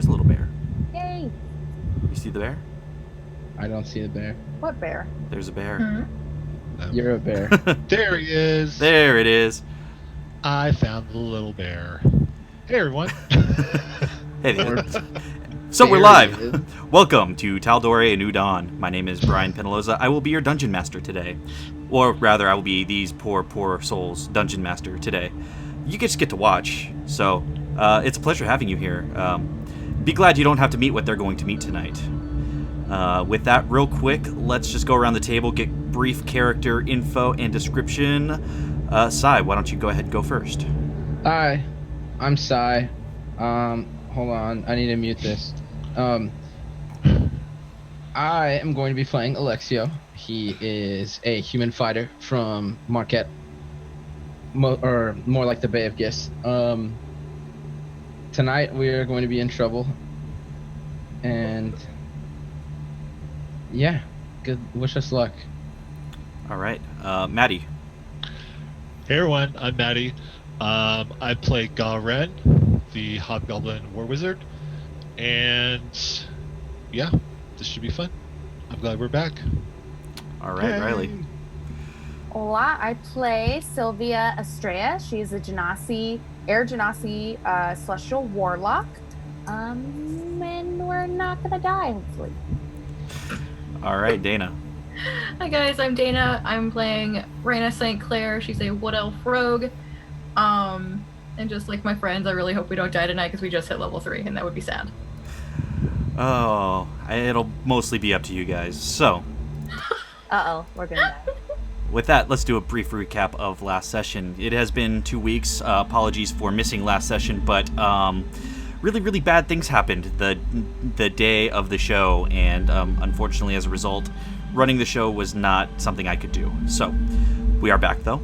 There's a little bear. Yay! You see the bear? I don't see a bear. What bear? There's a bear. You're a bear. There he is. There it is. I found the little bear. Hey, everyone. Hey there. Or- So we're There live. it is. Welcome to Tal'Dorei A New Dawn. My name is Brian Penaloza. I will be your dungeon master today. Or rather, I will be these poor souls' dungeon master today. You just get to watch, so it's a pleasure having you here. Be glad you don't have to meet what they're going to meet tonight. With that, real quick, let's just go around the table, get brief character info and description. Sai, why don't you go ahead and go first? Hi, I'm Sai. Hold on, I need to mute this. I am going to be playing Alexio. He is a human fighter from Marquette, or more like the Bay of Gis. Tonight we are going to be in trouble, and yeah, good. Wish us luck. All right, Maddie. Hey, everyone. I'm Maddie. I play Garen, the Hobgoblin War Wizard. And yeah, this should be fun. I'm glad we're back. All right, Riley. Hola, I play Sylvia Estrella. She's a Air Genasi Celestial Warlock. And we're not gonna die, hopefully. All right, Dana. Hi guys, I'm Dana. I'm playing Raina St. Clair. She's a Wood Elf Rogue. And just like my friends, I really hope we don't die tonight because we just hit level 3 and that would be sad. Oh, it'll mostly be up to you guys. So, Uh-oh, we're gonna die. with that, let's do a brief recap of last session. It has been 2 weeks. Apologies for missing last session, but really bad things happened the day of the show, and unfortunately, as a result, running the show was not something I could do. So, we are back though.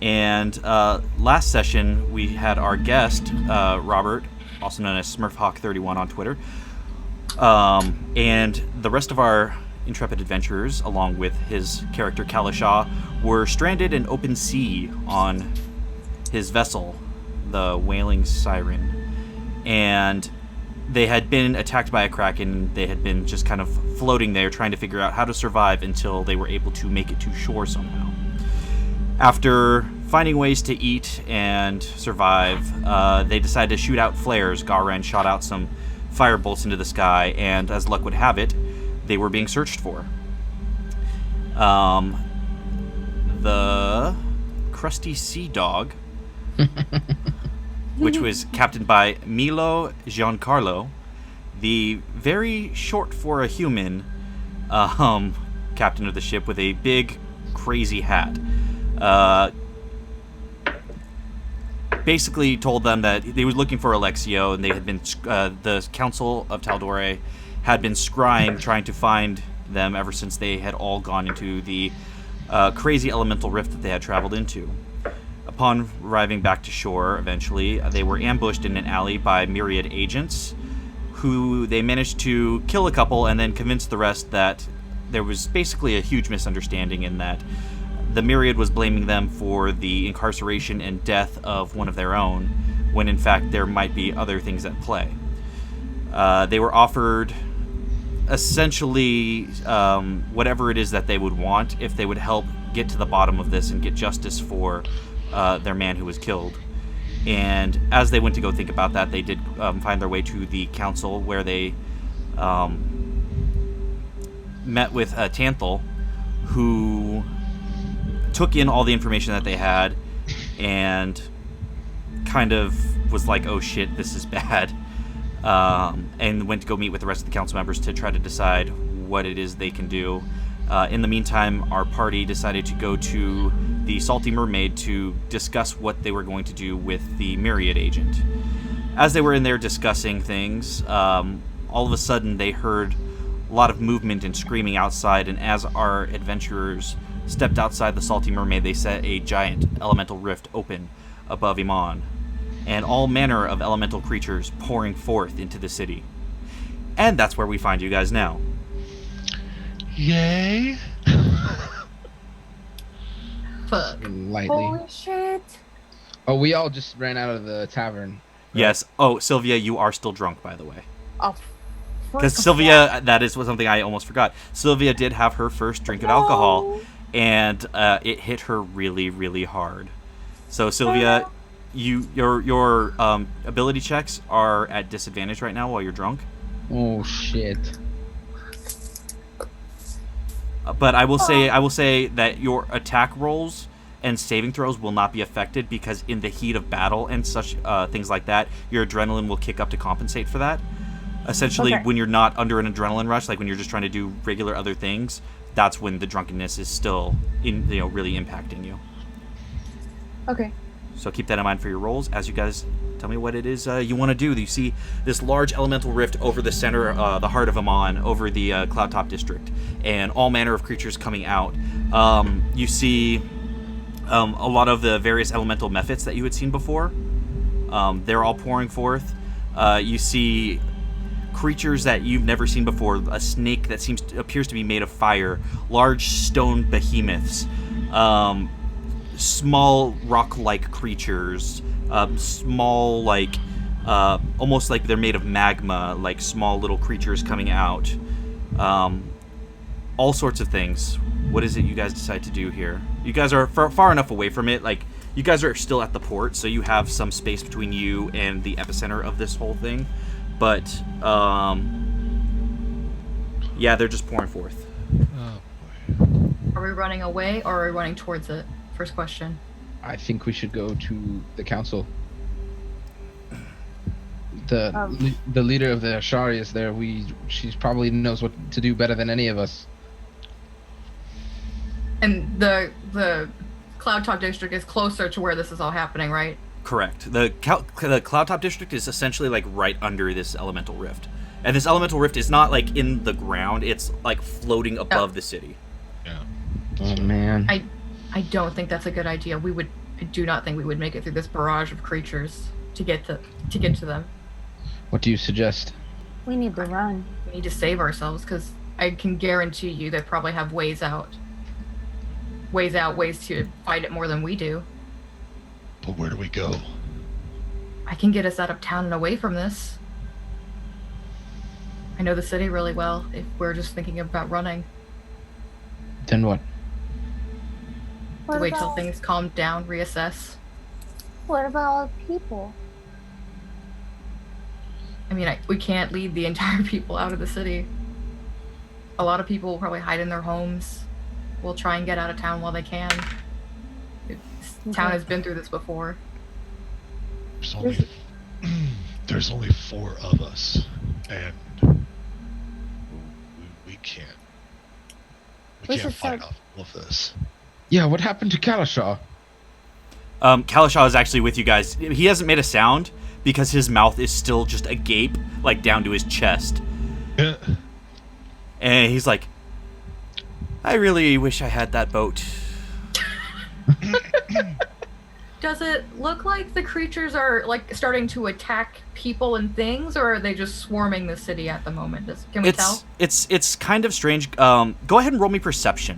And last session, we had our guest, Robert, also known as SmurfHawk31 on Twitter. And the rest of our intrepid adventurers, along with his character Kalishaw, were stranded in open sea on his vessel, the Wailing Siren. And they had been attacked by a kraken. They had been just kind of floating there, trying to figure out how to survive until they were able to make it to shore somehow. After finding ways to eat and survive, they decided to shoot out flares. Garen shot out some fire bolts into the sky, and as luck would have it, they were being searched for. The Crusty Sea Dog, which was captained by Milo Giancarlo, the very short for a human captain of the ship with a big, crazy hat. Basically told them that they were looking for Alexio, and they had been the Council of Tal'Dorei had been scrying, trying to find them ever since they had all gone into the crazy elemental rift that they had traveled into. Upon arriving back to shore, eventually, they were ambushed in an alley by myriad agents, who they managed to kill a couple and then convince the rest that there was basically a huge misunderstanding in that the myriad was blaming them for the incarceration and death of one of their own, when in fact there might be other things at play. They were offered essentially whatever it is that they would want if they would help get to the bottom of this and get justice for their man who was killed. And as they went to go think about that, they did find their way to the council, where they met with Tanthal, who took in all the information that they had and kind of was like, oh shit, this is bad, and went to go meet with the rest of the council members to try to decide what it is they can do. In the meantime, our party decided to go to the Salty Mermaid to discuss what they were going to do with the Myriad agent. As they were in there discussing things, all of a sudden they heard a lot of movement and screaming outside, and as our adventurers stepped outside the Salty Mermaid, they set a giant elemental rift open above Emon, and all manner of elemental creatures pouring forth into the city. And that's where we find you guys now. Yay! Fuck. Lightly. Holy shit! Oh, we all just ran out of the tavern. Yes. Oh, Sylvia, you are still drunk, by the way. Oh, Because Sylvia, that is something I almost forgot. Sylvia did have her first drink of alcohol, and it hit her really, really hard. So Sylvia, your ability checks are at disadvantage right now while you're drunk. Oh shit. But I will say that your attack rolls and saving throws will not be affected because in the heat of battle and such things like that, your adrenaline will kick up to compensate for that. Essentially, when you're not under an adrenaline rush, like when you're just trying to do regular other things, that's when the drunkenness is still really impacting you. Okay. So keep that in mind for your rolls as you guys tell me what it is you want to do. You see this large elemental rift over the center, the heart of Emon, over the Cloudtop District, and all manner of creatures coming out. You see a lot of the various elemental methods that you had seen before. They're all pouring forth. You see creatures that you've never seen before, a snake that appears to be made of fire, large stone behemoths, small rock-like creatures, small almost like they're made of magma, like small little creatures coming out, all sorts of things. What is it you guys decide to do here? You guys are far enough away from it, like you guys are still at the port, so you have some space between you and the epicenter of this whole thing. But, yeah, they're just pouring forth. Oh boy. Are we running away or are we running towards it? First question. I think we should go to the council. The leader of the Ashari is there. She probably knows what to do better than any of us. And the Cloudtop District is closer to where this is all happening, right? Correct. The Cloudtop District is essentially like right under this elemental rift. And this elemental rift is not like in the ground, it's like floating above the city. Yeah. Oh man. I don't think that's a good idea. I do not think we would make it through this barrage of creatures to get to them. What do you suggest? We need to run. We need to save ourselves because I can guarantee you they probably have ways to fight it more than we do. But where do we go? I can get us out of town and away from this. I know the city really well if we're just thinking about running. Then what? Wait till things calm down, reassess. What about all the people? I mean, we can't lead the entire people out of the city. A lot of people will probably hide in their homes. We'll try and get out of town while they can. This town has been through this before. There's only 4 of us, and we can't. We can't fight off all of this. Yeah, what happened to Kalashaw? Kalashaw is actually with you guys. He hasn't made a sound because his mouth is still just agape, like down to his chest. Yeah. And he's like, I really wish I had that boat. Does it look like the creatures are like starting to attack people and things, or are they just swarming the city at the moment? Can we tell? It's kind of strange. Go ahead and roll me perception.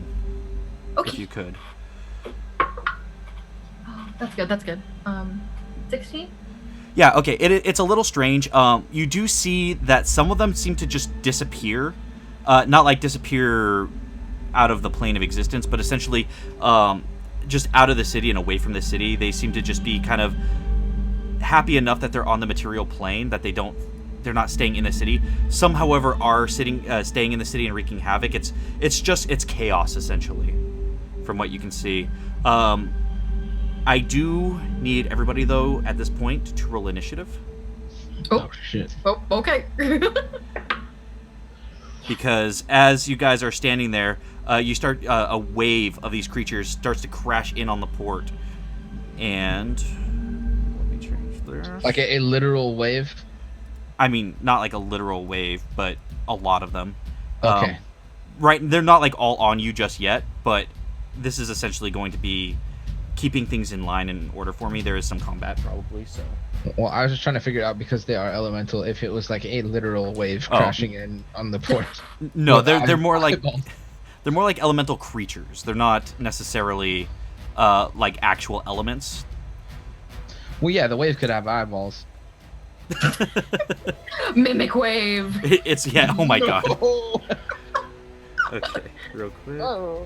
Okay. If you could. Oh, that's good. 16? Yeah, okay. It's a little strange. You do see that some of them seem to just disappear. Not like disappear out of the plane of existence, but essentially just out of the city and away from the city. They seem to just be kind of happy enough that they're on the material plane, that they're not staying in the city. Some, however, are staying in the city and wreaking havoc. It's chaos, essentially, from what you can see. I do need everybody, though, at this point to roll initiative. Oh shit. Oh, okay. Because as you guys are standing there, you start a wave of these creatures starts to crash in on the port, and let me change this. Like a literal wave? I mean, not like a literal wave, but a lot of them. Okay. Right, they're not like all on you just yet, but this is essentially going to be keeping things in line and in order for me. There is some combat probably, so. Well, I was just trying to figure out, because they are elemental, if it was like a literal wave crashing in on the port. No, they're more like elemental creatures. They're not necessarily like actual elements. Well, yeah, the wave could have eyeballs. Mimic wave. It's yeah. Oh my god. No. Okay, real quick. Oh.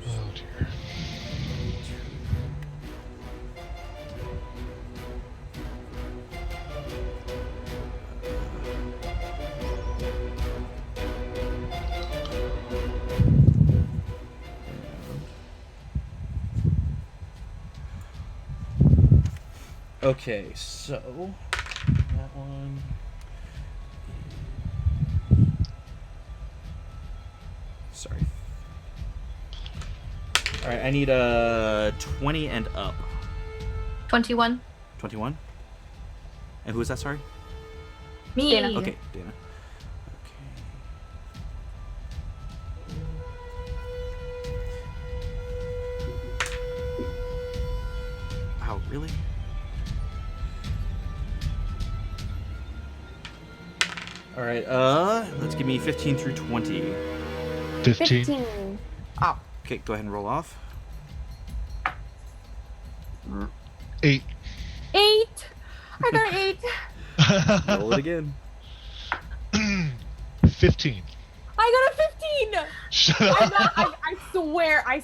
Oh dear. Okay, so that one. Sorry. All right, I need a 20 and up. 21. 21. And who is that? Sorry. Me. Dana. Okay, Dana. Okay. Wow, really? All right. Let's give me 15 through 20. 15. 15. Oh. Okay, go ahead and roll off. 8. 8. I got an 8. Roll it again. 15. I got a 15. Shut up. I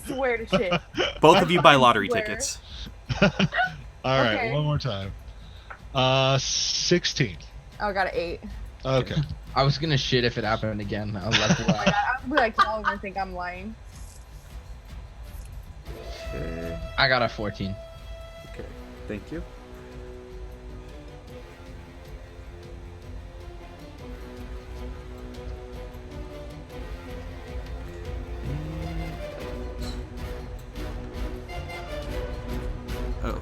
swear to shit. Both of you buy lottery Swear. tickets. All right, Okay. one more time. 16. Oh, I got an 8. Okay. I was gonna shit if it happened again. I was like, Oh my god, I'm like, y'all gonna think I'm lying. Okay. I got a 14. Okay. Thank you. Okay.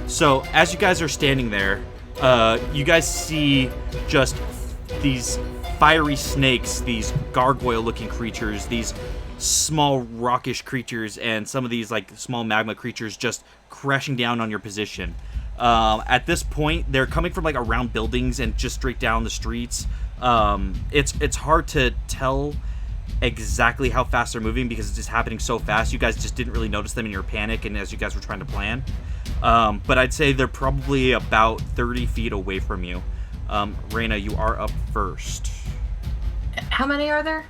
So as you guys are standing there, you guys see just these fiery snakes, these gargoyle-looking creatures, these small rockish creatures, and some of these like small magma creatures just crashing down on your position. At this point, they're coming from like around buildings and just straight down the streets. It's hard to tell exactly how fast they're moving because it's just happening so fast. You guys just didn't really notice them in your panic and as you guys were trying to plan. But I'd say they're probably about 30 feet away from you. Reyna, you are up first. How many are there?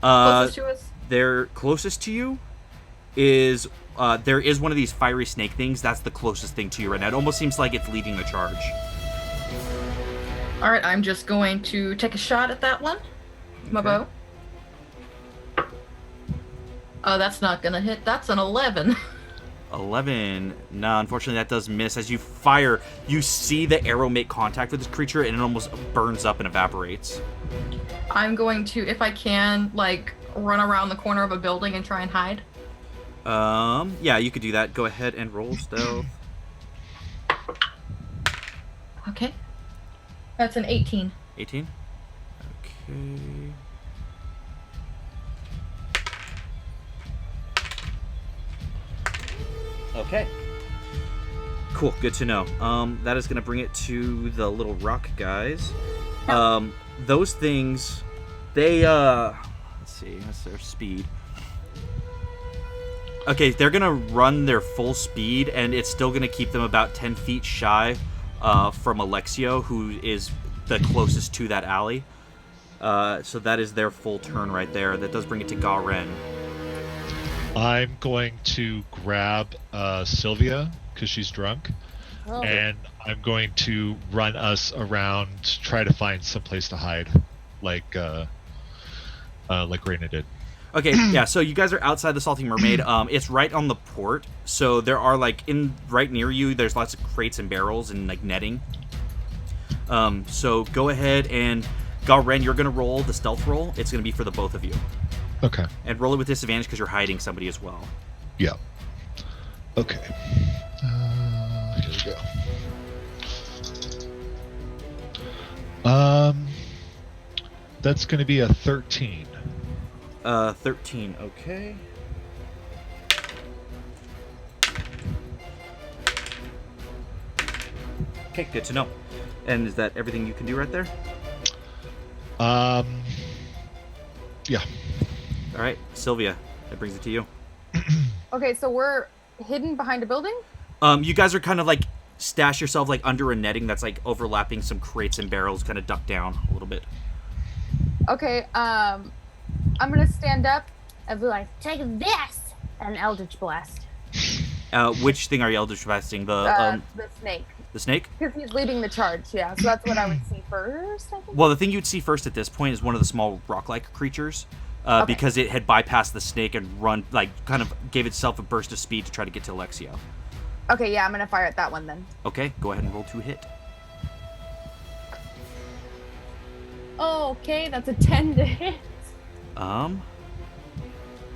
Uh, Closest to us? They're closest to you is there is one of these fiery snake things. That's the closest thing to you right now. It almost seems like it's leading the charge. All right, I'm just going to take a shot at that one. My Okay. bow. Oh, that's not gonna hit. That's an 11. 11. No, unfortunately that does miss. As you fire, you see the arrow make contact with this creature and it almost burns up and evaporates. I'm going to, if I can, like, run around the corner of a building and try and hide. Yeah, you could do that. Go ahead and roll stealth. Okay. That's an 18. 18. Okay. Okay. Cool. Good to know. That is going to bring it to the little rock guys. Those things, they, let's see, that's their speed. Okay, they're going to run their full speed, and it's still going to keep them about 10 feet shy from Alexio, who is the closest to that alley. So that is their full turn right there. That does bring it to Garen. I'm going to grab Sylvia because she's drunk, Oh. and I'm going to run us around, try to find some place to hide, like Reyna did. Okay, yeah, so you guys are outside the Salty Mermaid. It's right on the port, so there are, like, right near you, there's lots of crates and barrels and, like, netting. So go ahead and, Garen, you're going to roll the stealth roll. It's going to be for the both of you. Okay. And roll it with disadvantage because you're hiding somebody as well. Yeah. Okay. Here we go. That's going to be a 13. 13, okay. Okay, good to know. And is that everything you can do right there? Yeah. All right, Sylvia, that brings it to you. Okay, so we're hidden behind a building? You guys are kind of like stash yourself like under a netting that's like overlapping some crates and barrels, kind of ducked down a little bit. Okay, I'm gonna stand up and be like, take this! And Eldritch Blast. Which thing are you Eldritch Blasting? The snake. The snake? Because he's leading the charge, yeah. So that's what I would see first, I think. Well, the thing you'd see first at this point is one of the small rock-like creatures, Okay. because it had bypassed the snake and run, like, kind of gave itself a burst of speed to try to get to Alexio. Okay, yeah, I'm gonna fire at that one then. Okay, go ahead and roll 2 hit. Oh, okay, that's a 10 to hit.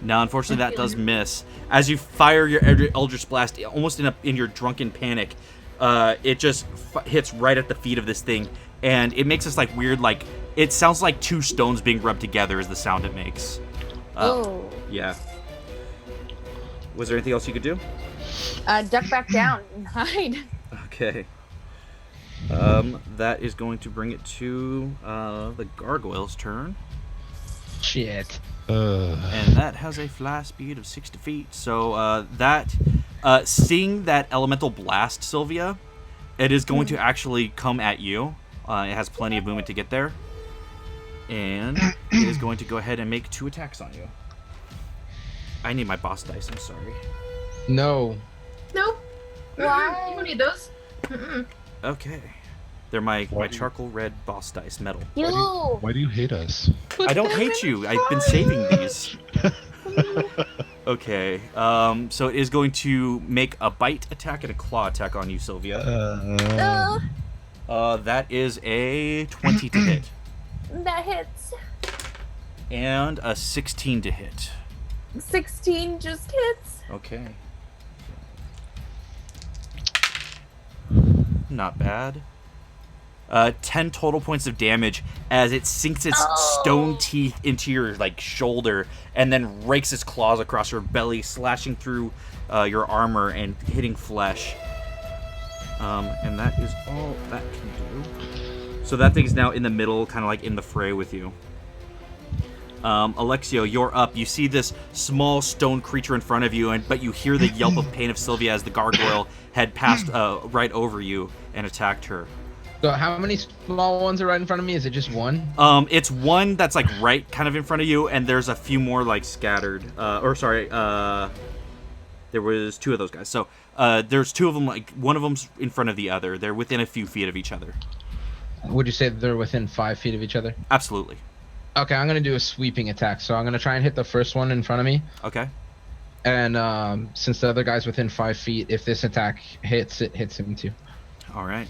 No, unfortunately that does miss. As you fire your Eldritch Blast, almost in your drunken panic, it just hits right at the feet of this thing, and it makes this like weird, like, it sounds like 2 stones being rubbed together is the sound it makes. Oh. Yeah. Was there anything else you could do? Duck back down and hide. Okay. That is going to bring it to the gargoyle's turn. Shit. And that has a fly speed of 60 feet. So seeing that elemental blast, Sylvia, it is going to actually come at you. It has plenty of movement to get there. And it is going to go ahead and make 2 attacks on you. I need my boss dice, I'm sorry. No. Nope. Why? You don't need those. Mm-mm. Okay. They're my charcoal red boss dice, metal. Why do you hate us? I don't hate you. I've been saving these. Okay. So it is going to make a bite attack and a claw attack on you, Sylvia. That is a 20 to hit. That hits. And a 16 to hit. 16 just hits. Okay. Not bad. 10 total points of damage as it sinks its stone teeth into your like shoulder and then rakes its claws across your belly, slashing through your armor and hitting flesh. And that is all that can do. So that thing's now in the middle, kind of like in the fray with you. Alexio, you're up. You see this small stone creature in front of you, but you hear the yelp of pain of Sylvia as the gargoyle had passed right over you and attacked her. So how many small ones are right in front of me? Is it just one? It's one that's like right kind of in front of you, and there's a few more like scattered. There was 2 of those guys. So there's 2 of them, like one of them's in front of the other. They're within a few feet of each other. Would you say they're within 5 feet of each other? Absolutely. Okay, I'm going to do a sweeping attack. So I'm going to try and hit the first one in front of me. Okay. And since the other guy's within 5 feet, if this attack hits, it hits him too. All right.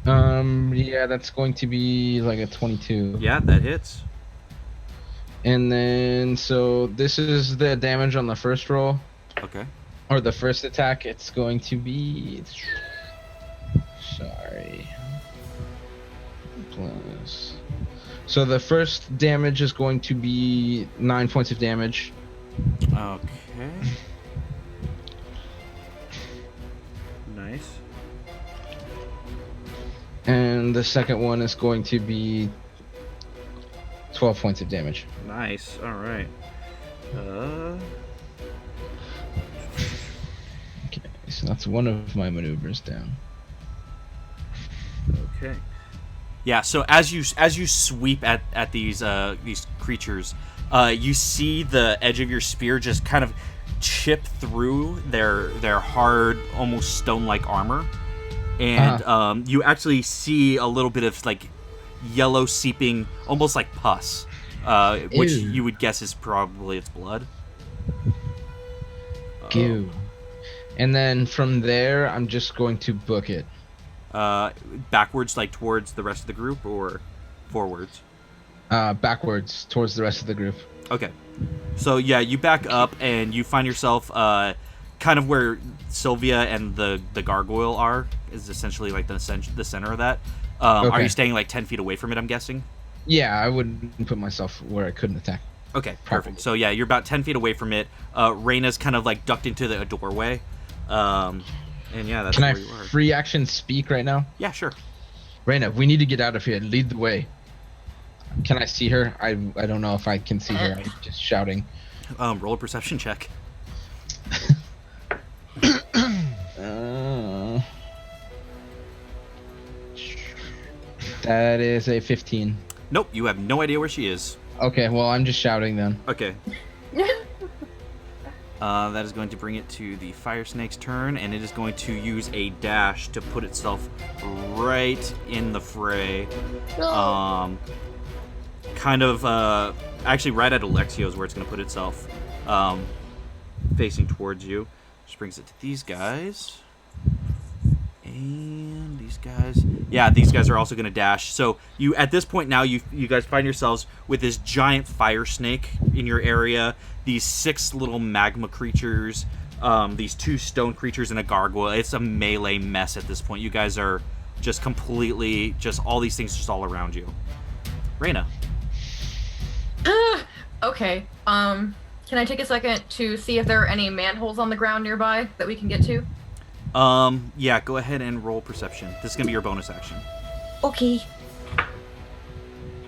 Yeah, that's going to be like a 22. Yeah, that hits. And then, so this is the damage on the first roll. Okay. Or the first attack. It's going to be... Sorry. Plus... So the first damage is going to be 9 points of damage. Okay. Nice. And the second one is going to be 12 points of damage. Nice. All right. Okay, so that's one of my maneuvers down. Okay. Yeah. So as you sweep at these creatures, you see the edge of your spear just kind of chip through their hard, almost stone-like armor, and you actually see a little bit of like yellow seeping, almost like pus, which Ew. you would guess is probably its blood. Goo. And then from there, I'm just going to book it. Backwards, like towards the rest of the group, or forwards? Backwards towards the rest of the group. Okay. So yeah, you back up and you find yourself kind of where Sylvia and the gargoyle are, is essentially like the center of that. Okay. Are you staying like 10 feet away from it, I'm guessing? Yeah, I wouldn't put myself where I couldn't attack. Okay, perfect. Probably. So yeah, you're about 10 feet away from it. Reyna's kind of like ducked into the doorway. And yeah, that's Can I where you are. free action speak right now? Yeah, sure. Reyna, we need to get out of here. Lead the way. Can I see her? I don't know if I can see her. I'm just shouting. Roll a perception check. That is a 15. Nope, you have no idea where she is. Okay, well, I'm just shouting then. Okay. That is going to bring it to the fire snake's turn, and it is going to use a dash to put itself right in the fray. Kind of, actually right at Alexio's where it's going to put itself, facing towards you. Which brings it to these guys. And these guys. Yeah, these guys are also going to dash. So you, at this point now, you guys find yourselves with this giant fire snake in your area. These 6 little magma creatures. These 2 stone creatures and a gargoyle. It's a melee mess at this point. You guys are just completely, just all these things just all around you. Reyna. Okay. Can I take a second to see if there are any manholes on the ground nearby that we can get to? Yeah, go ahead and roll perception. This is gonna be your bonus action. Okay.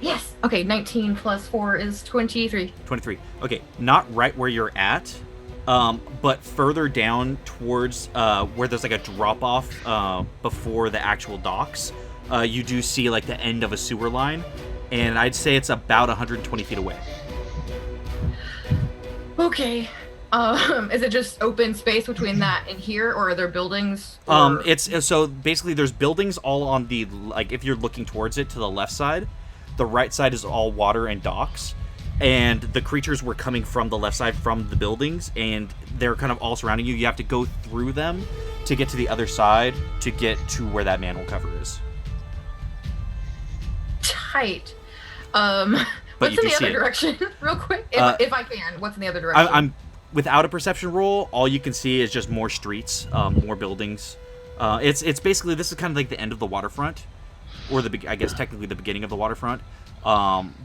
Yes. Okay, 19 plus 4 is 23. 23. Okay, not right where you're at, but further down towards where there's like a drop off before the actual docks. You do see like the end of a sewer line, and I'd say it's about 120 feet away. Okay. Is it just open space between that and here, or are there buildings? Or... It's so basically there's buildings all on the, like, if you're looking towards it to the left side, the right side is all water and docks, and the creatures were coming from the left side from the buildings, and they're kind of all surrounding you. You have to go through them to get to the other side to get to where that manhole cover is. Tight. But What's in the other direction? Real quick, if I can. What's in the other direction? I'm without a perception roll. All you can see is just more streets, more buildings. It's basically, this is kind of like the end of the waterfront, or I guess technically the beginning of the waterfront.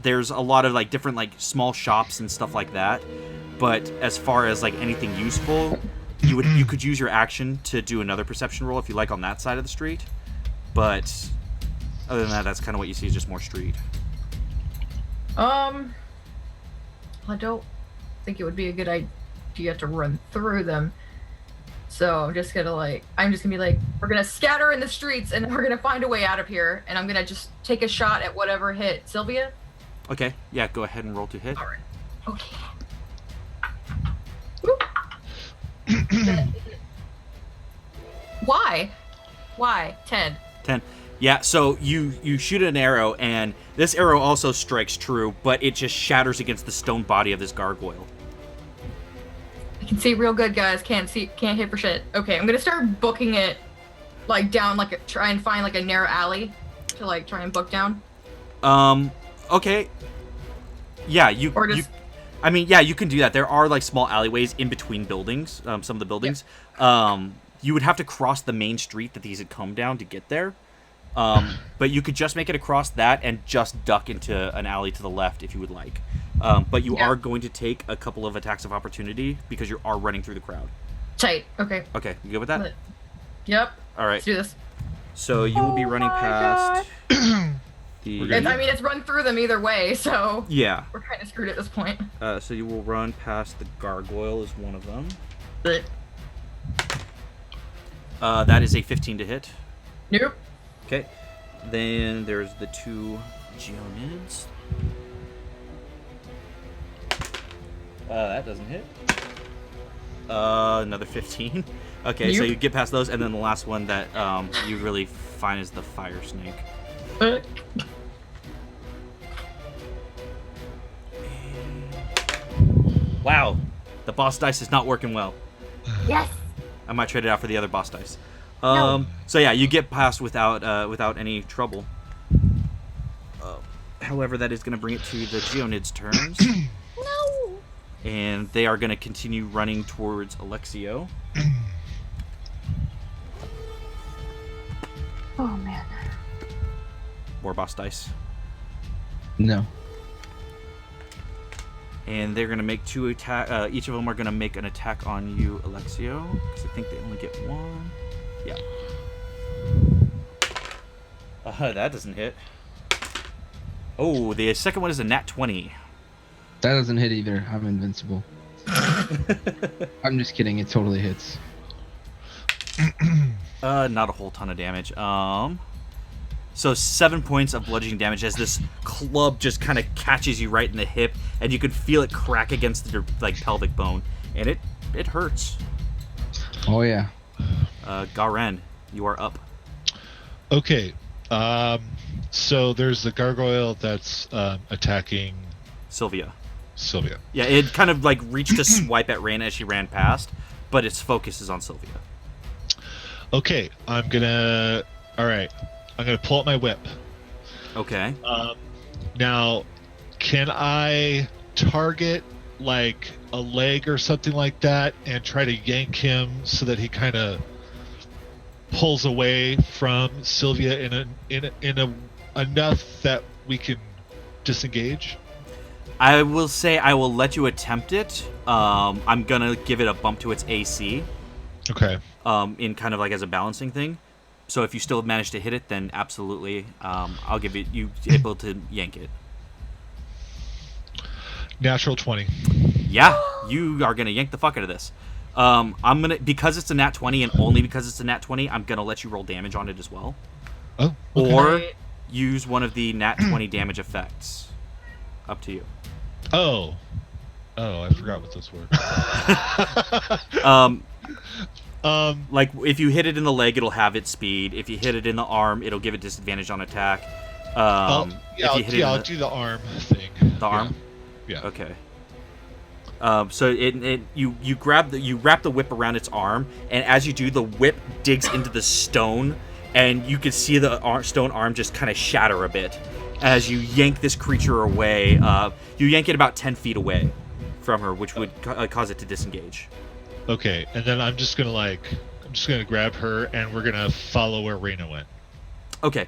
There's a lot of like different like small shops and stuff like that. But as far as like anything useful, you could use your action to do another perception roll if you like on that side of the street. But other than that, that's kind of what you see is just more street. I don't think it would be a good idea to run through them. So I'm just gonna be like, we're gonna scatter in the streets and we're gonna find a way out of here. And I'm gonna just take a shot at whatever hit Sylvia. Okay, yeah, go ahead and roll to hit. All right. Okay. Why? 10. 10. Yeah, so you shoot an arrow, and this arrow also strikes true, but it just shatters against the stone body of this gargoyle. I can see real good, guys. Can't hit for shit. Okay, I'm gonna start booking it, like down, like try and find like a narrow alley to like try and book down. Okay. Yeah, you can do that. There are like small alleyways in between buildings. Some of the buildings. Yep. You would have to cross the main street that these had come down to get there. But you could just make it across that and just duck into an alley to the left if you would like. But you are going to take a couple of attacks of opportunity because you are running through the crowd. Tight. Okay. Okay, you good with that? Yep. All right. Let's do this. So you will be running past it's run through them either way, so yeah, we're kind of screwed at this point. So you will run past the gargoyle is one of them. That is a 15 to hit. Nope. Okay, then there's the 2 geonids. That doesn't hit. Another 15. Okay, nope. So you get past those, and then the last one that you really find is the fire snake. Wow, the boss dice is not working well. Yes. I might trade it out for the other boss dice. No. So yeah, you get past without any trouble. However, that is going to bring it to the Geonids' turns. No. And they are going to continue running towards Alexio. Oh man. More boss dice. No. And they're going to make 2 attack. Each of them are going to make an attack on you, Alexio, because I think they only get 1. Yeah. That doesn't hit. Oh, the second one is a nat 20. That doesn't hit either. I'm invincible. I'm just kidding. It totally hits. Not a whole ton of damage. So 7 points of bludgeoning damage as this club just kind of catches you right in the hip, and you can feel it crack against your like pelvic bone, and it hurts. Oh yeah. Garen, you are up. Okay. So there's the gargoyle that's attacking Sylvia. Sylvia. Yeah, it kind of like reached to swipe at Raina as she ran past, but its focus is on Sylvia. Okay, I'm gonna pull out my whip. Okay. Now, can I target like a leg or something like that and try to yank him so that he kind of pulls away from Sylvia in a enough that we can disengage? I will say I will let you attempt it. I'm gonna give it a bump to its AC. Okay. In kind of like as a balancing thing. So if you still manage to hit it, then absolutely, I'll give it you able to yank it. Natural 20. Yeah, you are gonna yank the fuck out of this. I'm gonna because it's a nat 20 and only because it's a nat 20, I'm gonna let you roll damage on it as well, Oh. Okay. or use one of the nat 20 damage effects. Up to you. Oh, I forgot what those were. Like if you hit it in the leg, it'll have its speed. If you hit it in the arm, it'll give it disadvantage on attack. I'll The do the arm thing. arm. Yeah. Okay. So you wrap the whip around its arm, and as you do, the whip digs into the stone, and you can see the stone arm just kind of shatter a bit as you yank this creature away. You yank it about 10 feet away from her, which would cause it to disengage. Okay, and then I'm just gonna grab her, and we're gonna follow where Raina went. Okay.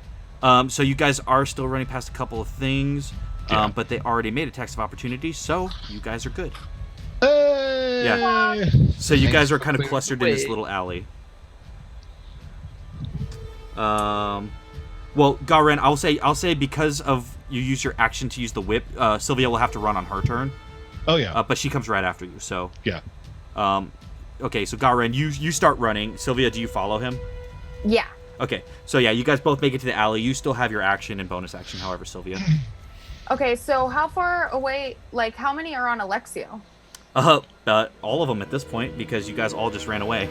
So you guys are still running past a couple of things, Yeah. but they already made attacks of opportunity, so you guys are good. Hey! Yeah. So you guys are kind of Wait, clustered in this wait. little alley. Well, Garen, I'll say because of you use your action to use the whip, Sylvia will have to run on her turn. Oh yeah. But she comes right after you. So. Yeah. Okay, so Garen, you start running. Sylvia, do you follow him? Yeah. Okay, so yeah, you guys both make it to the alley. You still have your action and bonus action, however, Sylvia. Okay, so how far away, like, how many are on Alexio? All of them at this point, because you guys all just ran away.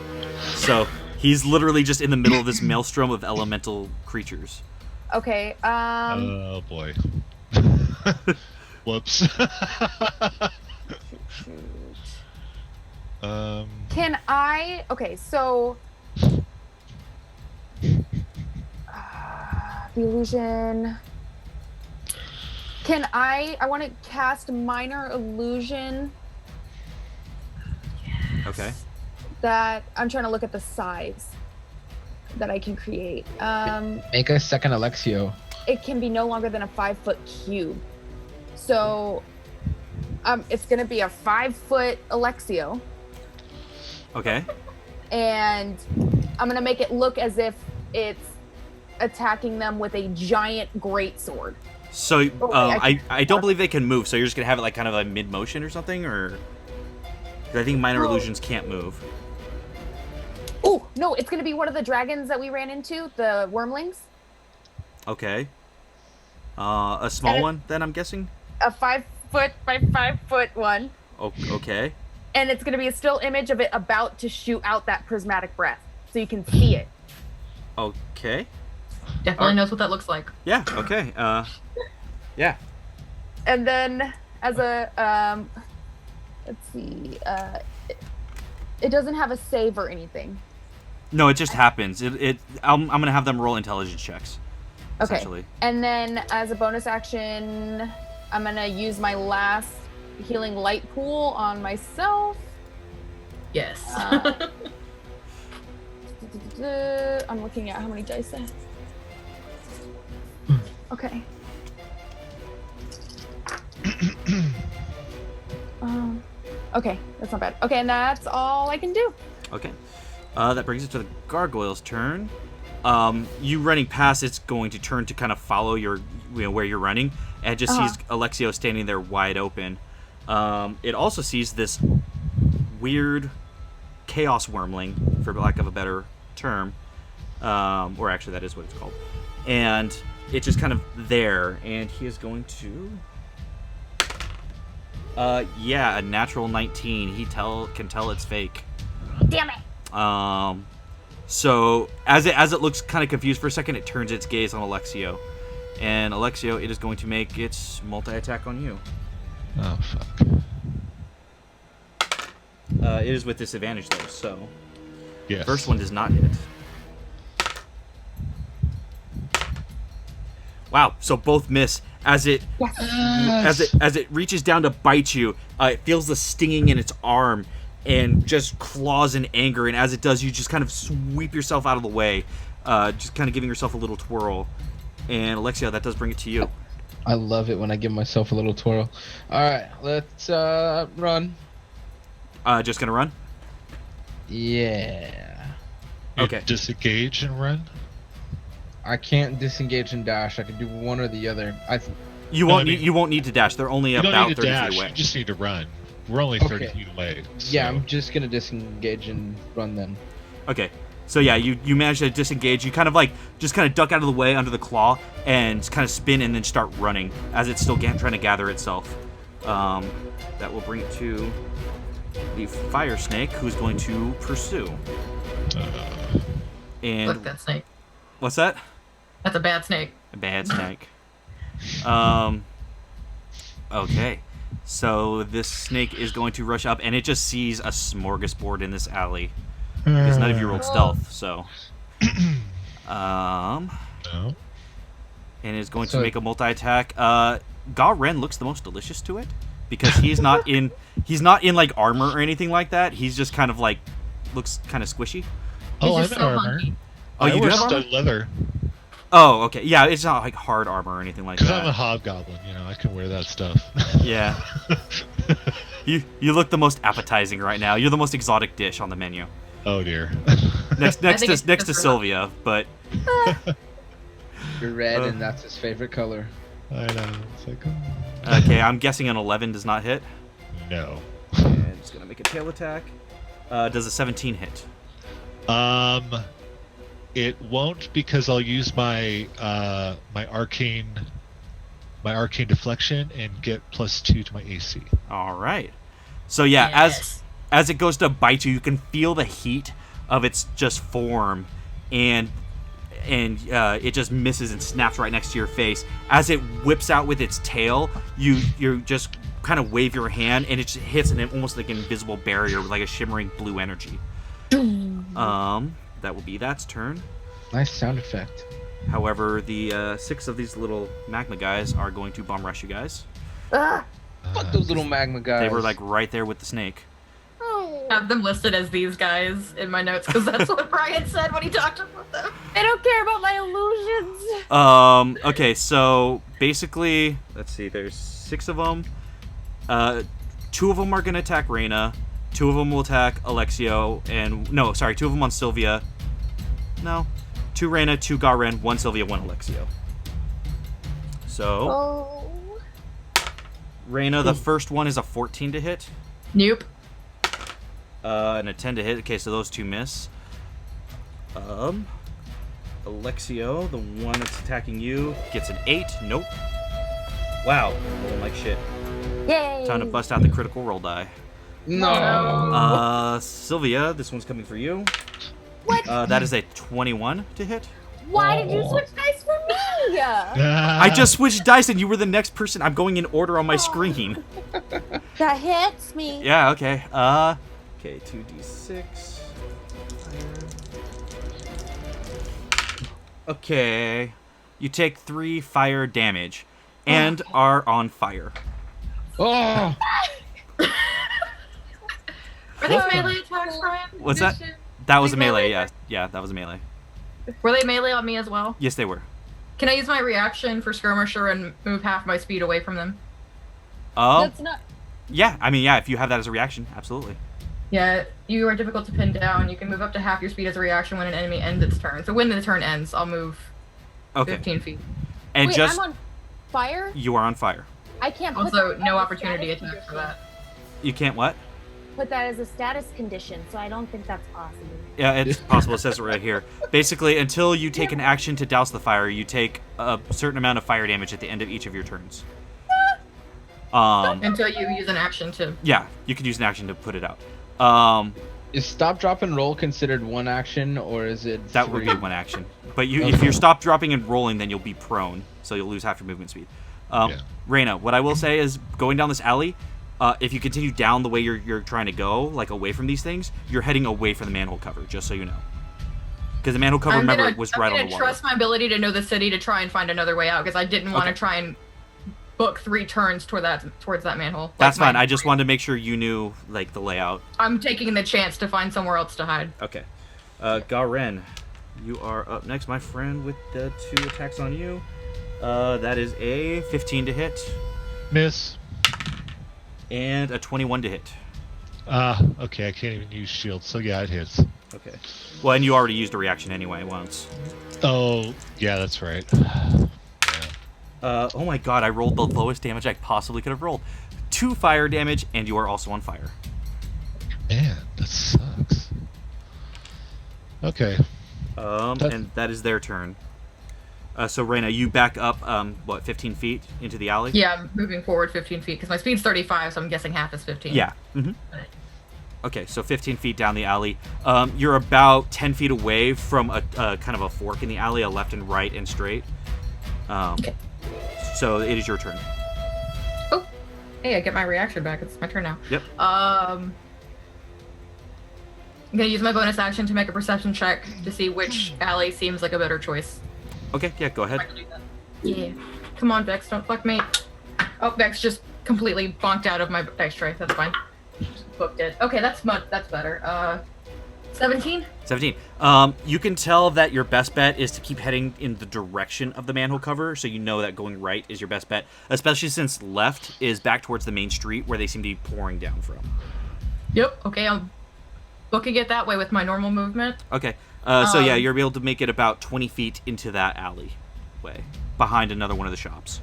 So he's literally just in the middle of this maelstrom of elemental creatures. Okay, Oh boy. Whoops. Can I? Okay, so the illusion. Can I want to cast minor illusion. Okay. That I'm trying to look at the size that I can create. Make a second Alexio. It can be no longer than a 5-foot cube. So, it's gonna be a 5-foot Alexio. Okay. And I'm gonna make it look as if it's attacking them with a giant greatsword. So I don't believe they can move. So you're just gonna have it like kind of a mid motion or something, or 'cause I think minor illusions can't move. Oh no, it's gonna be one of the dragons that we ran into, the wormlings. Okay. A small one then, I'm guessing. A 5-foot by 5-foot one. Okay. And it's gonna be a still image of it about to shoot out that prismatic breath, so you can see it. Okay. Definitely knows what that looks like. Yeah. Okay. Yeah. And then as a let's see, it doesn't have a save or anything. No, it just happens. I'm gonna have them roll intelligence checks. Okay. Essentially. And then as a bonus action, I'm gonna use my last healing light pool on myself. Yes. I'm looking at how many dice I have. Okay. Okay, that's not bad. Okay, and that's all I can do. Okay. That brings us to the gargoyle's turn. You running past, it's going to turn to kind of follow where you're running, and it just sees Alexio standing there wide open. It also sees this weird chaos wormling, for lack of a better term, or actually that is what it's called, and it's just kind of there, and he is going to, a natural 19. He can tell it's fake. Damn it. So as it looks kind of confused for a second, it turns its gaze on Alexio, and Alexio, it is going to make its multi-attack on you. Oh, fuck. It is with disadvantage though, so Yes. first one does not hit. Wow, so both miss as it as it reaches down to bite you. It feels the stinging in its arm and just claws in anger, and as it does, you just kind of sweep yourself out of the way, just kind of giving yourself a little twirl. And Alexia, that does bring it to you. I love it when I give myself a little twirl. All right, let's run. Just gonna run? Yeah. You Okay. disengage and run? I can't disengage and dash. I can do one or the other. You No, won't I mean- need, you won't need to dash. They're only You don't about need to 30 dash, feet away. you just need to run. We're only 30 Okay. feet away. Yeah, so- I'm just gonna disengage and run then. Okay. So yeah, you manage to disengage. You kind of just kind of duck out of the way under the claw and kind of spin and then start running as it's still trying to gather itself. That will bring it to the fire snake, who's going to pursue. And Look, that snake. what's that? That's a bad snake. A bad snake. Okay. So this snake is going to rush up, and it just sees a smorgasbord in this alley. Because none of you rolled stealth, so. No. And is going to So- make a multi-attack. Ga-Ren looks the most delicious to it because he's not in like armor or anything like that. He's just kind of like looks kind of squishy. Oh, He's I'm just in so armor. hunky. Oh, I you do wear have armor? stud leather. Oh, okay. Yeah, it's not like hard armor or anything like Because I'm a that. hobgoblin, I can wear that stuff. Yeah. You look the most appetizing right now. You're the most exotic dish on the menu. Oh dear. Next think it's to just for Sylvia, but You're red, and that's his favorite color. I know. It's like, oh. okay. I'm guessing an 11 does not hit. No. And it's gonna make a tail attack. Does a 17 hit? It won't because I'll use my my arcane deflection and get +2 to my AC. All right. So yeah, Yes. as it goes to bite you, you can feel the heat of its just form, and it just misses and snaps right next to your face. As it whips out with its tail, you just kind of wave your hand, and it just hits an almost like an invisible barrier with like a shimmering blue energy. That will be that's turn. Nice sound effect. However, the 6 of these little magma guys are going to bomb rush you guys. Ugh. Fuck those little magma guys. They were like right there with the snake. Oh. I have them listed as these guys in my notes because that's what Brian said when he talked about them. I don't care about my illusions. Okay, so basically, let's see. There's 6 of them. 2 of them are gonna attack Reyna. 2 of them will attack Alexio, and 2 of them on Sylvia. No, 2 Reyna, 2 Ga-Ren, 1 Sylvia, 1 Alexio. So Oh. Reyna, the first one is a 14 to hit, Nope. and a 10 to hit. Okay, so those 2 miss. Alexio, the one that's attacking you, gets an 8. Nope. Wow, rolling like shit. Yay. Time to bust out the critical roll die. No. Sylvia, this one's coming for you. What? That is a 21 to hit. Why did you switch dice for me? I just switched dice and you were the next person. I'm going in order on my screen. That hits me. Yeah, okay. Okay, 2d6. Okay. You take 3 fire damage and are on fire. Oh. Were they melee attacks, Brian? What's that? That was a melee, yeah. Yeah, that was a melee. Were they melee on me as well? Yes, they were. Can I use my reaction for skirmisher and move half my speed away from them? That's not. Yeah, I mean, yeah, if you have that as a reaction, absolutely. Yeah, you are difficult to pin down. You can move up to half your speed as a reaction when an enemy ends its turn. So when the turn ends, I'll move Okay. 15 feet. And Wait, just I'm on fire. you are on fire. I can't. Put Also, that no as a opportunity strategy attack for that. You can't what? put that as a status condition, so I don't think that's possible. Yeah, it's possible. It says it right here. Basically, until you take an action to douse the fire, you take a certain amount of fire damage at the end of each of your turns. Until you use an action to. Yeah, you could use an action to put it out. Is stop, drop, and roll considered one action, or is it That would be one action. But if you're stop, dropping, and rolling, then you'll be prone, so you'll lose half your movement speed. Reyna, what I will say is, going down this alley, if you continue down the way you're trying to go, like away from these things, you're heading away from the manhole cover, just so you know. Because the manhole cover, remember, was right on the I'm water. gonna trust my ability to know the city to try and find another way out, because I didn't want to try and book 3 turns towards that manhole. That's fine. I just wanted to make sure you knew like the layout. I'm taking the chance to find somewhere else to hide. Okay. Garen, you are up next, my friend, with the 2 attacks on you. That is a 15 to hit Miss. and a 21 to hit. Okay, I can't even use shield, so yeah, it hits. Okay. Well, and you already used a reaction anyway once. Oh, yeah, that's right. Oh my god, I rolled the lowest damage I possibly could have rolled. 2 fire damage, and you are also on fire. Man, that sucks. Okay. And that is their turn. So Reyna, you back up, 15 feet into the alley? Yeah, I'm moving forward 15 feet, because my speed's 35, so I'm guessing half is 15. Yeah. Mm-hmm. Okay, so 15 feet down the alley. You're about 10 feet away from a kind of a fork in the alley, a left and right and straight. Okay. So it is your turn. Oh, hey, I get my reaction back. It's my turn now. Yep. I'm gonna use my bonus action to make a perception check to see which alley seems like a better choice. Okay, yeah, go ahead. Yeah. Come on, Vex, don't fuck me. Oh, Vex just completely bonked out of my dice tray. That's fine. Just booked it. Okay, that's better. 17? 17. You can tell that your best bet is to keep heading in the direction of the manhole cover, so you know that going right is your best bet, especially since left is back towards the main street where they seem to be pouring down from. Yep. Okay, I'm booking it that way with my normal movement. Okay. So yeah, you're able to make it about 20 feet into that alleyway, behind another one of the shops.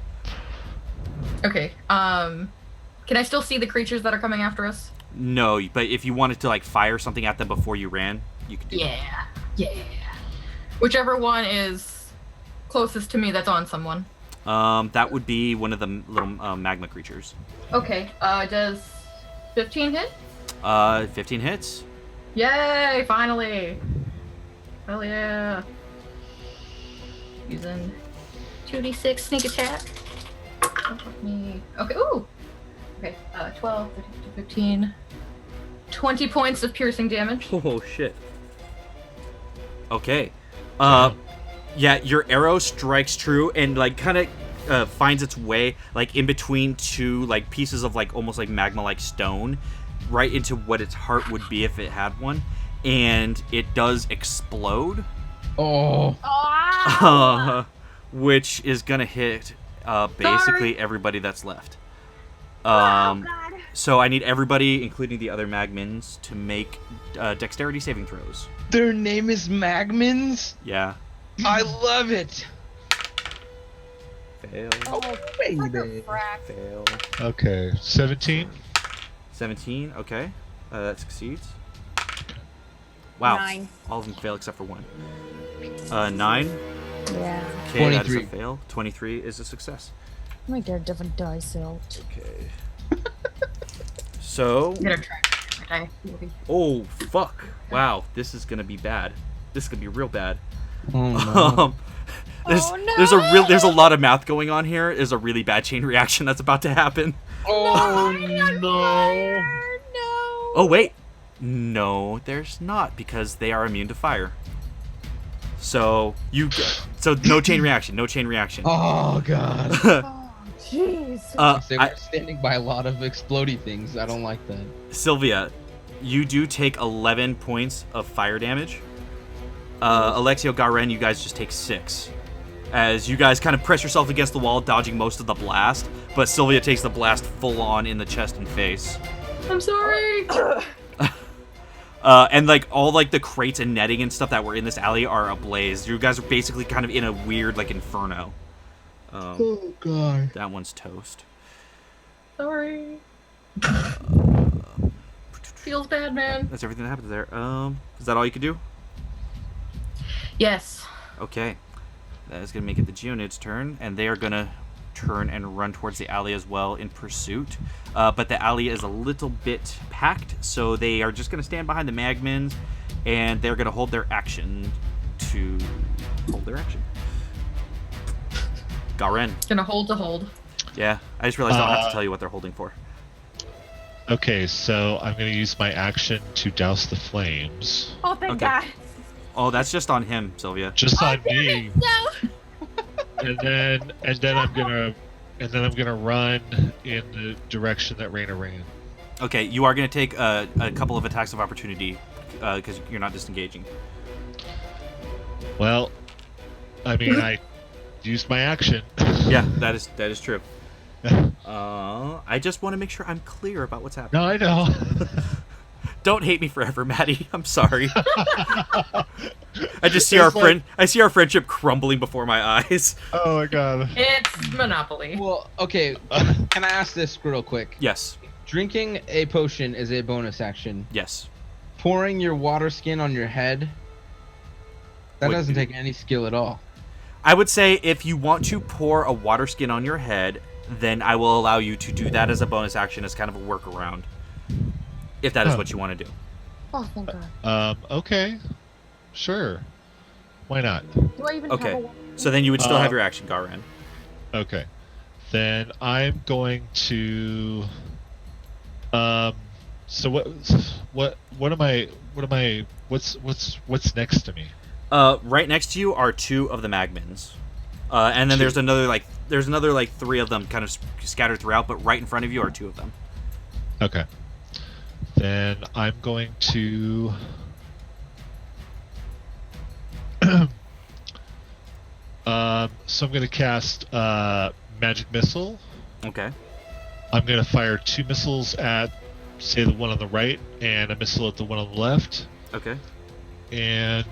Okay. Can I still see the creatures that are coming after us? No, but if you wanted to like fire something at them before you ran, you could do that. Yeah. Whichever one is closest to me that's on someone. That would be one of the little magma creatures. Okay. Does 15 hit? 15 hits. Yay! Finally. Hell yeah. Using 2d6 sneak attack. Okay. Ooh. Okay. 12, 15. 20 points of piercing damage. Oh shit. Okay. Yeah, your arrow strikes true and like kind of finds its way like in between 2 like pieces of like almost like magma like stone, right into what its heart would be if it had one, and it does explode. Oh. Which is gonna hit basically everybody that's left. God. So I need everybody, including the other magmins, to make dexterity saving throws. Their name is Magmins? Yeah. I love it. Fail. Oh, baby. Fail. Okay, 17. 17. Okay. That succeeds. Wow. 9. All of them fail except for 1. 9. Yeah. Okay, that is a 23. fail. 23 is a success. I'm gonna get a different dice out. Okay. So. I'm gonna try my die. Oh, fuck. Wow. This is gonna be bad. This is gonna be real bad. Oh, no. There's a lot of math going on here. There's a really bad chain reaction that's about to happen. Oh, no. No. Oh, wait. No, there's not, because they are immune to fire. So no chain reaction. No chain reaction. Oh, God. Oh, jeez. They were standing by a lot of explodey things. I don't like that. Sylvia, you do take 11 points of fire damage. Alexio, Garen, you guys just take 6. As you guys kind of press yourself against the wall, dodging most of the blast, but Sylvia takes the blast full on in the chest and face. I'm sorry. And like all like the crates and netting and stuff that were in this alley are ablaze. You guys are basically kind of in a weird like inferno. Oh, God. That one's toast. Sorry. Feels bad, man. That's everything that happens there. Is that all you could do? Yes. Okay. That is going to make it the Geonid's turn, and they are going to turn and run towards the alley as well in pursuit. But the alley is a little bit packed, so they are just going to stand behind the Magmins, and they're going to hold their action to hold their action. Garen. Gonna hold to hold. Yeah, I just realized I don't have to tell you what they're holding for. Okay, so I'm going to use my action to douse the flames. Oh, thank Okay. God. Oh, that's just on him, Sylvia. Just on me. No. And then I'm gonna run in the direction that Raina ran. Okay, you are going to take a couple of attacks of opportunity because you're not disengaging. Well, I mean, I used my action. Yeah, that is true. I just want to make sure I'm clear about what's happening. No, I know. Don't hate me forever, Maddie. I'm sorry. I just see I see our friendship crumbling before my eyes. Oh my god. It's Monopoly. Well, okay. Can I ask this real quick? Yes. Drinking a potion is a bonus action. Yes. Pouring your water skin on your head, that Wait, doesn't take any skill at all. I would say if you want to pour a water skin on your head, then I will allow you to do that as a bonus action as kind of a workaround. If that is what you want to do. Oh, thank God. Okay. Sure. Why not? Do I even have Okay. a one? So then you would still have your action, Garen. Okay. Then I'm going to so what's next to me? Right next to you are two of the Magmins. And then there's another three of them kind of scattered throughout, but right in front of you are two of them. Okay. Then I'm going to so I'm going to cast magic missile. Okay. I'm going to fire 2 missiles at, say, the one on the right, and a missile at the one on the left. Okay. And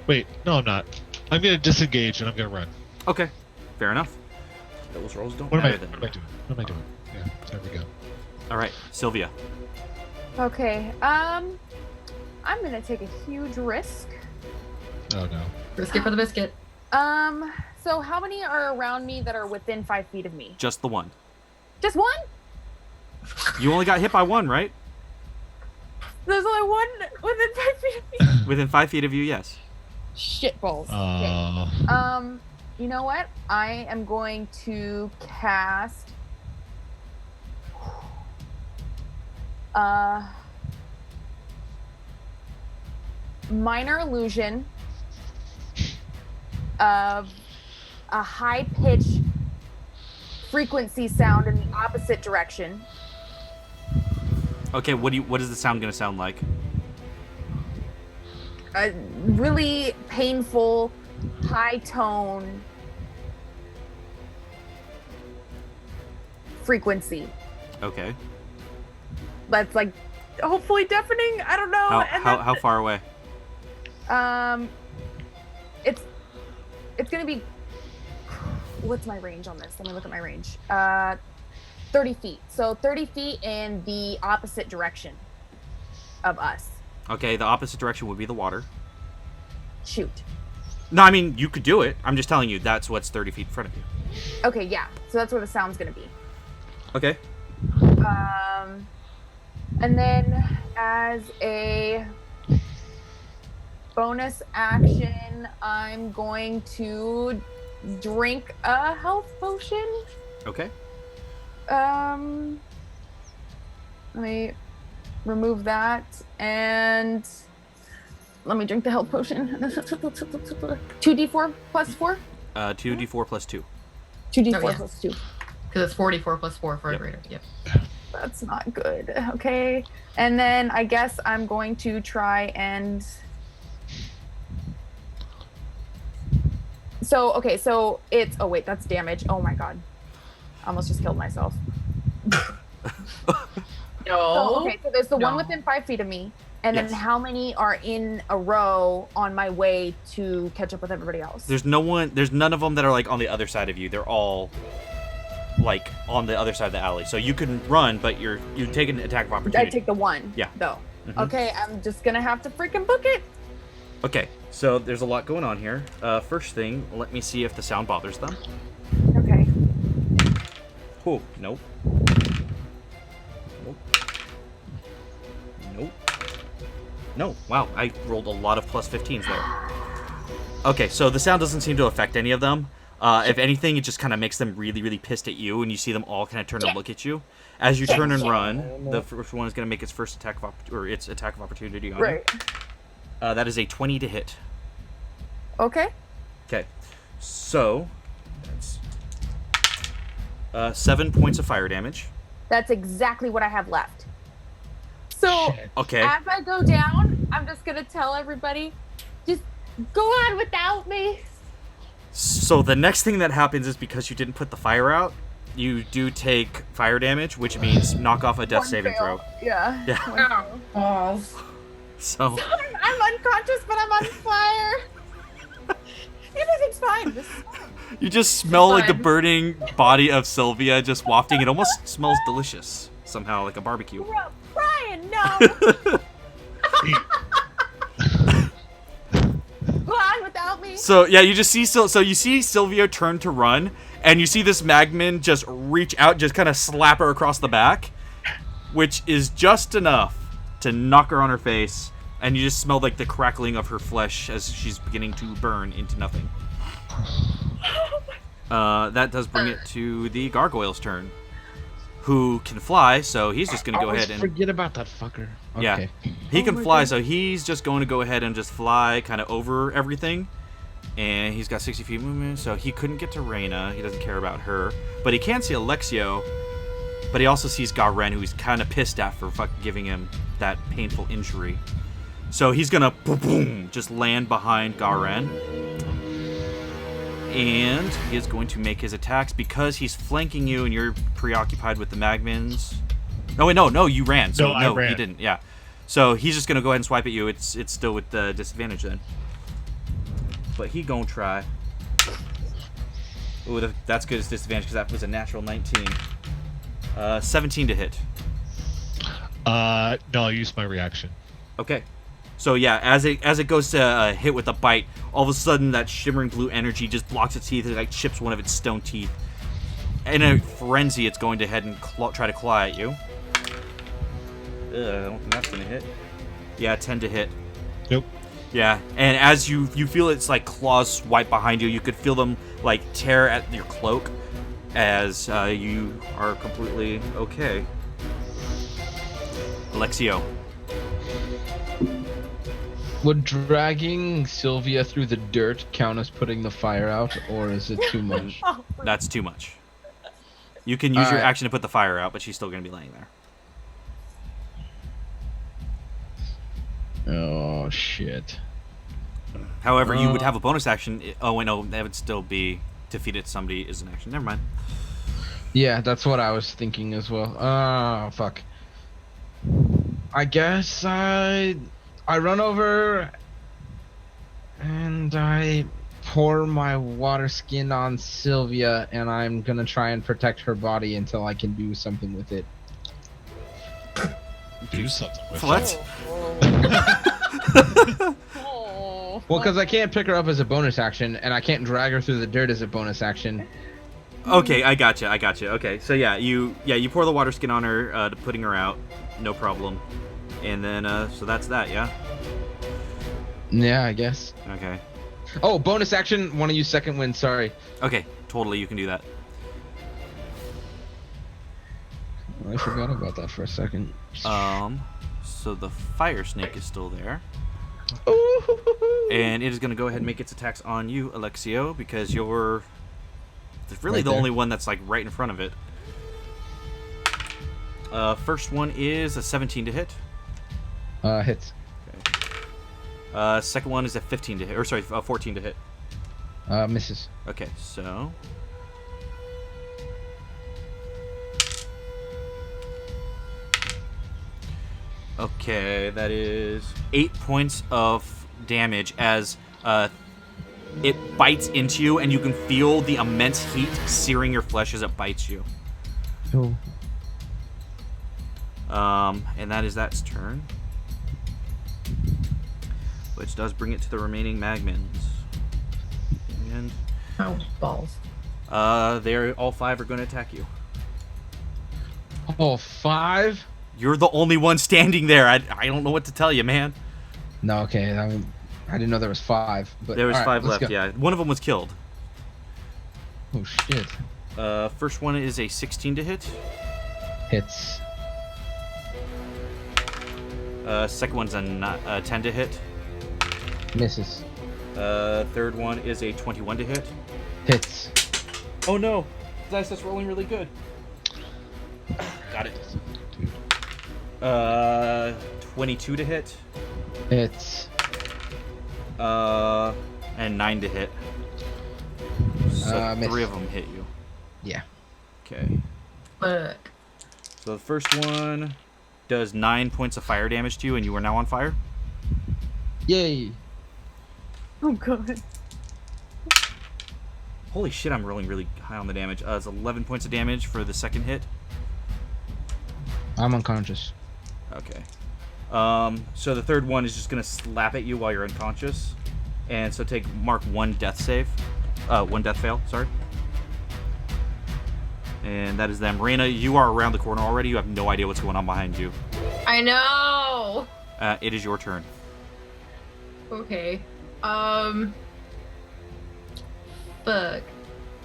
wait, no, I'm not. I'm going to disengage and I'm going to run. Okay. Fair enough. Those rolls don't What am I matter then. What am I doing? Yeah, there we go. All right, Sylvia. Okay. I'm gonna take a huge risk. Oh no. Risk it for the biscuit. So how many are around me that are within 5 feet of me? Just the one. Just one? You only got hit by one, right? There's only one within 5 feet of me. Within 5 feet of you, yes. Shit balls. Okay. You know what? I am going to cast minor illusion of a high-pitched frequency sound in the opposite direction. Okay, what is the sound going to sound like? A really painful, high tone frequency. Okay. That's like hopefully deafening. I don't know. How far away? It's gonna be. What's my range on this? Let me look at my range. 30 feet. So 30 feet in the opposite direction of us. Okay, the opposite direction would be the water. Shoot. No, I mean, you could do it. I'm just telling you that's what's 30 feet in front of you. Okay, yeah. So that's where the sound's gonna be. Okay. And then as a bonus action, I'm going to drink a health potion. Okay. Let me remove that and let me drink the health potion. 2d4 plus 4? 2d4 plus 2. 2d4 Oh, yeah. plus 2. Because it's 44 plus 4 for Yep. a greater. Yep. That's not good. Okay. And then I guess I'm going to try and... So it's... Oh, wait, that's damage. Oh, my God. I almost just killed myself. No. So there's the one No. within 5 feet of me. And then Yes. how many are in a row on my way to catch up with everybody else? There's none of them that are like on the other side of you. They're all like on the other side of the alley. So you can run, but you take an attack of opportunity. I take the 1. Yeah. Though. Mhm. Okay, I'm just gonna have to freaking book it. Okay, so there's a lot going on here. First thing, let me see if the sound bothers them. Okay. Oh, nope. Nope. Nope. No, wow, I rolled a lot of plus 15s there. Okay, so the sound doesn't seem to affect any of them. If anything, it just kind of makes them really, really pissed at you, and you see them all kind of turn and look at you. As you turn and run, the first one is going to make its first attack of its attack of opportunity on you. That is a 20 to hit. Okay. Okay, so that's 7 points of fire damage. That's exactly what I have left. So Okay. as I go down, I'm just gonna tell everybody, just go on without me. So the next thing that happens is because you didn't put the fire out, you do take fire damage, which means knock off a death saving throw. Yeah. Yeah. Oh. So I'm unconscious, but I'm on fire. Everything's fine. This is fine. you just smell like the Fine. burning body of Sylvia just wafting. It almost smells delicious somehow, like a barbecue. Brian, no. Go on without me. So yeah, you just see so you see Sylvia turn to run, and you see this Magman just reach out, just kind of slap her across the back, which is just enough to knock her on her face, and you just smell like the crackling of her flesh as she's beginning to burn into nothing. That does bring it to the gargoyle's turn, who can fly, so he's just gonna go ahead and forget about that fucker. Okay. yeah, he can fly, so he's just going to go ahead and just fly kind of over everything. And he's got 60 feet movement, so he couldn't get to Reyna. He doesn't care about her. But he can see Alexio, but he also sees Garen, who he's kind of pissed at for giving him that painful injury. So he's going to boom, just land behind Garen. And he is going to make his attacks because he's flanking you and you're preoccupied with the Magmans. No, wait, no, you ran. So I ran. he didn't, yeah. So he's just going to go ahead and swipe at you. It's still with the disadvantage then. But he gonna try. Ooh, that's good as disadvantage because that was a natural 19. 17 to hit. No, I'll use my reaction. Okay. So yeah, as it goes to hit with a bite, all of a sudden that shimmering blue energy just blocks its teeth and like chips one of its stone teeth. In a frenzy, it's going to head and try to claw at you. I don't think that's gonna hit. Yeah, 10 to hit. Nope. Yeah, and as you feel its like claws swipe behind you, you could feel them like tear at your cloak as you are completely okay. Alexio. Would dragging Sylvia through the dirt count as putting the fire out, or is it too much? That's too much. You can use your Alright. action to put the fire out, but she's still going to be laying there. Oh shit. However, you would have a bonus action. Oh, wait, no, that would still be defeated somebody is an action. Never mind. Yeah, that's what I was thinking as well. Oh fuck. I guess I run over and I pour my water skin on Sylvia, and I'm gonna try and protect her body until I can do something with it. Do something with What? Oh. Well, because I can't pick her up as a bonus action, and I can't drag her through the dirt as a bonus action. Okay, I gotcha. Okay, so yeah, you pour the water skin on her, to putting her out, no problem. And then, so that's that, yeah? Yeah, I guess. Okay. Oh, bonus action. Want to use second wind? Sorry. Okay, totally, you can do that. I forgot about that for a second. So the fire snake is still there. Ooh. And it is going to go ahead and make its attacks on you, Alexio, because you're really Right the there. only one that's like right in front of it. First one is a 17 to hit. Hits. Second one is a 15 to hit, or sorry, 14 to hit. Misses. Okay, so okay, that is 8 points of damage as it bites into you, and you can feel the immense heat searing your flesh as it bites you. Oh. And that is that's turn. Which does bring it to the remaining Magmans. And Oh, balls. they're all 5 are going to attack you. All 5? You're the only one standing there. I don't know what to tell you, man. No, okay. I didn't know there was 5. But There was all right, 5 let's left. go. Yeah, one of them was killed. Oh shit. First one is a 16 to hit. Hits. Second one's a 10 to hit. Misses. Third one is a 21 to hit. Hits. Oh no, dice that's rolling really good. Got it. 22 to hit. Hits. And 9 to hit. So Miss. 3 of them hit you. Yeah. Okay. Fuck. So the first one does 9 points of fire damage to you, and you are now on fire. Yay. Oh god. Holy shit, I'm rolling really high on the damage. It's 11 points of damage for the second hit. I'm unconscious. Okay. So the third one is just gonna slap at you while you're unconscious, and so mark 1 death save, 1 death fail. Sorry. And that is them. Reina, you are around the corner already. You have no idea what's going on behind you. I know. It is your turn. Okay. Fuck.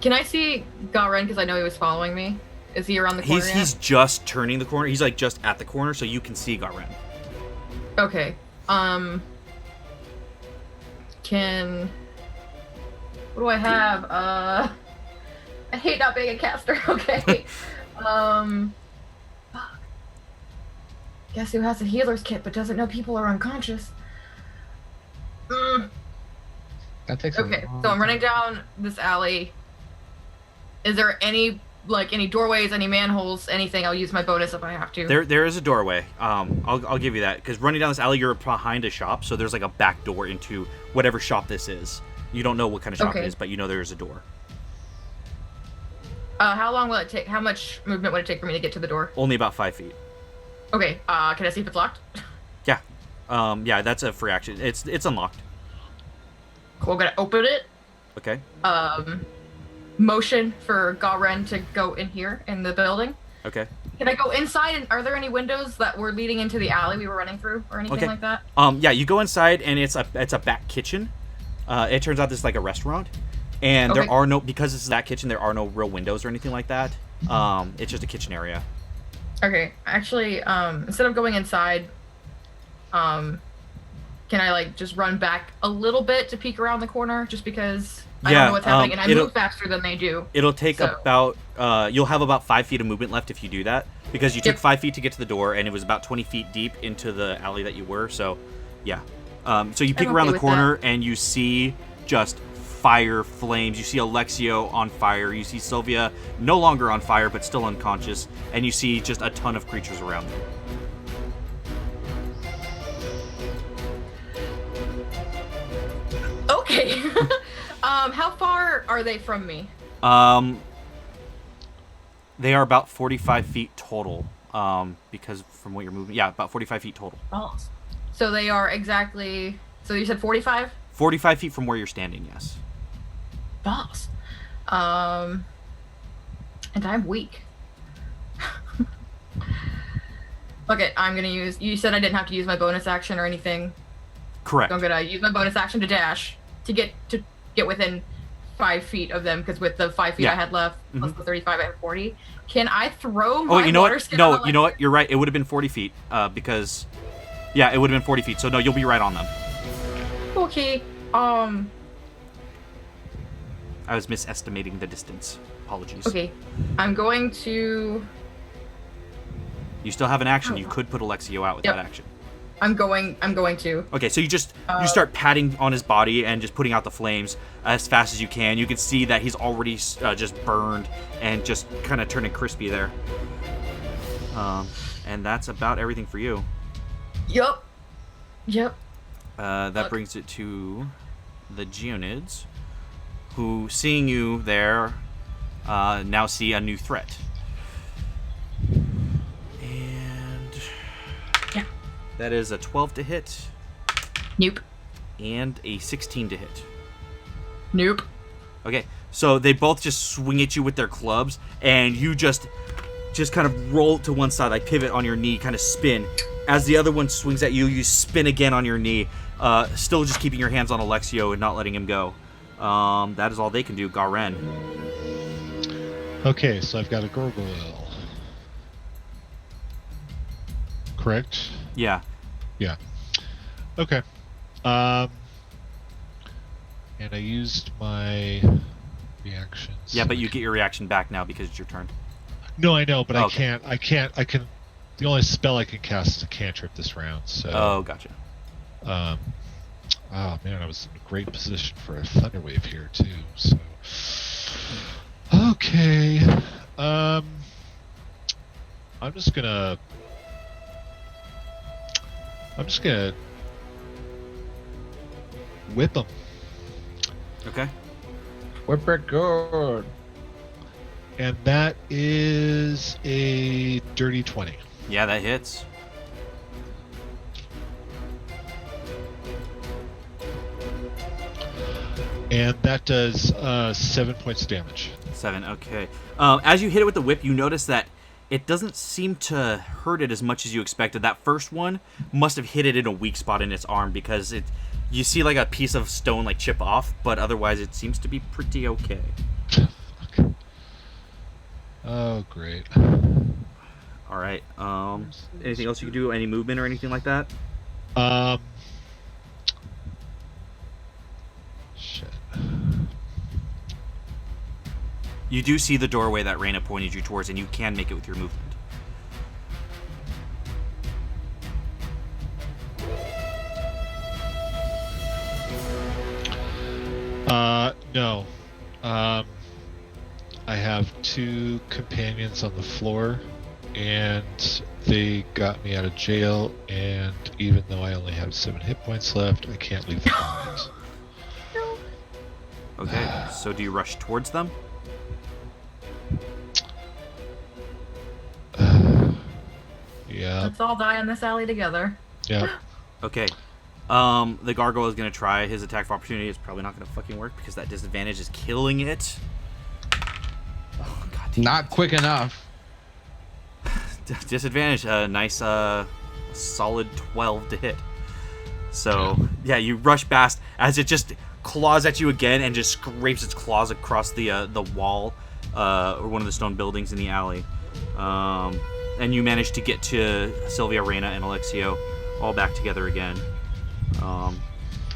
Can I see Garen? Because I know he was following me. Is he around the corner? He's just turning the corner. He's like just at the corner, so you can see Garen. Okay. Can. What do I have? I hate not being a caster. Okay. Fuck. Guess who has a healer's kit but doesn't know people are unconscious? That takes a Okay, long so I'm running time. down this alley. Is there any doorways, any manholes, anything? I'll use my bonus if I have to. There is a doorway. I'll give you that, because running down this alley, you're behind a shop, so there's like a back door into whatever shop this is. You don't know what kind of shop it Okay. is, but you know there is a door. How long will it take? How much movement would it take for me to get to the door? Only about 5 feet. Okay. Can I see if it's locked? Yeah. Yeah, that's a free action. It's unlocked. Cool. I'm gonna open it. Okay. Motion for Garen to go in here in the building. Okay. Can I go inside? And are there any windows that were leading into the alley we were running through, or anything Okay. like that? Yeah, you go inside, and it's a back kitchen. It turns out this is like a restaurant, and Okay. there are no, because this is that kitchen, there are no real windows or anything like that. It's just a kitchen area. Okay. Actually, instead of going inside, can I like just run back a little bit to peek around the corner, just because I don't Yeah, know what's happening, and I it'll- move faster than they do. It'll take So- about you'll have about 5 feet of movement left if you do that, because you took Yep. 5 feet to get to the door, and it was about 20 feet deep into the alley that you were. So, yeah. So you peek I'm around okay the with corner, and you see just fire flames. You see Alexio on fire. You see Sylvia no longer on fire, but still unconscious, and you see just a ton of creatures around you. Okay. How far are they from me? They are about 45 feet total. Because from what you're moving, yeah, about 45 feet total. Balls. So they are exactly. So you said 45? 45 feet from where you're standing, yes. Balls. And I'm weak. Okay, I'm gonna use. You said I didn't have to use my bonus action or anything. Correct. So I'm gonna use my bonus action to dash to get within 5 feet of them, because with the 5 feet Yeah. I had left plus Mhm. the 35 I have 40. Can I throw my Oh, you know water what? skin No, on you know what? You're right. It would have been 40 feet. Because, yeah, it would have been 40 feet. So no, you'll be right on them. Okay. I was misestimating the distance. Apologies. Okay. I'm going to. You still have an action. You could put Alexio out with Yep. that action. I'm going to. Okay, so you start patting on his body and just putting out the flames as fast as you can. You can see that he's already just burned and just kind of turning crispy there. And that's about everything for you. Yep. That Look. brings it to the Geonids. who, seeing you there, now see a new threat. And Yeah. that is a 12 to hit Nope. and a 16 to hit. Nope. Okay, so they both just swing at you with their clubs, and you just kind of roll to one side, like pivot on your knee, kind of spin. As the other one swings at you, you spin again on your knee, still just keeping your hands on Alexio and not letting him go. That is all they can do. Garen. Okay, so I've got a gargoyle. Correct? Yeah. Yeah. Okay. And I used my reactions. Yeah, but you get your reaction back now because it's your turn. No, I know, but Okay. I can. The only spell I can cast is a cantrip this round. So. Oh, gotcha. Oh man, I was in a great position for a thunder wave here too. So. Okay. I'm just gonna whip him. Okay. Whip it good. And that is a dirty 20. Yeah, that hits. And that does 7 points of damage. 7, okay. As you hit it with the whip, you notice that it doesn't seem to hurt it as much as you expected. That first one must have hit it in a weak spot in its arm because you see like a piece of stone like chip off, but otherwise it seems to be pretty okay. Oh, great. All right. Anything else you can do? Any movement or anything like that? Shit. You do see the doorway that Raina pointed you towards, and you can make it with your movement. No. I have 2 companions on the floor, and they got me out of jail, and even though I only have 7 hit points left, I can't leave them behind. Okay, so do you rush towards them? Yeah. Let's all die in this alley together. Yeah. Okay. The gargoyle is going to try his attack of opportunity. It's probably not going to fucking work because that disadvantage is killing it. Oh, God damn. Not quick enough. Disadvantage. Nice, solid 12 to hit. So, yeah, you rush past as it just claws at you again and just scrapes its claws across the wall or one of the stone buildings in the alley. And you manage to get to Sylvia, Reina, and Alexio all back together again.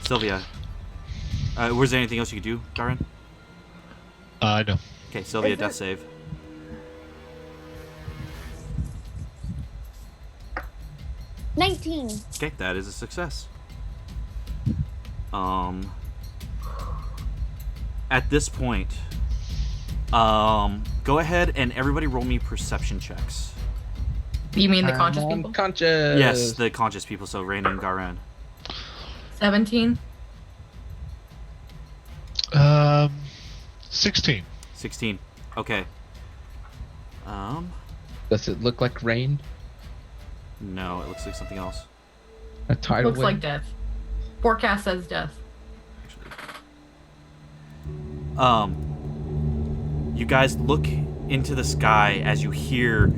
Sylvia, was there anything else you could do, Garen? No. Okay, Sylvia, death save. $19. Okay, that is a success. At this point, go ahead and everybody roll me perception checks. You mean the conscious I'm people? unconscious. Yes, the conscious people, so Raina and Garen. 17. 16. 16. Okay. Does it look like rain? No, it looks like something else. A tidal Looks like wave? death. Forecast says death. You guys look into the sky as you hear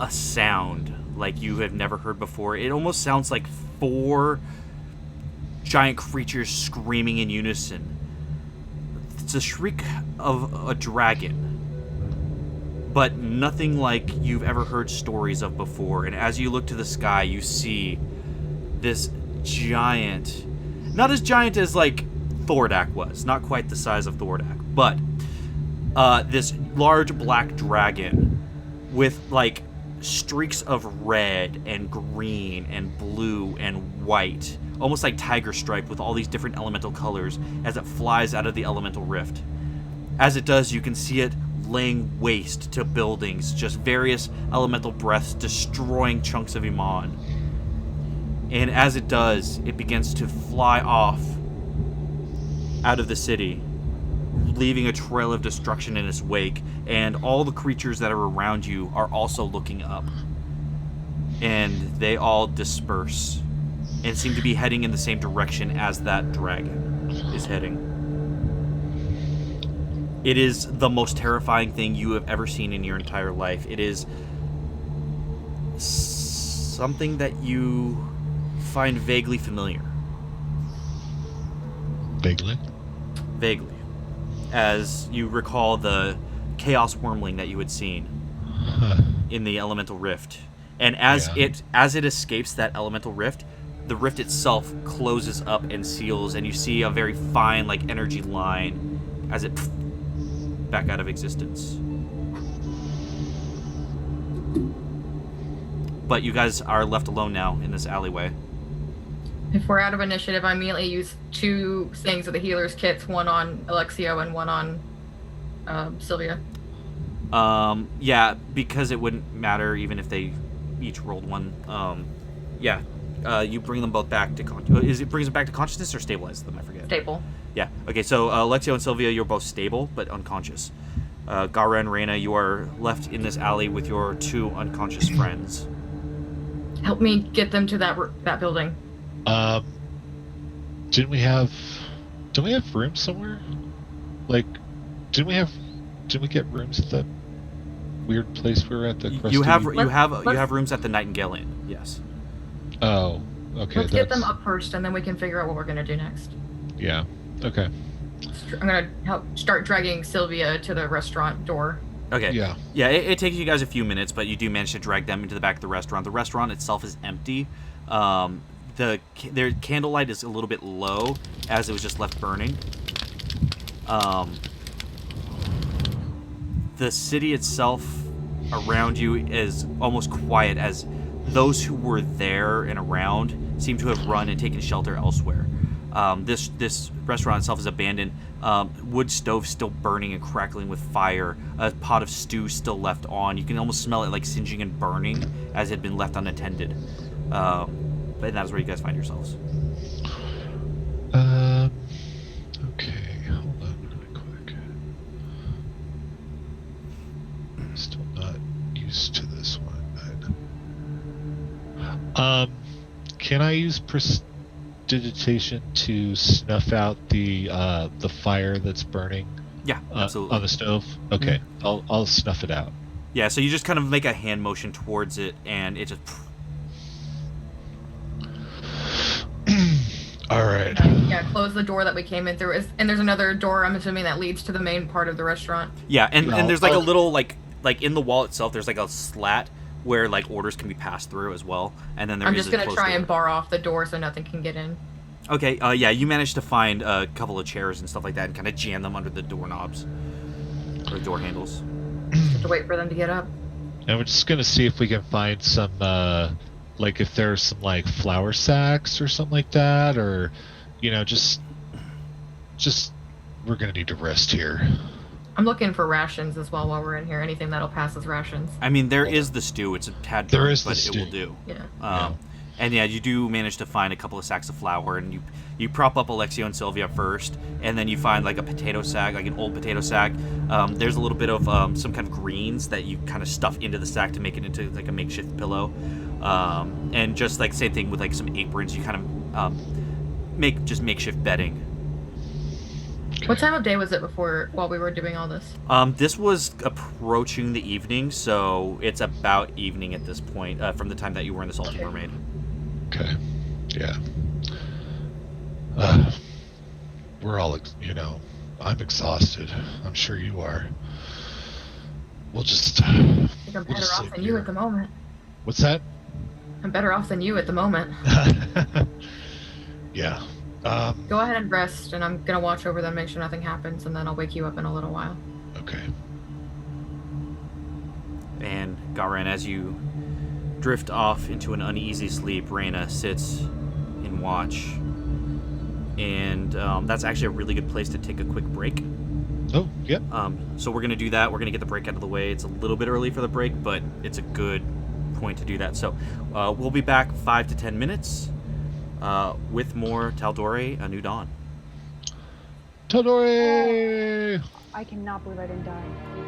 a sound like you have never heard before. It almost sounds like 4 giant creatures screaming in unison. It's a shriek of a dragon, but nothing like you've ever heard stories of before. And as you look to the sky, you see this giant, not as giant as like Thordak was, not quite the size of Thordak, but this large black dragon with like streaks of red and green and blue and white, almost like tiger stripe with all these different elemental colors as it flies out of the elemental rift. As it does, you can see it laying waste to buildings, just various elemental breaths destroying chunks of Emon. And as it does, it begins to fly off out of the city leaving a trail of destruction in its wake, and all the creatures that are around you are also looking up. And they all disperse and seem to be heading in the same direction as that dragon is heading. It is the most terrifying thing you have ever seen in your entire life. It is something that you find vaguely familiar. Vaguely? Vaguely. As you recall the chaos wormling that you had seen in the elemental rift. And as it escapes that elemental rift, the rift itself closes up and seals, and you see a very fine energy line as it back out of existence. But you guys are left alone now in this alleyway. If we're out of initiative, I immediately use 2 things of the healer's kits, one on Alexio and one on Sylvia. Yeah, because it wouldn't matter even if they each rolled one. You bring them both back to brings them back to consciousness or stabilize them? I forget. Stable. Yeah. Okay. So Alexio and Sylvia, you're both stable but unconscious. Garen, Reyna, you are left in this alley with your 2 unconscious friends. Help me get them to that building. Didn't we have rooms somewhere? Didn't we get rooms at that weird place we were at? You have rooms at the Nightingale Inn. Yes. Oh, okay. Let's get them up first, and then we can figure out what we're gonna do next. Yeah. Okay. I'm gonna start dragging Sylvia to the restaurant door. Okay. Yeah. Yeah. It takes you guys a few minutes, but you do manage to drag them into the back of the restaurant. The restaurant itself is empty. Their candlelight is a little bit low, as it was just left burning. The city itself around you is almost quiet, as those who were there and around seem to have run and taken shelter elsewhere. This restaurant itself is abandoned. Wood stove still burning and crackling with fire. A pot of stew still left on. You can almost smell it singeing and burning as it had been left unattended. But that is where you guys find yourselves. Okay, hold on really quick. I'm still not used to this one. Can I use prestidigitation to snuff out the fire that's burning? Yeah, absolutely. On the stove? Okay, I'll snuff it out. Yeah, so you just kind of make a hand motion towards it, and it just... All right. Close the door that we came in through. And there's another door, I'm assuming, that leads to the main part of the restaurant. Yeah, and there's a little, in the wall itself, there's a slat where, orders can be passed through as well. And then I'm just going to try door. And bar off the door so nothing can get in. Okay, you managed to find a couple of chairs and stuff like that and kind of jam them under the doorknobs. Or door handles. Just have to wait for them to get up. And we're just going to see if we can find some... if there's some flour sacks or something like that, or just we're gonna need to rest here. I'm looking for rations as well while we're in here. Anything that'll pass as rations. I mean, there is the stew. It's a tad burnt, but it will do. Yeah. And you do manage to find a couple of sacks of flour, and you prop up Alexio and Sylvia first, and then you find a potato sack, an old potato sack. There's a little bit of some kind of greens that you kind of stuff into the sack to make it into a makeshift pillow. And just same thing with some aprons. You kind of make just makeshift bedding. What time of day was it while we were doing all this? This was approaching the evening, so it's about evening at this point from the time that you were in the Salty Mermaid. Okay. Yeah. We're all, I'm exhausted. I'm sure you are. We'll just. I think I'm better off than you at the moment. What's that? I'm better off than you at the moment. Yeah. Go ahead and rest, and I'm gonna watch over them, make sure nothing happens, and then I'll wake you up in a little while. Okay. And Garen, as you drift off into an uneasy sleep, Reyna sits in watch. And that's actually a really good place to take a quick break. Oh, yep. So we're going to do that. We're going to get the break out of the way. It's a little bit early for the break, but it's a good point to do that. So we'll be back 5 to 10 minutes with more Tal'Dorei, A New Dawn. Tal'Dorei! I cannot believe I didn't die.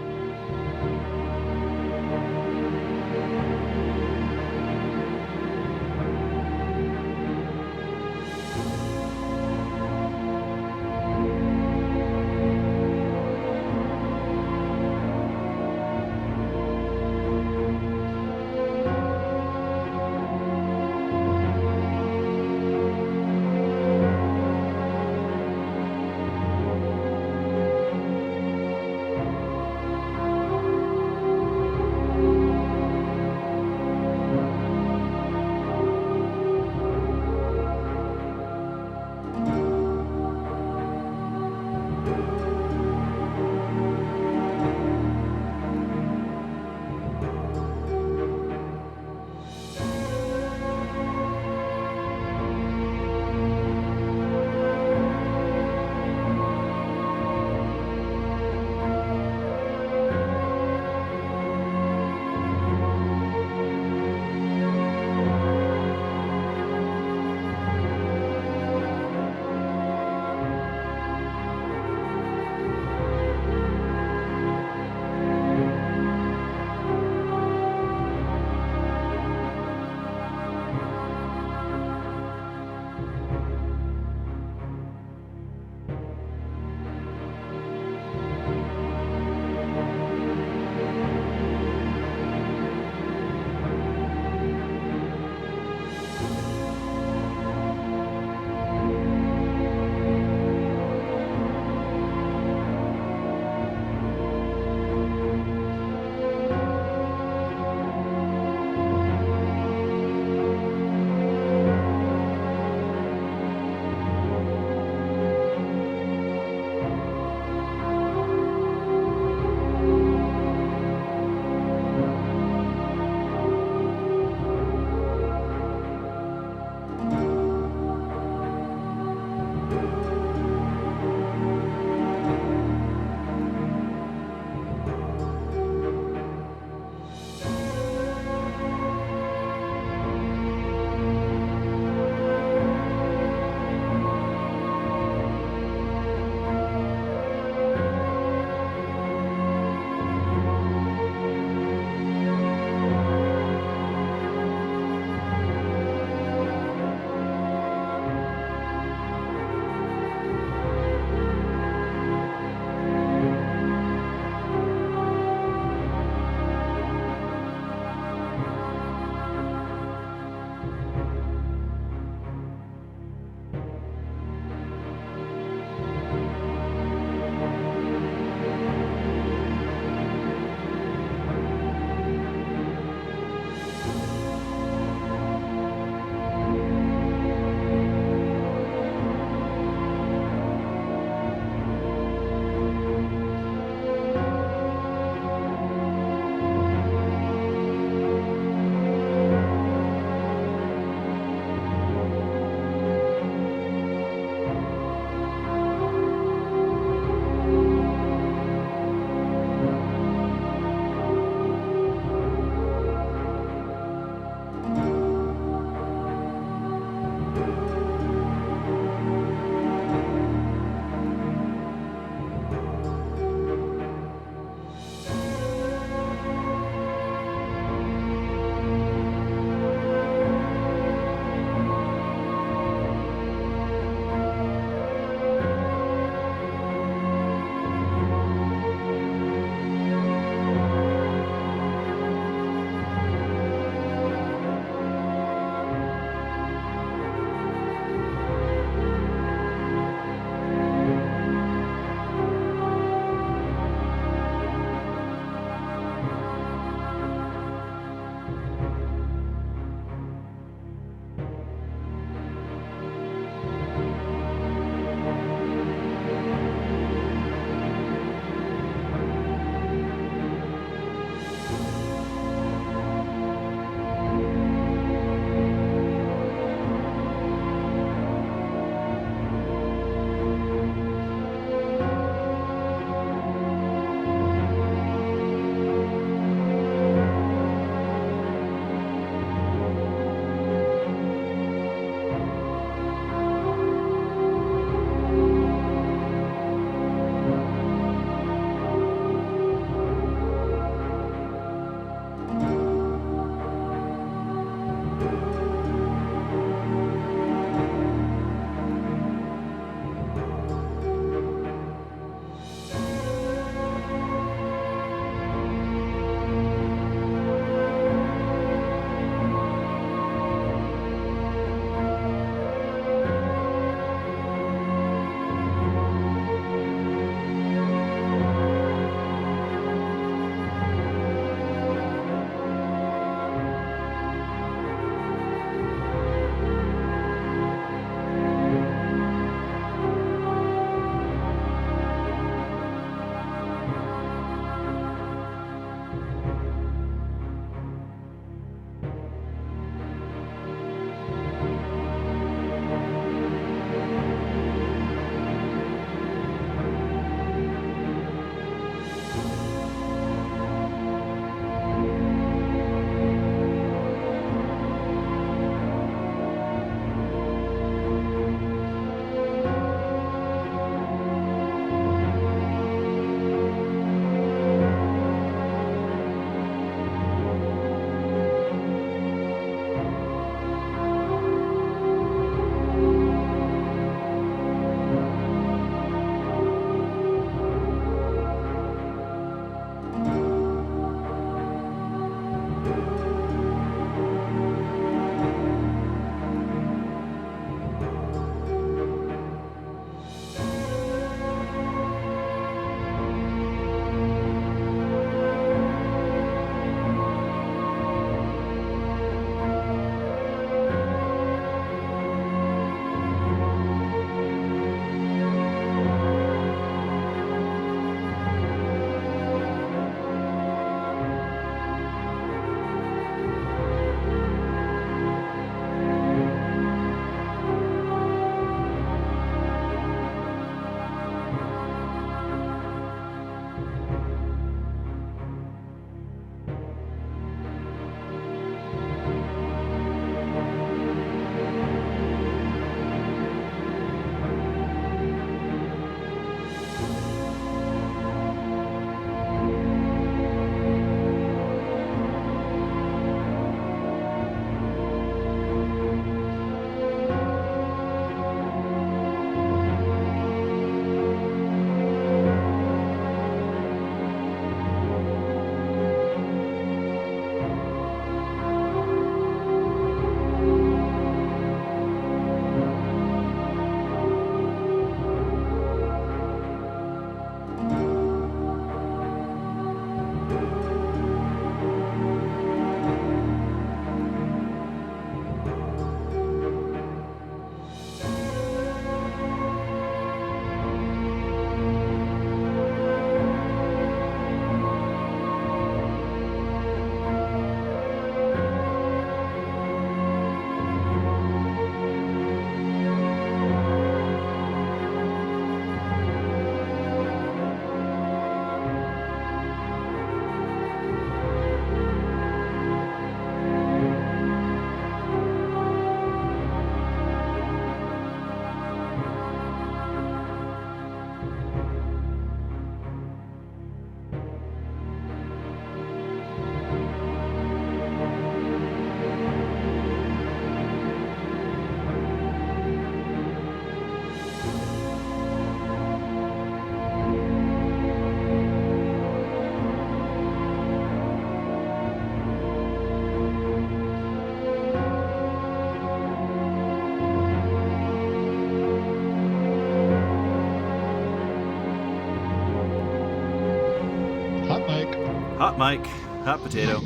Hot mic, hot potato.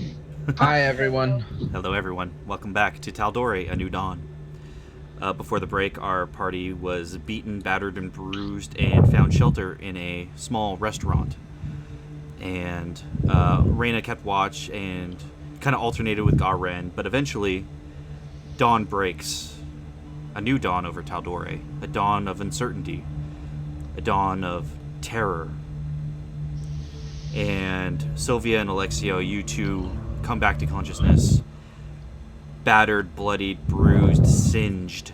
Hi, everyone. Hello, everyone. Welcome back to Tal'Dorei, A New Dawn. Before the break, our party was beaten, battered, and bruised, and found shelter in a small restaurant. And Reyna kept watch and kind of alternated with Garen, but eventually, dawn breaks. A new dawn over Tal'Dorei. A dawn of uncertainty. A dawn of terror. And Sylvia and Alexio, you two come back to consciousness. Battered, bloodied, bruised, singed.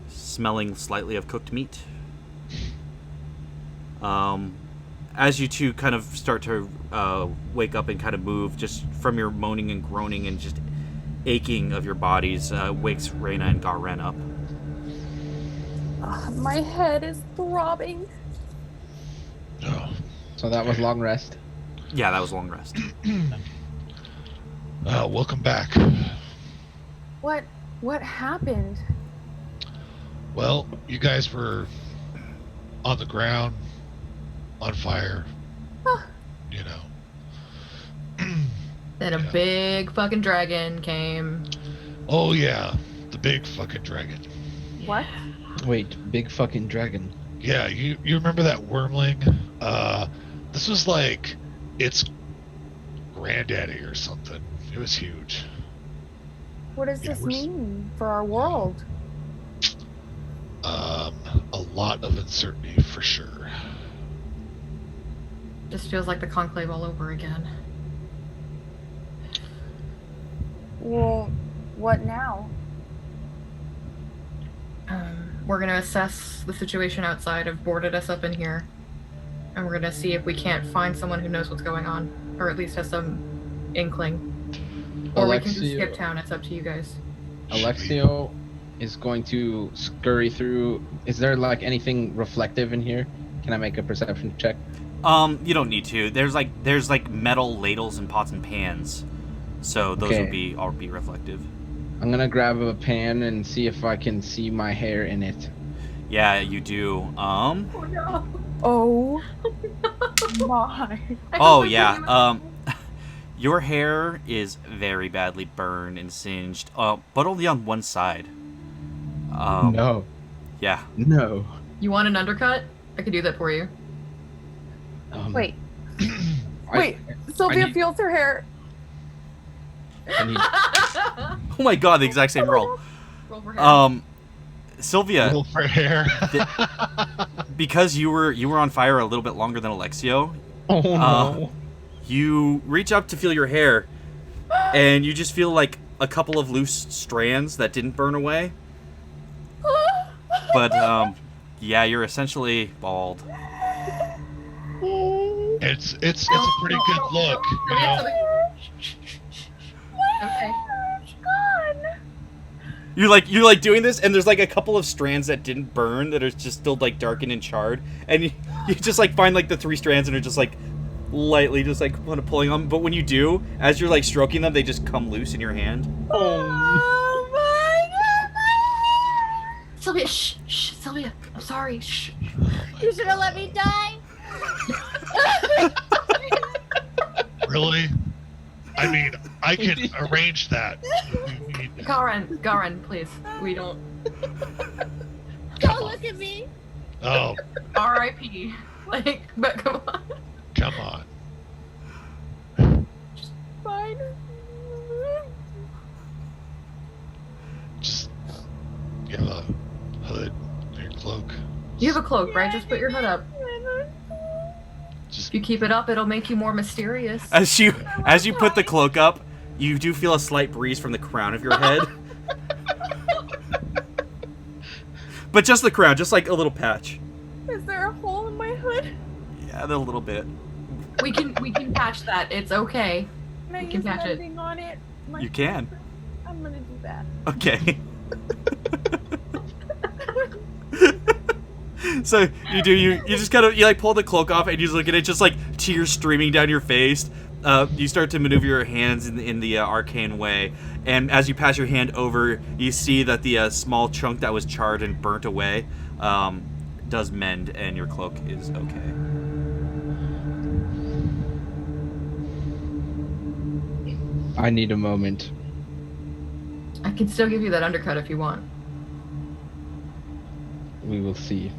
Smelling slightly of cooked meat. As you two kind of start to wake up and kind of move, just from your moaning and groaning and just aching of your bodies, wakes Reyna and Garen up. My head is throbbing. Oh. So that was long rest. Yeah, that was a long rest. Welcome back. What happened? Well, you guys were on the ground, on fire. You know. Then a big fucking dragon came. Oh yeah, the big fucking dragon. What? Wait, big fucking dragon. Yeah, you remember that wormling? This was like its granddaddy or something. It was huge. What does Yeah, this we're mean for our world? A lot of uncertainty for sure. Just feels like the conclave all over again. Well, what now? We're gonna assess the situation outside. I've boarded us up in here. And we're gonna see if we can't find someone who knows what's going on. Or at least has some inkling. Or we can just Alexio- skip town. It's up to you guys. Alexio is going to scurry through. Is there like anything reflective in here? Can I make a perception check? You don't need to. There's like metal ladles and pots and pans, so those Okay. would all be reflective. I'm gonna grab a pan and see if I can see my hair in it. Yeah, you do. Oh no. Oh my. Oh yeah. Your hair is very badly burned and singed, but only on one side. No. Yeah. No. You want an undercut? I could do that for you. Wait. I- Wait. Sylvia need- feels her hair. I need- Oh my god, the exact same roll. Roll for hair. Sylvia, Little for hair. because you were on fire a little bit longer than Alexio, Oh no. you reach up to feel your hair, and you just feel like a couple of loose strands that didn't burn away. But yeah, you're essentially bald. It's a pretty good look, you know. Okay. You're like doing this, and there's like a couple of strands that didn't burn that are just still like darkened and charred, and you just like find like the 3 strands and are just like lightly just like kind of pulling on. But when you do, as you're like stroking them, they just come loose in your hand. Oh my god. Sylvia, shh, Sylvia. I'm sorry. Shh. You should have let me die. Really? I mean, I can arrange that. Garen, please. We don't. Don't look at me. Oh, R.I.P. Like, but come on. come on. Fine. Just get a hood, your cloak. You have a cloak, right? Just put your hood up. Just If you keep it up, it'll make you more mysterious. As you put the cloak up, you do feel a slight breeze from the crown of your head. But just the crown, just like a little patch. Is there a hole in my hood? Yeah, a little bit. We can patch that. It's okay. Can I You can use patch it. anything on it? You can. I'm gonna do that. Okay. So you just kind of like pull the cloak off and you just look at it, just like tears streaming down your face. You start to maneuver your hands in the arcane way, and as you pass your hand over, you see that the small chunk that was charred and burnt away does mend, and your cloak is okay. I need a moment. I can still give you that undercut if you want. We will see.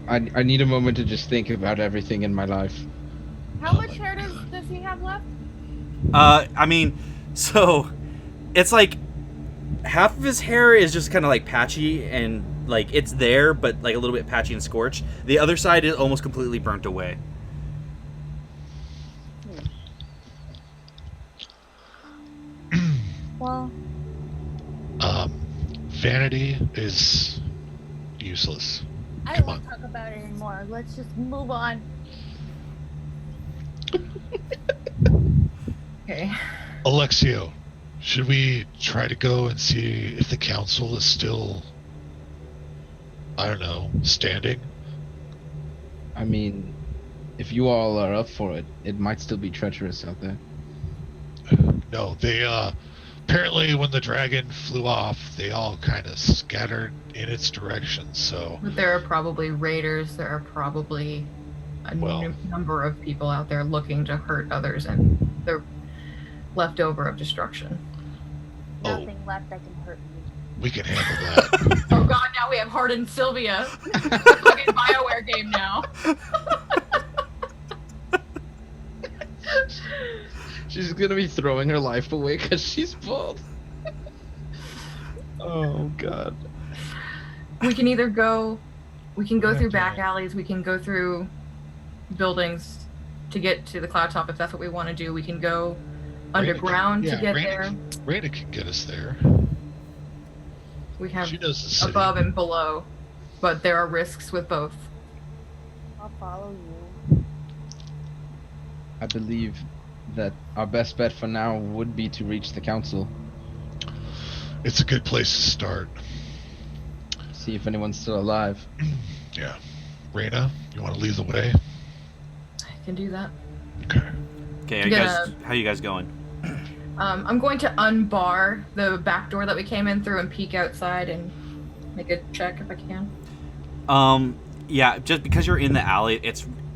I need a moment to just think about everything in my life. How much hair does he have left? I mean, so it's like half of his hair is just kind of like patchy and like it's there, but like a little bit patchy and scorched. The other side is almost completely burnt away. Well, Vanity is useless. I Come don't want on. to talk about it anymore. Let's just move on. Okay. Alexio, should we try to go and see if the council is still, I don't know, standing? I mean, if you all are up for it, it might still be treacherous out there. No, they, apparently when the dragon flew off, they all kind of scattered in its direction, so... But there are probably raiders. There are probably a number of people out there looking to hurt others, and they're left over of destruction. Nothing left that can hurt me. We can handle that. Oh god, now we have hardened Sylvia. Fucking BioWare game now. She's gonna be throwing her life away because she's bald. Oh god. We can either go, we can go through back alleys, we can go through buildings to get to the Cloudtop if that's what we want to do. We can go underground to get there. Raina can get us there. We have She knows the city. above and below, but there are risks with both. I'll follow you. I believe that our best bet for now would be to reach the council. It's a good place to start. See if anyone's still alive. Yeah. Raina, you want to lead the way? I can do that. Okay. Okay, how you guys going? I'm going to unbar the back door that we came in through and peek outside and make a check if I can. Yeah, just because you're in the alley,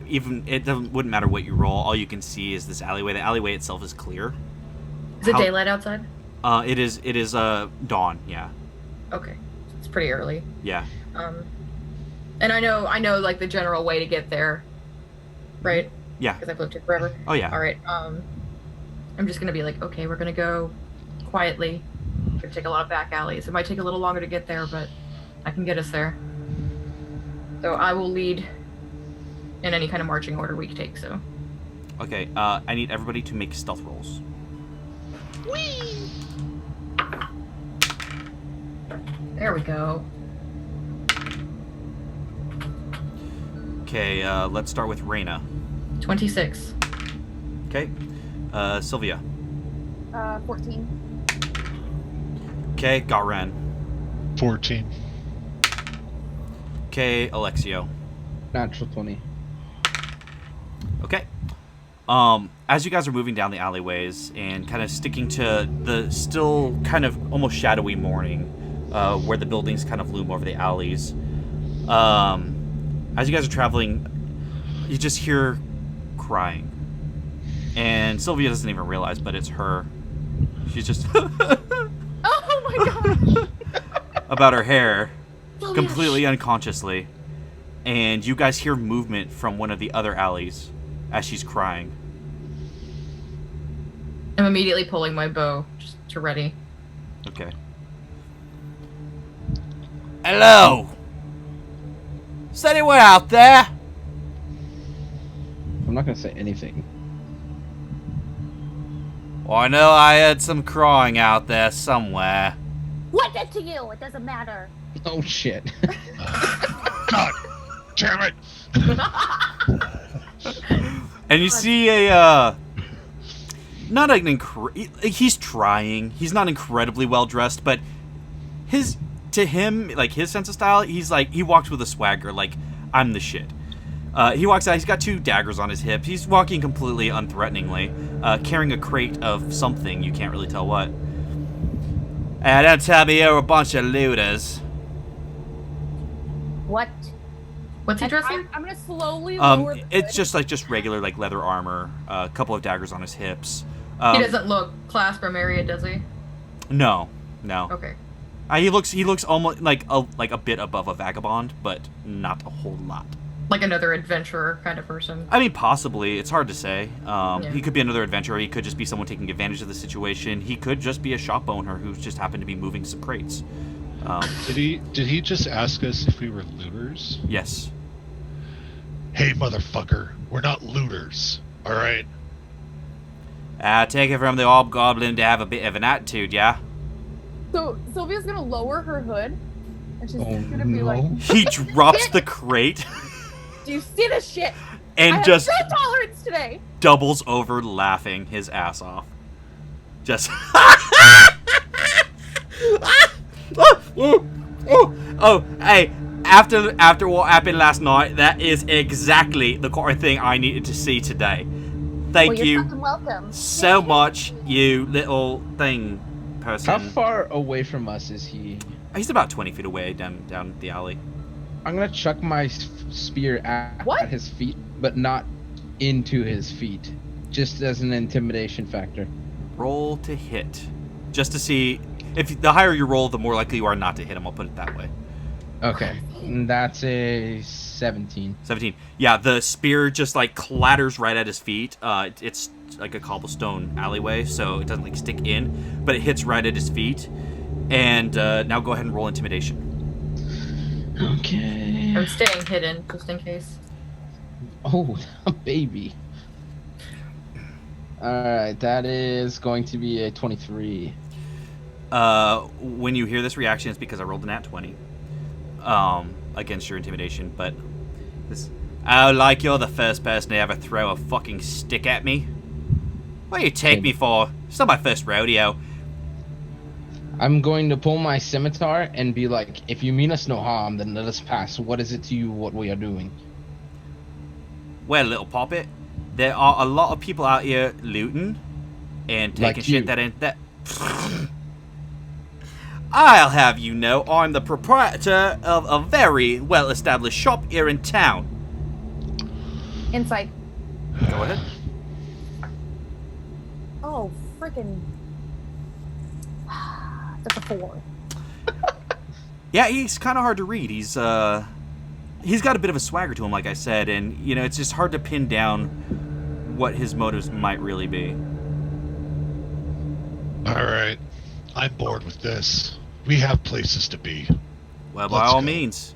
wouldn't matter what you roll. All you can see is this alleyway. The alleyway itself is clear. Is it daylight outside? It is dawn. Yeah. Okay, it's pretty early. Yeah. And I know like the general way to get there, right? Yeah. Because I've lived here forever. Oh yeah. All right. I'm just gonna be like, okay, we're gonna go quietly. We're gonna take a lot of back alleys. It might take a little longer to get there, but I can get us there. So I will lead in any kind of marching order we take. So. Okay. I need everybody to make stealth rolls. Whee! There we go. Okay. Let's start with Raina. 26. Okay. Sylvia. 14. Okay. Garen. 14. Okay. Alexio. Natural 20. Okay. As you guys are moving down the alleyways and kind of sticking to the still kind of almost shadowy morning, where the buildings kind of loom over the alleys, as you guys are traveling, you just hear crying. And Sylvia doesn't even realize, but it's her. She's just Oh my gosh! about her hair, Sylvia, completely unconsciously. And you guys hear movement from one of the other alleys as she's crying. I'm immediately pulling my bow just to ready. Okay. Hello! Is anyone out there? I'm not gonna say anything. Well, I know I heard some crying out there somewhere. What's it to you? It doesn't matter. Oh shit. God damn it! And you see a, not an he's trying. He's not incredibly well dressed, but to him, like his sense of style, he's like, he walks with a swagger, like, I'm the shit. He walks out, he's got 2 daggers on his hip. He's walking completely unthreateningly, carrying a crate of something, you can't really tell what. Don't tell me you're a bunch of looters. What? What's he dressing? I'm gonna slowly lower the It's hood. just regular leather armor, a couple of daggers on his hips. He doesn't look clasp or married, does he? No. Okay. He looks almost like a bit above a vagabond, but not a whole lot. Like another adventurer kind of person. I mean, possibly. It's hard to say. He could be another adventurer. He could just be someone taking advantage of the situation. He could just be a shop owner who's just happened to be moving some crates. Did he just ask us if we were looters? Yes. Hey, motherfucker, we're not looters, all right? I take it from the hobgoblin to have a bit of an attitude, yeah? So Sylvia's gonna lower her hood, and she's Oh, gonna be like, no. He drops the crate "Do you see this shit? I and have just no tolerance today." doubles over laughing his ass off. Just... Oh, hey, after what happened last night, that is exactly the kind of thing I needed to see today. Thank Well, you're you fucking welcome. so much, you little thing person. How far away from us is he? He's about 20 feet away down the alley. I'm gonna chuck my spear What? at his feet, but not into his feet, just as an intimidation factor. Roll to hit. Just to see... If the higher you roll, the more likely you are not to hit him, I'll put it that way. Okay, and that's a 17. 17. Yeah, the spear just like clatters right at his feet. It's like a cobblestone alleyway, so it doesn't like stick in, but it hits right at his feet. And now go ahead and roll intimidation. Okay. I'm staying hidden, just in case. Oh, a baby. Alright, that is going to be a 23. When you hear this reaction, it's because I rolled a nat 20 against your intimidation. But this, oh, like you're the first person to ever throw a fucking stick at me. What do you take me for? It's not my first rodeo. I'm going to pull my scimitar and be like, if you mean us no harm, then let us pass. What is it to you what we are doing? Well, little poppet, there are a lot of people out here looting and taking Like you. shit that ain't that. I'll have you know, I'm the proprietor of a very well-established shop here in town. Insight. Go ahead. Oh, freaking. That's a 4. Yeah, he's kind of hard to read. He's got a bit of a swagger to him, like I said, and you know it's just hard to pin down what his motives might really be. All right, I'm bored with this. We have places to be. Well, by Let's all go. means,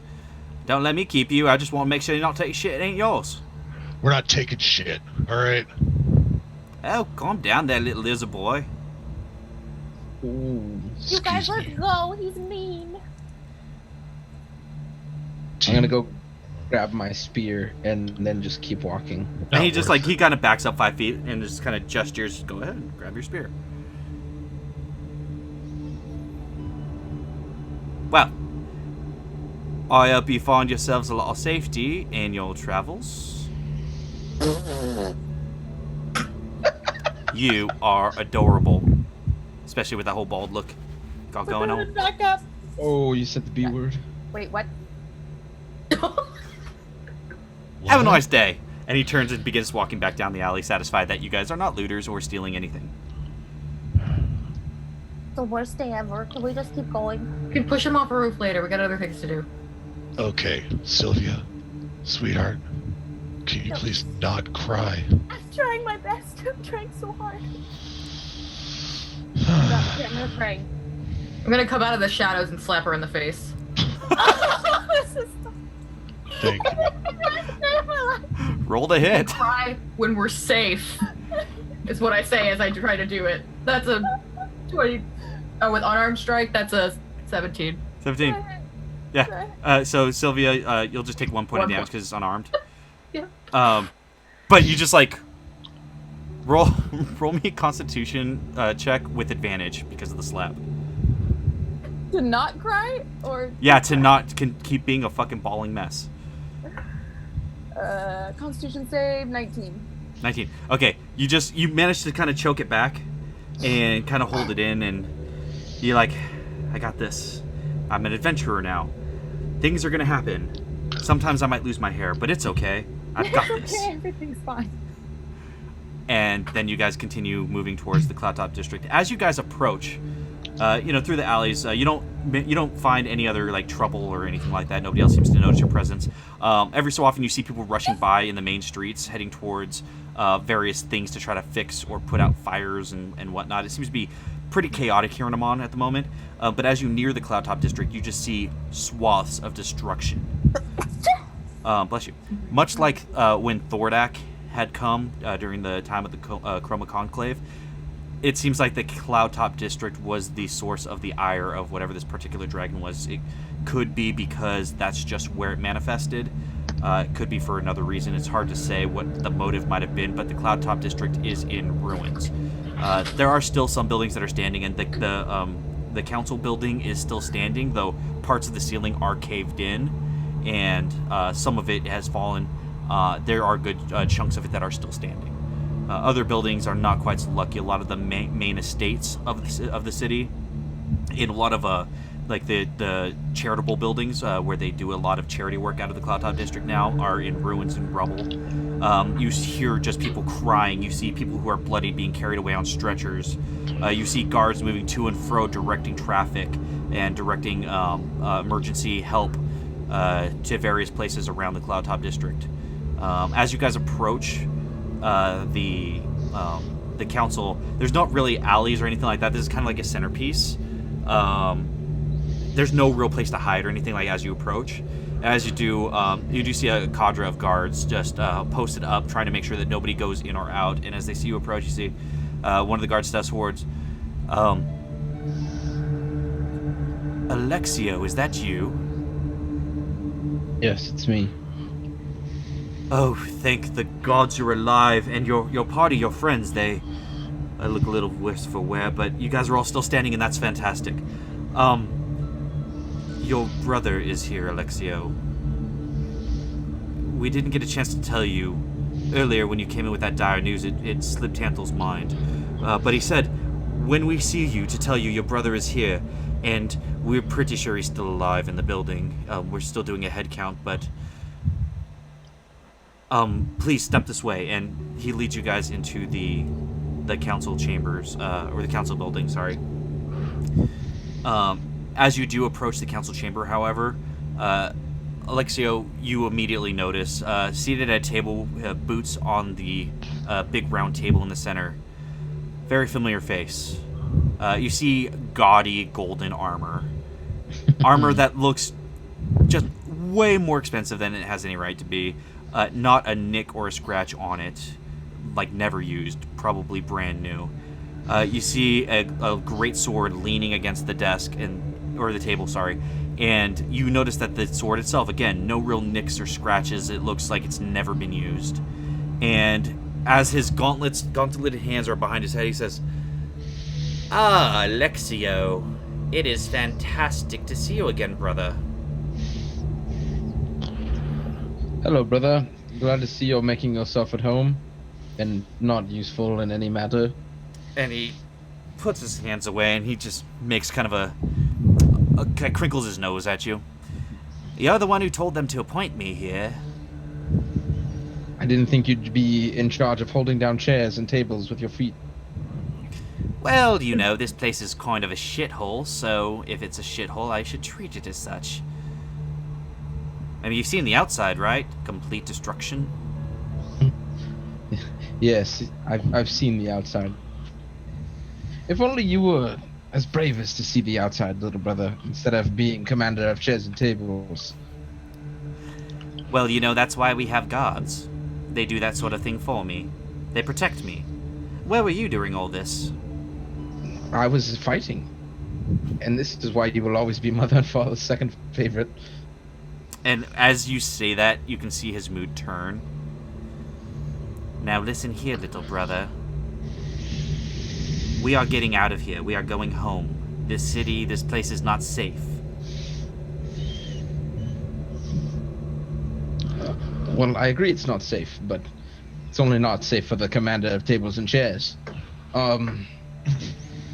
don't let me keep you. I just want to make sure you're not taking shit. It ain't yours. We're not taking shit, all right? Oh, calm down there, little lizard boy. Ooh. You guys, Excuse let's me. go. He's mean. I'm gonna go grab my spear and then just keep walking. And he Not just worth he kind of backs up 5 feet and just kind of gestures. Go ahead, and grab your spear. Well, I hope you find yourselves a lot of safety in your travels. You are adorable, especially with that whole bald look got going on. Back up. Oh, you said the B word? Wait, what? Have a What? nice day. And he turns and begins walking back down the alley, satisfied that you guys are not looters or stealing anything. The worst day ever. Can we just keep going? We can push him off a roof later. We got other things to do. Okay, Sylvia, sweetheart, can you please not cry? I'm trying my best. I'm trying so hard. I'm gonna pray. I'm gonna come out of the shadows and slap her in the face. This is Thank you. Roll to hit. Cry when we're safe. Is what I say as I try to do it. That's a 20. Oh, with unarmed strike, that's a 17. 17. Yeah. So Sylvia, you'll just take 1 point of 1 damage point. because it's unarmed. Yeah. But you just roll me a Constitution check with advantage because of the slap. to not cry or Yeah, to not keep being a fucking bawling mess. Constitution save 19. 19. Okay, you managed to kind of choke it back and kind of hold it in, and you're like, I got this. I'm an adventurer now. Things are gonna happen. Sometimes I might lose my hair, but it's okay. I've got this. Okay, everything's fine. And then you guys continue moving towards the Cloudtop District. As you guys approach, through the alleys, you don't find any other like trouble or anything like that. Nobody else seems to notice your presence. Every so often, you see people rushing by in the main streets, heading towards various things to try to fix or put out fires and whatnot. It seems to be pretty chaotic here in Emon at the moment. But as you near the Cloudtop District, you just see swaths of destruction. Bless you. Much like when Thordak had come during the time of the Chroma Conclave, it seems like the Cloudtop District was the source of the ire of whatever this particular dragon was. It could be because that's just where it manifested. It could be for another reason. It's hard to say what the motive might have been, but the Cloudtop District is in ruins. There are still some buildings that are standing, and the council building is still standing, though parts of the ceiling are caved in, and some of it has fallen. There are good chunks of it that are still standing. Other buildings are not quite so lucky. A lot of the main estates of the city, in a lot of the charitable buildings where they do a lot of charity work out of the Cloudtop District now, are in ruins and rubble. You hear just people crying. You see people who are bloodied being carried away on stretchers. You see guards moving to and fro, directing traffic and directing emergency help to various places around the Cloudtop District. As you guys approach the council, there's not really alleys or anything like that. This is kind of like a centerpiece. There's no real place to hide or anything like as you approach. As you do see a cadre of guards just posted up, trying to make sure that nobody goes in or out. And as they see you approach, you see one of the guards steps towards. Alexio, is that you? Yes, it's me. Oh, thank the gods you're alive, and your party, your friends, they look a little worse for wear, but you guys are all still standing, and that's fantastic. Your brother is here, Alexio. We didn't get a chance to tell you earlier when you came in with that dire news. It slipped Tanthel's mind. But he said, when we see you, to tell you your brother is here, and we're pretty sure he's still alive in the building. We're still doing a head count, but... please step this way, and he leads you guys into the council chambers, or the council building, sorry. As you do approach the council chamber, however, Alexio, you immediately notice, seated at a table, boots on the big round table in the center, very familiar face. You see gaudy golden armor. Armor that looks just way more expensive than it has any right to be. Not a nick or a scratch on it, like never used, probably brand new. You see a great sword leaning against the desk or the table, sorry, and you notice that the sword itself, again, no real nicks or scratches. It looks like it's never been used. And as his gauntleted hands are behind his head, he says, "Ah, Alexio, it is fantastic to see you again, brother." Hello, brother. Glad to see you're making yourself at home and not useful in any matter. And he puts his hands away, and he just makes kind of crinkles his nose at you. You're the one who told them to appoint me here. I didn't think you'd be in charge of holding down chairs and tables with your feet. Well, you know, this place is kind of a shithole, so if it's a shithole, I should treat it as such. I mean, you've seen the outside, right? Complete destruction. Yes, I've seen the outside. If only you were as brave as to see the outside, little brother, instead of being commander of chairs and tables. Well, you know, that's why we have guards. They do that sort of thing for me. They protect me. Where were you during all this? I was fighting. And this is why you will always be mother and father's second favorite. And as you say that, you can see his mood turn. Now listen here, little brother. We are getting out of here. We are going home. This city, this place is not safe. Well, I agree it's not safe, but it's only not safe for the commander of tables and chairs. I,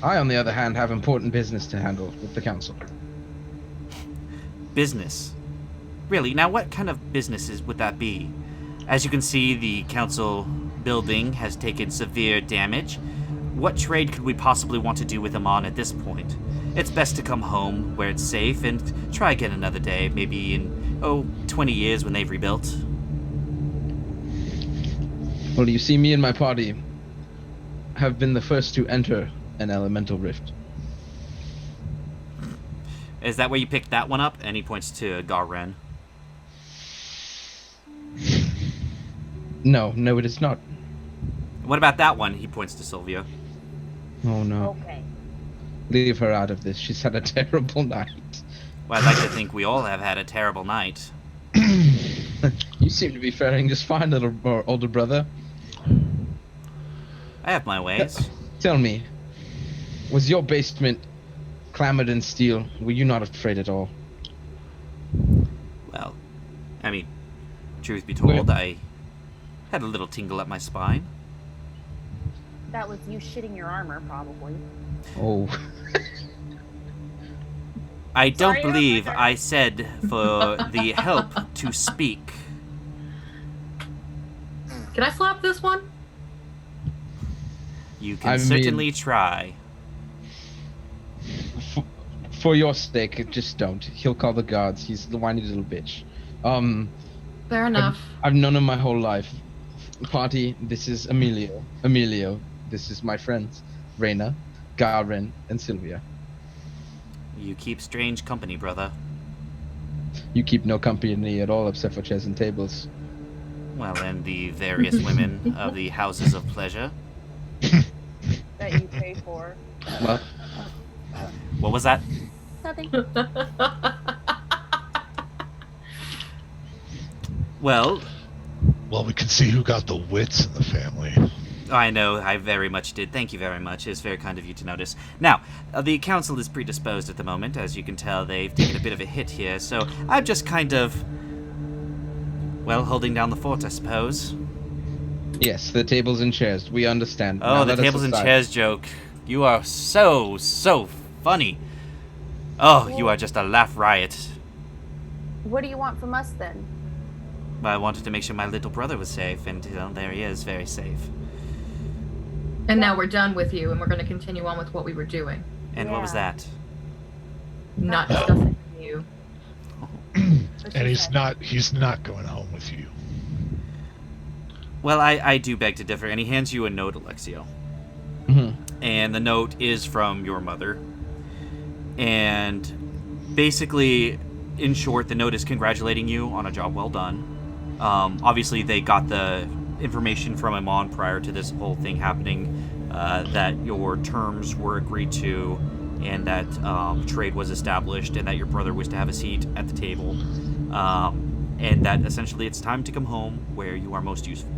on the other hand, have important business to handle with the council. Business? Really, now what kind of businesses would that be? As you can see, the council building has taken severe damage. What trade could we possibly want to do with Emon at this point? It's best to come home where it's safe and try again another day, maybe in, 20 years when they've rebuilt. Well, you see, me and my party have been the first to enter an elemental rift. Is that where you picked that one up? And he points to Garen. No, it is not. What about that one? He points to Sylvia. Oh no. Okay. Leave her out of this. She's had a terrible night. Well, I'd like to think we all have had a terrible night. You seem to be faring just fine, little older brother. I have my ways. Tell me, was your basement clamored in steel? Were you not afraid at all? Well, I mean, truth be told, I had a little tingle up my spine. That was you shitting your armor, probably. Oh. I don't Sorry, believe Officer. I said for the help to speak. Can I slap this one? You can I mean- certainly try. For your sake, just don't. He'll call the guards. He's the whiny little bitch. Fair enough. I've known him my whole life. Party, this is Emilio. Emilio, this is my friends. Reyna, Garen, and Sylvia. You keep strange company, brother. You keep no company at all except for chairs and tables. Well, and the various women of the houses of pleasure. That you pay for. Well, What was that? Nothing. Well, Well, we can see who got the wits in the family. I know, I very much did. Thank you very much. It's very kind of you to notice. Now, the council is predisposed at the moment. As you can tell, they've taken a bit of a hit here, so I'm just kind of, well, holding down the fort, I suppose. yes, the tables and chairs. We understand. Oh, Now the let us tables and decide. chairs joke. You are so funny. Oh, you are just a laugh riot. What do you want from us then? I wanted to make sure my little brother was safe, and there he is, very safe. And now we're done with you, and we're going to continue on with what we were doing. And what was Yeah. that? Not discussing you. And he's not going home with you. Well, I do beg to differ, and he hands you a note, Alexio. Mhm. And the note is from your mother. And basically, in short, the note is congratulating you on a job well done. Obviously, they got the information from Emon prior to this whole thing happening, that your terms were agreed to, and that trade was established, and that your brother was to have a seat at the table, and that essentially it's time to come home where you are most useful.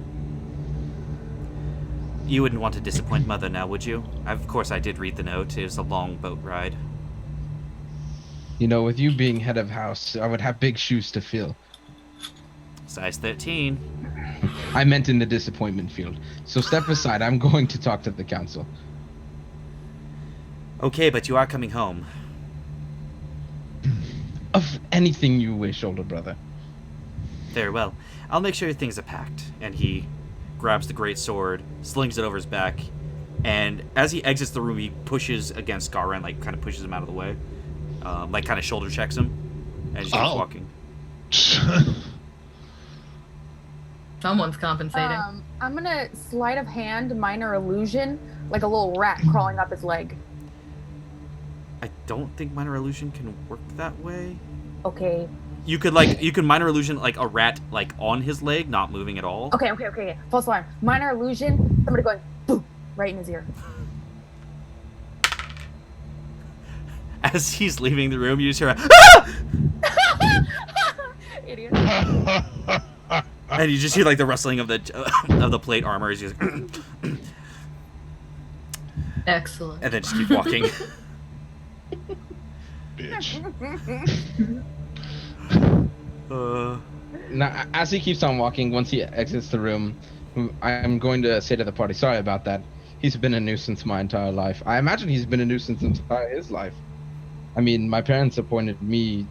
You wouldn't want to disappoint Mother now, would you? Of course, I did read the note. It was a long boat ride. You know, with you being head of house, I would have big shoes to fill. Size 13. I meant in the disappointment field. So step aside. I'm going to talk to the council. Okay, but you are coming home. Of anything you wish, older brother. Very well. I'll make sure your things are packed. And he grabs the great sword, slings it over his back, and as he exits the room, he pushes against Garen, like kind of pushes him out of the way, like kind of shoulder checks him as he keeps Oh. walking. Someone's compensating. I'm gonna sleight of hand, minor illusion, like a little rat crawling up his leg. I don't think minor illusion can work that way. Okay. You could minor illusion like a rat like on his leg, not moving at all. Okay. False alarm. Minor illusion. Somebody going boom right in his ear. As he's leaving the room, you just hear a "Ah!" Idiot. and you just hear like the rustling of the plate armor as you just, Excellent. and then just keep walking. Bitch. Now, as he keeps on walking, once he exits the room, I'm going to say to the party, sorry about that. He's been a nuisance my entire life. I imagine he's been a nuisance entire his life. I mean, my parents appointed me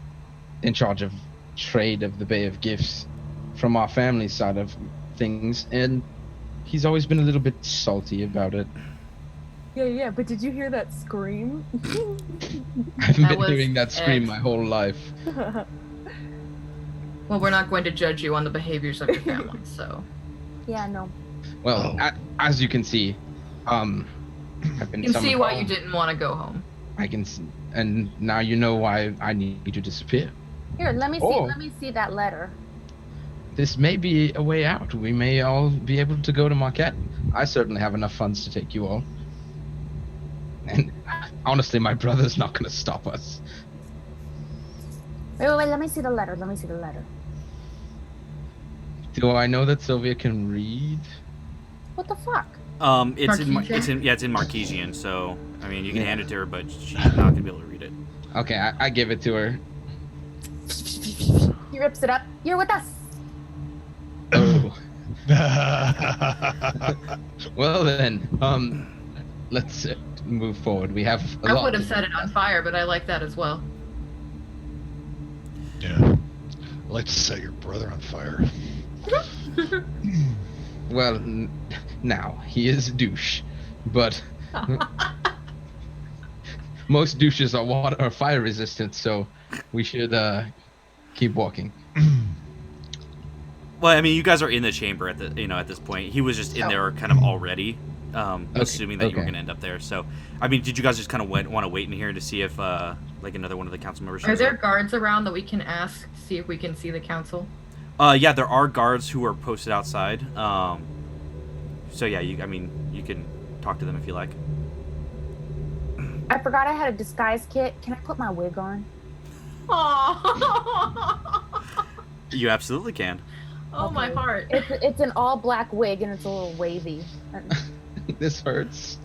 in charge of trade of the Bay of Gifts from our family side of things, and he's always been a little bit salty about it. Yeah, but did you hear that scream? I've That been was hearing that scream Ed. my whole life. Well, we're not going to judge you on the behaviors of your family, so. Yeah, no. Well, as you can see, I've been You can see summoned why home. you didn't want to go home. I can, and now you know why I need you to disappear. Here, let me see. Oh. Let me see that letter. This may be a way out. We may all be able to go to Marquette. I certainly have enough funds to take you all. And honestly, my brother's not going to stop us. Wait. Let me see the letter. Let me see the letter. Do I know that Sylvia can read? What the fuck? It's in Marquesian, so I mean you can hand it to her, but she's not gonna be able to read it. Okay, I give it to her. He rips it up. You're with us. Oh. Well then, let's move forward. We have a I lot would have to- set it on fire, but I like that as well. Yeah. I'd like to set your brother on fire. Well, now, he is a douche, but most douches are water or fire resistant, so we should keep walking. Well, I mean, you guys are in the chamber at this point. He was just in there kind of already, assuming that you were okay. going to end up there. So, I mean, did you guys just kind of want to wait in here to see if like another one of the council members Are shows there up? guards around that we can ask, see if we can see the council? Yeah, there are guards who are posted outside. So yeah, you can talk to them if you like. I forgot I had a disguise kit. Can I put my wig on? Oh, You absolutely can. oh my Okay. heart. It's an all black wig and it's a little wavy. This hurts.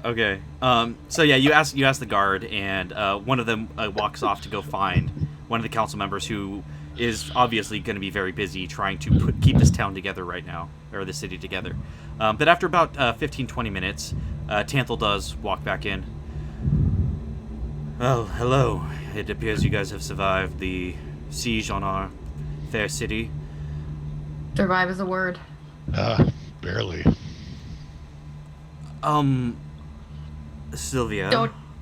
Okay. So yeah, you ask the guard, and one of them walks off to go find one of the council members who is obviously going to be very busy trying to keep this town together right now, or the city together. But after about 15-20 minutes, Tanthel does walk back in. Well, hello. It appears you guys have survived the siege on our fair city. Survive is a word. Barely. Sylvia.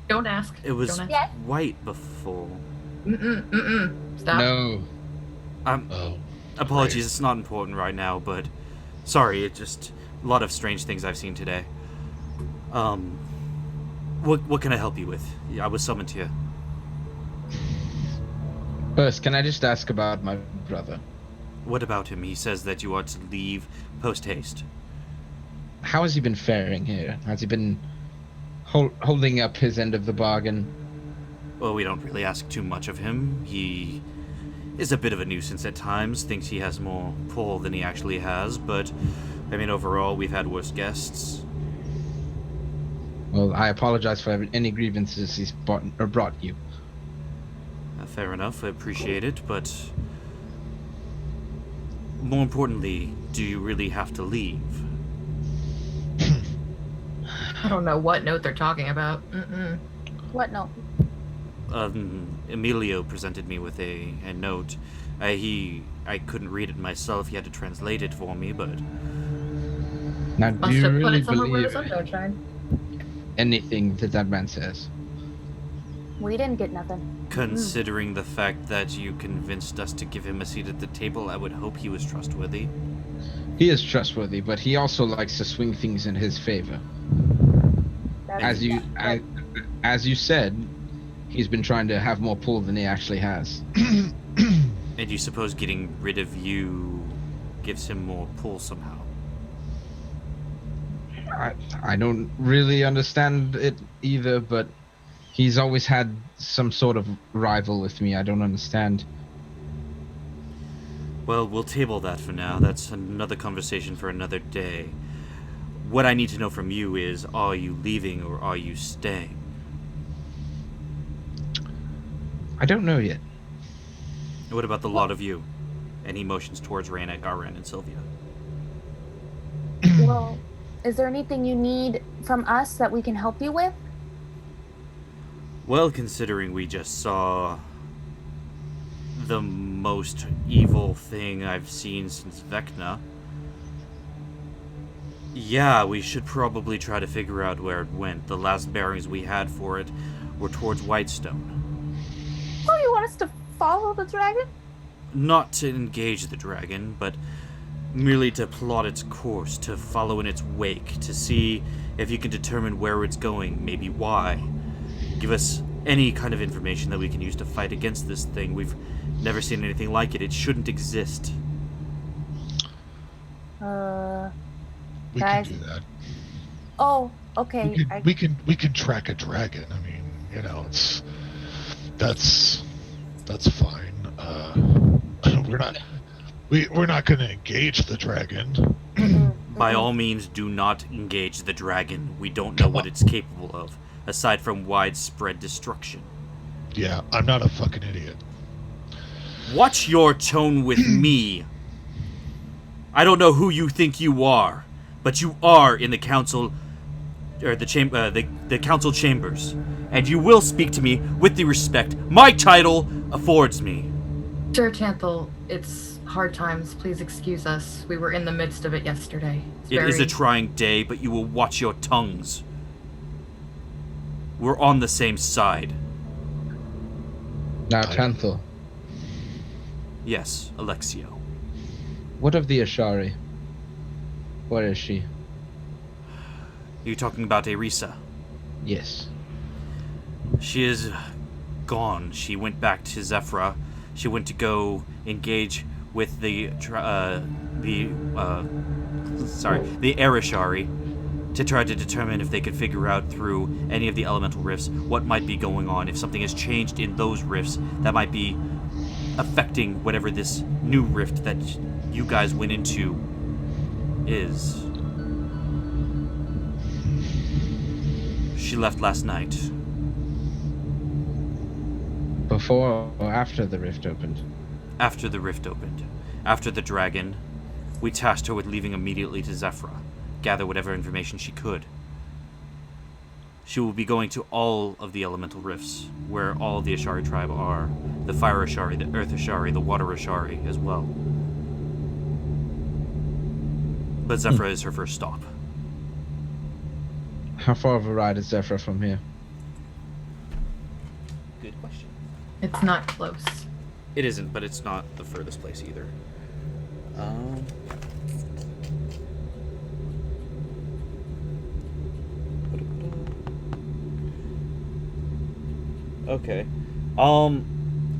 Don't ask. It was Don't ask. Yes. white before. Stop. No. Oh. Apologies, Right. it's not important right now, but sorry, it's just a lot of strange things I've seen today. What can I help you with? I was summoned here. First, can I just ask about my brother? What about him? He says that you are to leave post-haste. How has he been faring here? Has he been holding up his end of the bargain? Well, we don't really ask too much of him. He is a bit of a nuisance at times, thinks he has more pull than he actually has, but, I mean, overall, we've had worse guests. Well, I apologize for any grievances he's brought you. Fair enough, I appreciate it, but more importantly, do you really have to leave? I don't know what note they're talking about. What? No. Emilio presented me with a note. I couldn't read it myself. He had to translate it for me, but Now, do Must you have put really it somewhere where the believe sun don't shine. anything that man says? We didn't get nothing. considering the fact that you convinced us to give him a seat at the table, I would hope he was trustworthy. He is trustworthy, but he also likes to swing things in his favor. That's- As you said, he's been trying to have more pull than he actually has. And you suppose getting rid of you gives him more pull somehow? I don't really understand it either, but he's always had some sort of rival with me. I don't understand. Well, we'll table that for now. That's another conversation for another day. What I need to know from you is, are you leaving or are you staying? I don't know yet. What about the lot of you? And he motions towards Raina, Garen, and Sylvia. Well, is there anything you need from us that we can help you with? Well, considering we just saw the most evil thing I've seen since Vecna. Yeah, we should probably try to figure out where it went. The last bearings we had for it were towards Whitestone. Oh, you want us to follow the dragon? Not to engage the dragon, but merely to plot its course, to follow in its wake, to see if you can determine where it's going, maybe why. Give us any kind of information that we can use to fight against this thing. We've never seen anything like it. It shouldn't exist. We Guys. can do that. Oh, okay. We can track a dragon. I mean, you know, that's fine. We're not going to engage the dragon. By all means, do not engage the dragon. We don't know what it's capable of, aside from widespread destruction. Yeah, I'm not a fucking idiot. Watch your tone with me. I don't know who you think you are, but you are in the council, or the council chambers, and you will speak to me with the respect my title affords me. Sir Tanthal, it's hard times. Please excuse us. We were in the midst of it yesterday. It is a trying day, but you will watch your tongues. We're on the same side. Now, Tanthal, Yes, Alexio. what of the Ashari? Where is she? You're talking about Erisa. Yes. She is gone. She went back to Zephyra. She went to go engage with the Erishari to try to determine if they could figure out through any of the elemental rifts what might be going on, if something has changed in those rifts that might be affecting whatever this new rift that you guys went into is. She left last night. Before or after the rift opened? After the rift opened. After the dragon, we tasked her with leaving immediately to Zephyra, gather whatever information she could. She will be going to all of the elemental rifts, where all of the Ashari tribe are. The Fire Ashari, the Earth Ashari, the Water Ashari as well. But Zephyra is her first stop. How far of a ride is Zephyr from here? Good question. It's not close. It isn't, but it's not the furthest place either. Okay.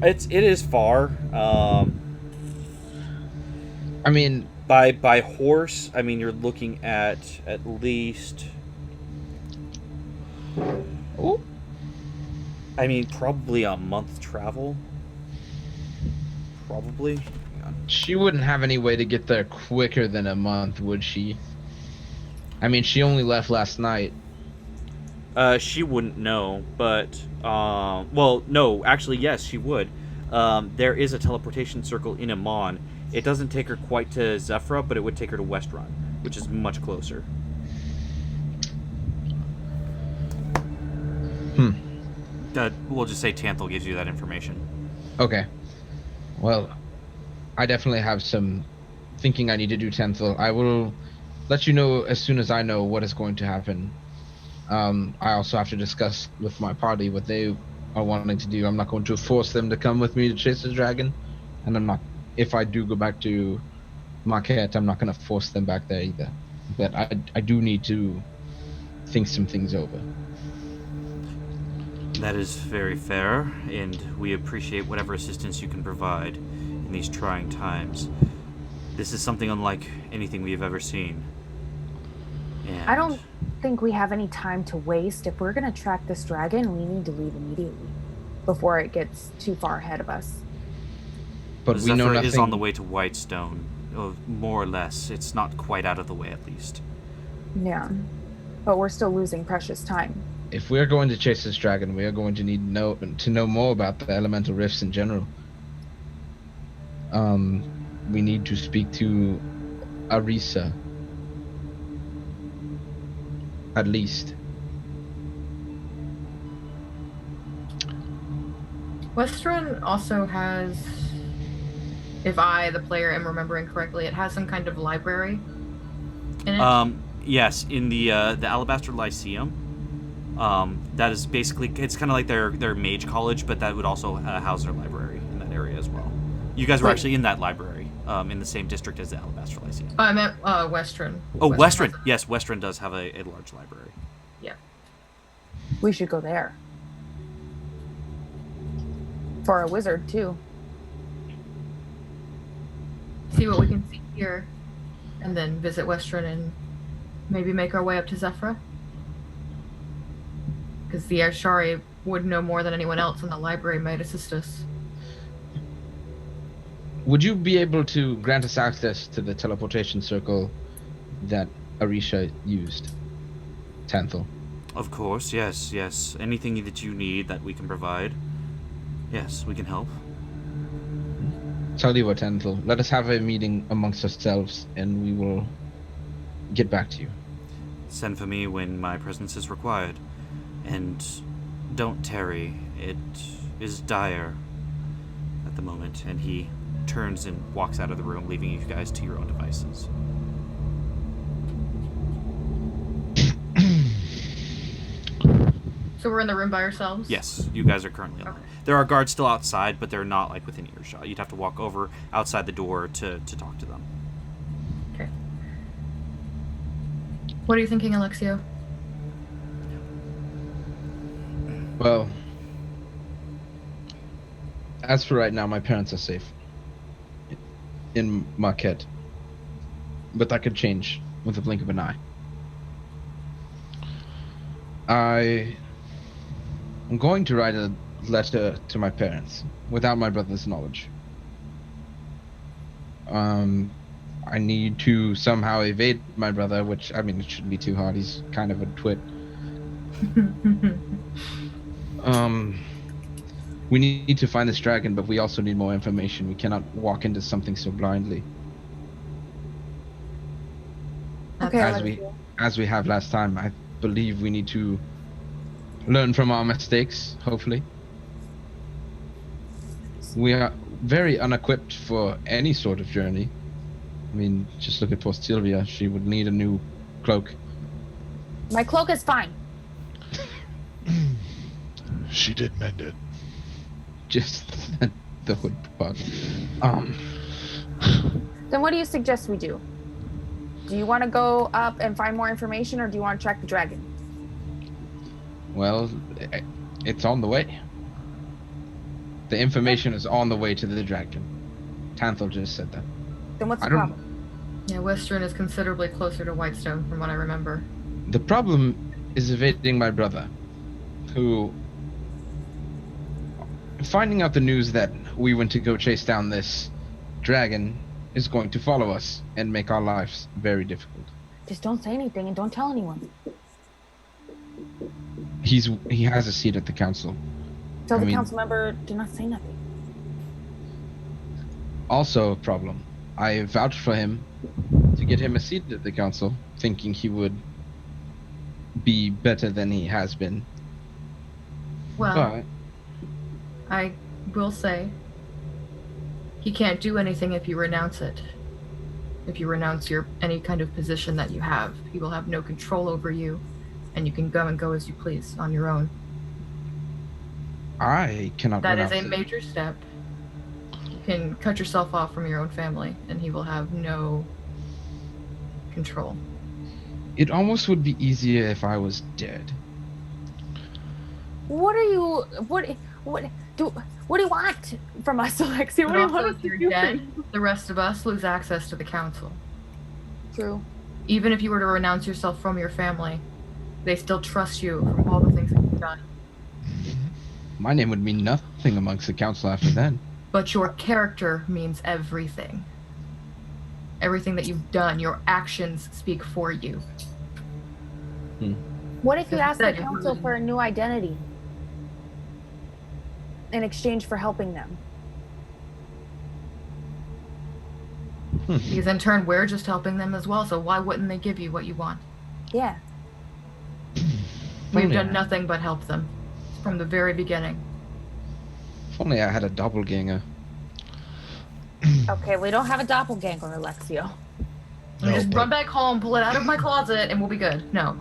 It is far. I mean, by horse, I mean you're looking at least. oh, I mean, probably a month travel. Probably. Hang on. she wouldn't have any way to get there quicker than a month, would she? I mean, she only left last night. She wouldn't know, but well, no, actually, yes, she would. There is a teleportation circle in Emon. It doesn't take her quite to Zephyra, but it would take her to Westrun, which is much closer. We'll just say Tanthal gives you that information. Okay. Well, I definitely have some thinking I need to do, Tanthal. I will let you know as soon as I know what is going to happen. I also have to discuss with my party what they are wanting to do. I'm not going to force them to come with me to chase the dragon, and I'm not. If I do go back to Marquette, I'm not going to force them back there either. But I do need to think some things over. That is very fair, and we appreciate whatever assistance you can provide in these trying times. This is something unlike anything we have ever seen. And I don't think we have any time to waste. If we're going to track this dragon, we need to leave immediately before it gets too far ahead of us. But we know Zephyr nothing. is on the way to Whitestone, more or less. It's not quite out of the way, at least. Yeah. But we're still losing precious time. If we're going to chase this dragon, we are going to need to know more about the elemental rifts in general. We need to speak to Erisa. At least. Westrun also has If I, the player, am remembering correctly, it has some kind of library in it. Yes, in the Alabaster Lyceum. That is basically, it's kind of like their mage college, but that would also house their library in that area as well. You guys were actually in that library, in the same district as the Alabaster Lyceum. I meant Western. Oh, Western. Yes, Western does have a large library. Yeah. We should go there. For a wizard, too. See what we can see here, and then visit Western and maybe make our way up to Zephyra. Because the Ashari would know more than anyone else, and the library might assist us. Would you be able to grant us access to the teleportation circle that Arisha used, Tanthal? Of course, yes. Anything that you need that we can provide, yes, we can help. Tell you what, Tanthal, let us have a meeting amongst ourselves, and we will get back to you. Send for me when my presence is required. And don't tarry. It is dire at the moment. And he turns and walks out of the room, leaving you guys to your own devices. So we're in the room by ourselves? Yes, you guys are currently alone. There are guards still outside, but they're not like within earshot. You'd have to walk over outside the door to talk to them. Okay. What are you thinking, Alexio? Well, as for right now, my parents are safe in Marquette, but that could change with a blink of an eye. I'm going to write a letter to my parents without my brother's knowledge. I need to somehow evade my brother, which, I mean, it shouldn't be too hard. He's kind of a twit. We need to find this dragon, but we also need more information. We cannot walk into something so blindly. Okay, As we have last time, I believe we need to learn from our mistakes, hopefully. We are very unequipped for any sort of journey. I mean, just look at poor Sylvia. She would need a new cloak. My cloak is fine. She did mend it. Just the hood part. Then what do you suggest we do? Do you want to go up and find more information, or do you want to track the dragon? Well, it's on the way. The information is on the way to the dragon. Tanthal just said that. Then what's the I don't- problem? Yeah, Western is considerably closer to Whitestone from what I remember. The problem is evading my brother, who, finding out the news that we went to go chase down this dragon, is going to follow us and make our lives very difficult. Just don't say anything and don't tell anyone. He has a seat at the council. Tell I the mean- council member do not say nothing. Also a problem. I vouched for him to get him a seat at the council, thinking he would be better than he has been. Well, But I will say, he can't do anything if you renounce it. If you renounce any kind of position that you have, he will have no control over you, and you can go as you please on your own. I cannot That is renounce a it. major step. You can cut yourself off from your own family, and he will have no control. It almost would be easier if I was dead. What do you want from us, Alexia? What do you But want also, us if to you're do? dead, the rest of us lose access to the council. True. Even if you were to renounce yourself from your family, they still trust you from all the things that you've done. My name would mean nothing amongst the council after then. But your character means everything. Everything that you've done, your actions speak for you. What if you Because ask the instead you're council ruling- for a new identity in exchange for helping them? Because in turn, we're just helping them as well, so why wouldn't they give you what you want? Yeah. We've Only done I- nothing but help them from the very beginning. If only I had a doppelganger. Okay, we don't have a doppelganger, Alexio. We just run back home, pull it out of my closet, and we'll be good. No.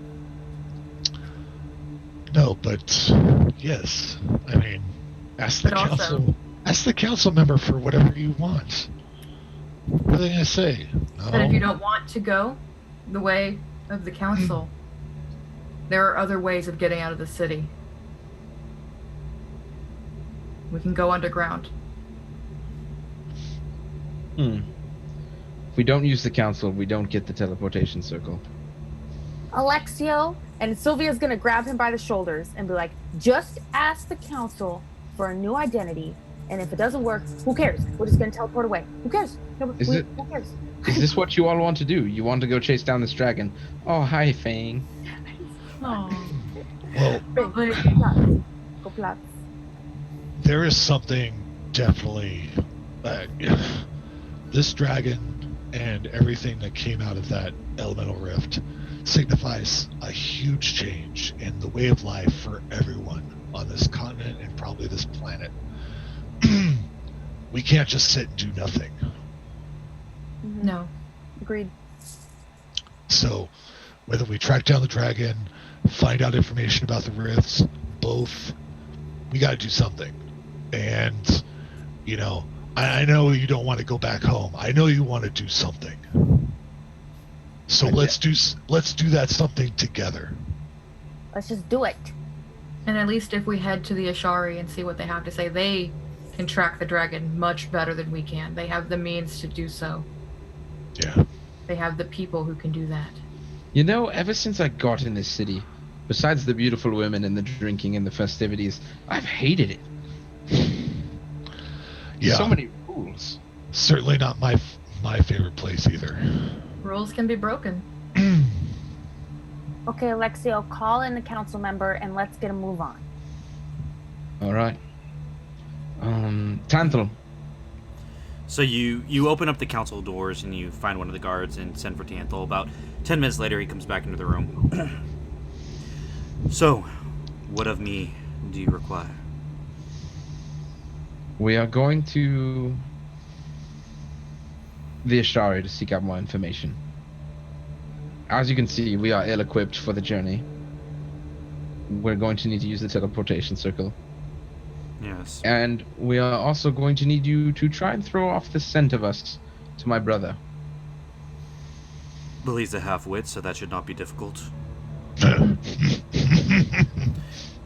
No, but yes. I mean, ask the But also- council. Ask the council member for whatever you want. What are they gonna say? No. But if you don't want to go the way of the council, there are other ways of getting out of the city. We can go underground. If we don't use the council, we don't get the teleportation circle. Alexio, and Sylvia's gonna grab him by the shoulders and be like, just ask the council for a new identity, and if it doesn't work, who cares? We're just gonna teleport away. Who cares? Who cares? Is this what you all want to do? You want to go chase down this dragon? Oh, hi, Fang. Oh. Well, Go Platts. there is something definitely. This dragon and everything that came out of that elemental rift signifies a huge change in the way of life for everyone on this continent and probably this planet. We can't just sit and do nothing. No. Agreed. So, whether we track down the dragon, find out information about the rifts, both, we got to do something. And, you know, I know you don't want to go back home. I know you want to do something. So let's do that something together. Let's just do it. And at least if we head to the Ashari and see what they have to say, they can track the dragon much better than we can. They have the means to do so. Yeah. They have the people who can do that. You know, ever since I got in this city, besides the beautiful women and the drinking and the festivities, I've hated it. Yeah. So many rules. Certainly not my favorite place either. Rules can be broken. Okay, Alexio, call in the council member and let's get a move on. All right. Tantal. So you open up the council doors and you find one of the guards and send for Tantal. About 10 minutes later, he comes back into the room. So, what of me do you require? We are going to the Ashari to seek out more information. As you can see, we are ill-equipped for the journey. We're going to need to use the teleportation circle. Yes. And we are also going to need you to try and throw off the scent of us to my brother. Well, he's a half-wit, so that should not be difficult.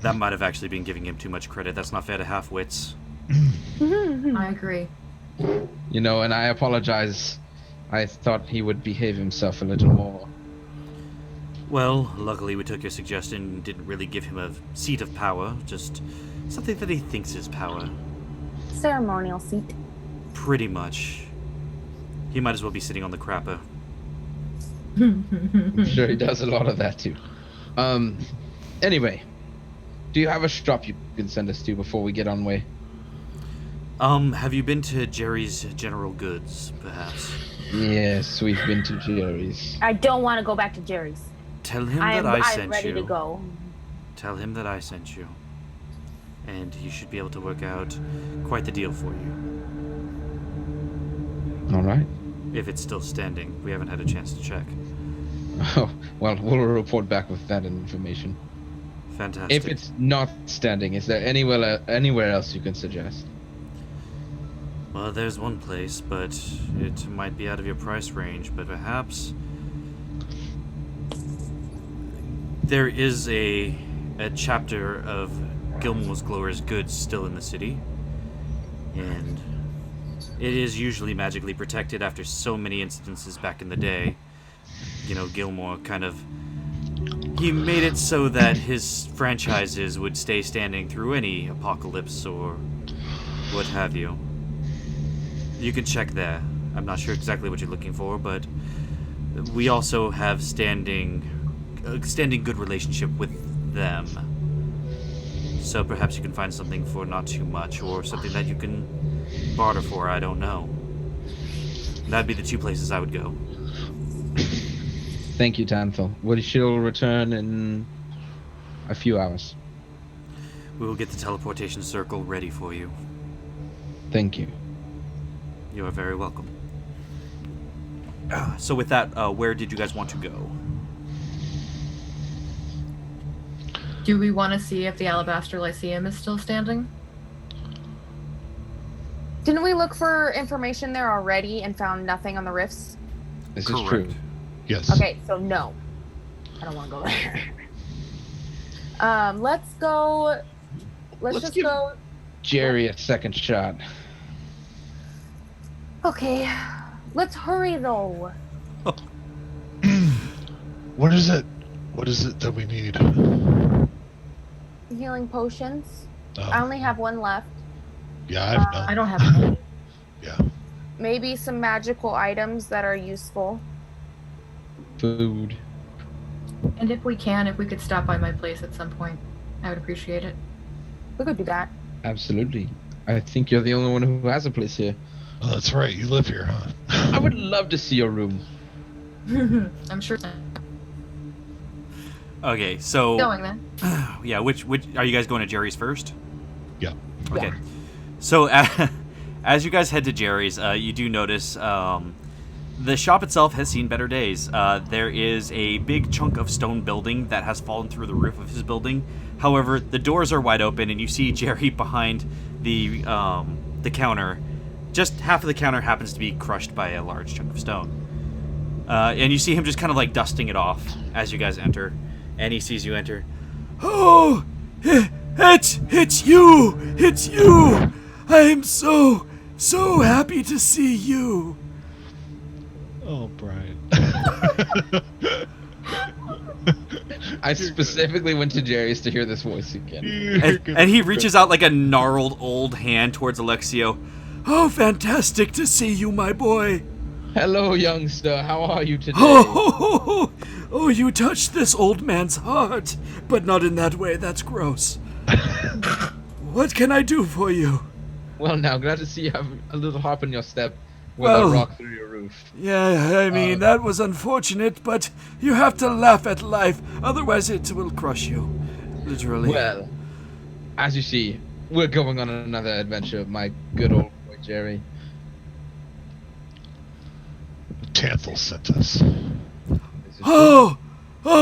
That might have actually been giving him too much credit. That's not fair to half-wits. I agree. You know, and I apologize. I thought he would behave himself a little more. Well, luckily we took your suggestion and didn't really give him a seat of power, just something that he thinks is power. Ceremonial seat. Pretty much. He might as well be sitting on the crapper. I'm sure he does a lot of that too. Anyway, do you have a shop you can send us to before we get on way? Have you been to Jerry's General Goods, perhaps? Yes, we've been to Jerry's. I don't want to go back to Jerry's. Tell him that I sent you. I'm ready to go. Tell him that I sent you. And he should be able to work out quite the deal for you. All right. If it's still standing. We haven't had a chance to check. Oh, well, we'll report back with that information. Fantastic. If it's not standing, is there anywhere else you can suggest? Well, there's one place, but it might be out of your price range, but perhaps there is a chapter of Gilmore's Glower's goods still in the city, and it is usually magically protected after so many incidences back in the day. You know, Gilmore he made it so that his franchises would stay standing through any apocalypse or what have you. You can check there. I'm not sure exactly what you're looking for, but we also have standing good relationship with them. So perhaps you can find something for not too much, or something that you can barter for, I don't know. That'd be the two places I would go. Thank you, Tanthal. We shall return in a few hours. We will get the teleportation circle ready for you. Thank you. You are very welcome. So with that, where did you guys want to go? Do we want to see if the Alabaster Lyceum is still standing? Didn't we look for information there already and found nothing on the rifts? This Correct. is true. Yes. Okay, so no. I don't want to go there. Let's go. Let's just give go. Jerry a second shot. Okay. Let's hurry though. What is it? What is it that we need? Healing potions. Oh, I only have one left. yeah, I have none. I don't have any. Yeah. Maybe some magical items that are useful. Food. And if we could stop by my place at some point, I would appreciate it. We could do that. Absolutely. I think you're the only one who has a place here. Oh, that's right. You live here, huh? I would love to see your room. I'm sure. Okay, so Going then. yeah, which are you guys going to Jerry's first? Yeah. Okay. Yeah. So as you guys head to Jerry's, you do notice the shop itself has seen better days. There is a big chunk of stone building that has fallen through the roof of his building. However, the doors are wide open, and you see Jerry behind the counter. Just half of the counter happens to be crushed by a large chunk of stone. And you see him just kind of like dusting it off as you guys enter. And he sees you enter. Oh, it's you! It's you! I am so happy to see you. Oh, Brian. I specifically went to Jerry's to hear this voice again. And he reaches out like a gnarled old hand towards Alexio. Oh, fantastic to see you, my boy. Hello, youngster. How are you today? Oh, you touched this old man's heart. But not in that way. That's gross. What can I do for you? Well, now, glad to see you have a little hop in your step with Well, a rock through your roof. Yeah, I mean, that was unfortunate, but you have to laugh at life. Otherwise, it will crush you. Literally. Well, as you see, we're going on another adventure, my good old boy Jerry. Tanthal sent us. This is Oh,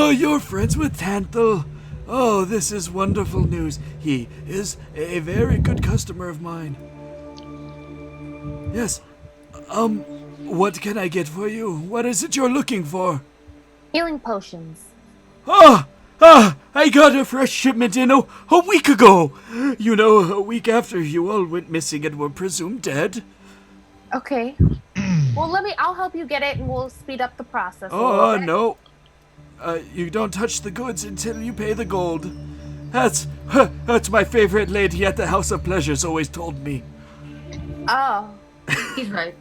you're friends with Tanthal. Oh, this is wonderful news. He is a very good customer of mine. Yes. What can I get for you? What is it you're looking for? Healing potions. I got a fresh shipment in a week ago. You know, a week after you all went missing and were presumed dead. Okay. Well, I'll help you get it and we'll speed up the process. a Oh, little bit. no. You don't touch the goods until you pay the gold. That's my favorite lady at the House of Pleasures always told me. Oh. He's right.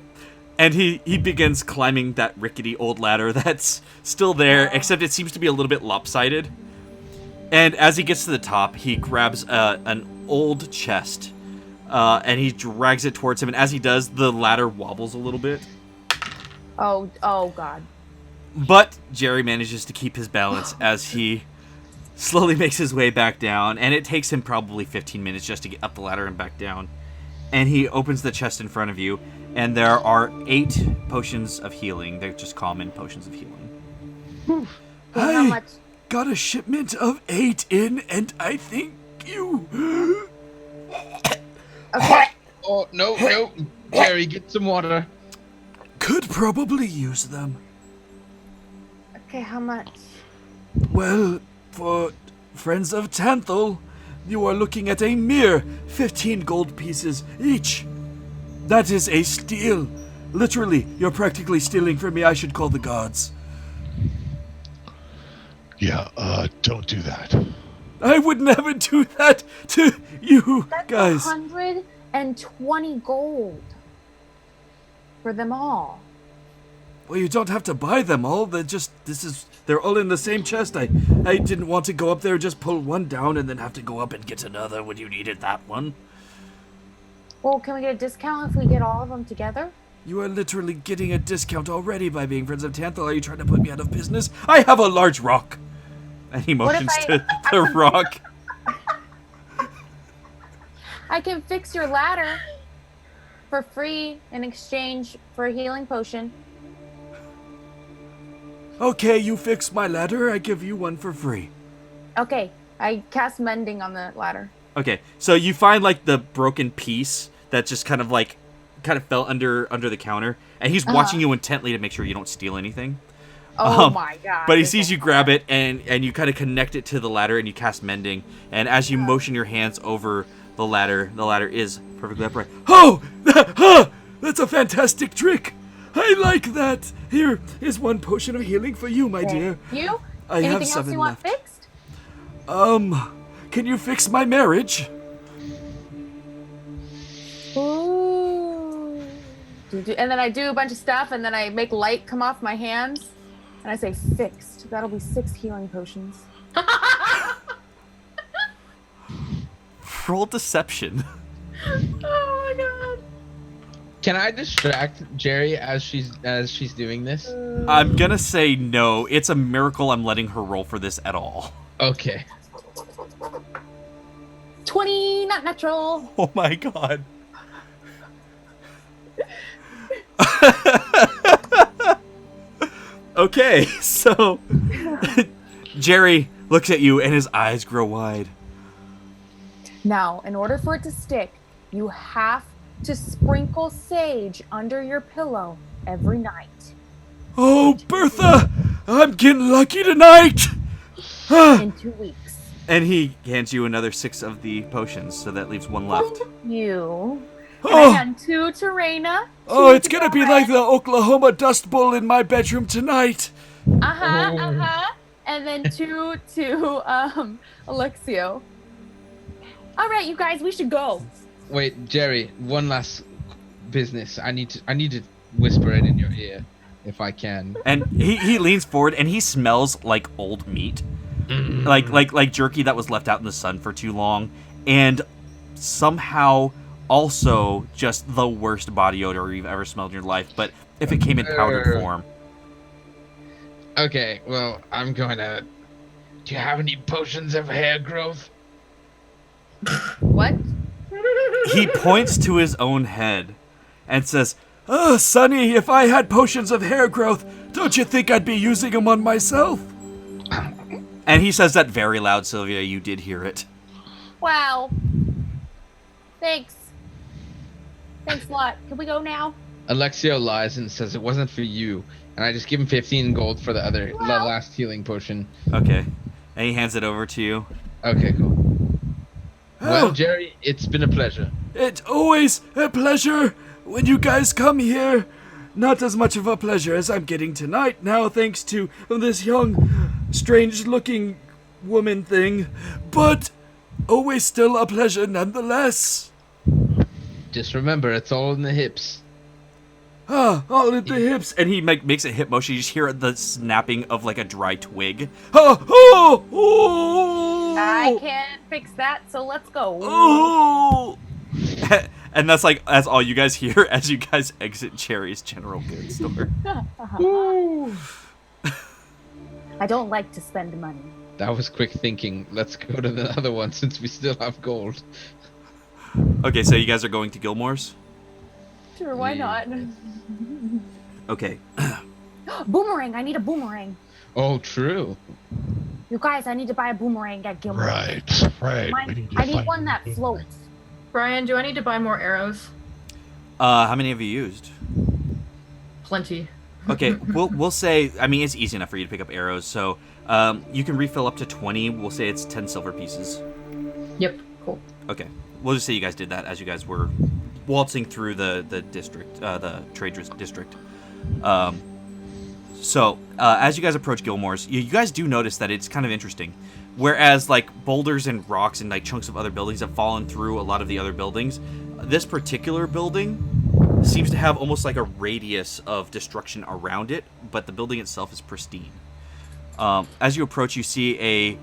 And he begins climbing that rickety old ladder that's still there, except it seems to be a little bit lopsided. And as he gets to the top, he grabs an old chest, and he drags it towards him. And as he does, the ladder wobbles a little bit. Oh, God. But Jerry manages to keep his balance as he slowly makes his way back down. And it takes him probably 15 minutes just to get up the ladder and back down. And he opens the chest in front of you, and there are 8 potions of healing. They're just common potions of healing. Well, how much? Got a shipment of 8 in, and I thank you. Okay. Oh, no. Jerry, get some water. Could probably use them. Okay, how much? Well, for friends of Tanthal, you are looking at a mere 15 gold pieces each. That is a steal. Literally, you're practically stealing from me. I should call the gods. Yeah, don't do that. I would never do that to you That's guys. 120 gold. For them all. Well, you don't have to buy them all. They're all in the same chest. I didn't want to go up there, just pull one down and then have to go up and get another when you needed that one. Well, can we get a discount if we get all of them together? You are literally getting a discount already by being friends of Tanthal. Are you trying to put me out of business? I have a large rock. And he motions to the rock. I can fix your ladder. for free in exchange for a healing potion. Okay, you fix my ladder, I give you one for free. Okay, I cast mending on the ladder. Okay, so you find like the broken piece that just kind of fell under the counter, and he's watching you intently to make sure you don't steal anything. Oh my god. But he sees you grab it, and you kind of connect it to the ladder, and you cast mending, and as you motion your hands over the ladder is perfectly upright. Oh! That's a fantastic trick! I like that! Here is one potion of healing for you, my dear. You? I Anything have else 7 you want left. fixed? Can you fix my marriage? Ooh. And then I do a bunch of stuff, and then I make light come off my hands, and I say fixed. That'll be 6 healing potions. Roll deception. Oh my god. Can I distract Jerry as she's doing this? I'm gonna say no. It's a miracle I'm letting her roll for this at all. Okay. 20, not natural. Oh my god. Okay, so Jerry looks at you and his eyes grow wide. Now, in order for it to stick, you have to sprinkle sage under your pillow every night. Oh, Bertha! I'm getting lucky tonight! In 2 weeks. And he hands you another 6 of the potions, so that leaves 1 left. You. And Oh. I hand 2 to Raina. Oh, it's gonna be like the Oklahoma Dust Bowl in my bedroom tonight. And then 2 to Alexio. All right, you guys, we should go. Wait, Jerry, one last business. I need to whisper it in your ear if I can. And he leans forward and he smells like old meat. Like jerky that was left out in the sun for too long, and somehow also just the worst body odor you've ever smelled in your life, but if it came in powdered form. Okay, well, I'm going to... Do you have any potions of hair growth? What? He points to his own head and says, "Oh, Sonny, if I had potions of hair growth, don't you think I'd be using them on myself?" And he says that very loud, Sylvia. You did hear it. Wow. Thanks. Thanks a lot. Can we go now? Alexio lies and says it wasn't for you, and I just give him 15 gold for the last healing potion. Okay. And he hands it over to you. Okay, cool. Well, Oh, Jerry, it's been a pleasure. it's always a pleasure when you guys come here. Not as much of a pleasure as I'm getting tonight now, thanks to this young, strange-looking woman thing, but always still a pleasure nonetheless. Just remember, it's all in the hips. All at the hips. And he makes a hip motion. You just hear the snapping of like a dry twig. I can't fix that, so let's go. Oh! And that's all you guys hear as you guys exit Cherry's general goods store. I don't like to spend money. That was quick thinking. Let's go to the other one since we still have gold. Okay, so you guys are going to Gilmore's? Sure, why Yeah. not? Okay. Boomerang, I need a boomerang. Oh, true. You guys, I need to buy a boomerang at Gilmore. Right. I need one that floats. Brian, do I need to buy more arrows? How many have you used? Plenty. Okay, we'll say, I mean, it's easy enough for you to pick up arrows, so you can refill up to 20. We'll say it's 10 silver pieces. Yep, cool. Okay. We'll just say you guys did that as you guys were waltzing through the district, the trade district. So, as you guys approach Gilmore's, you guys do notice that it's kind of interesting. Whereas, like, boulders and rocks and, like, chunks of other buildings have fallen through a lot of the other buildings, this particular building seems to have almost like a radius of destruction around it, but the building itself is pristine. As you approach, you see a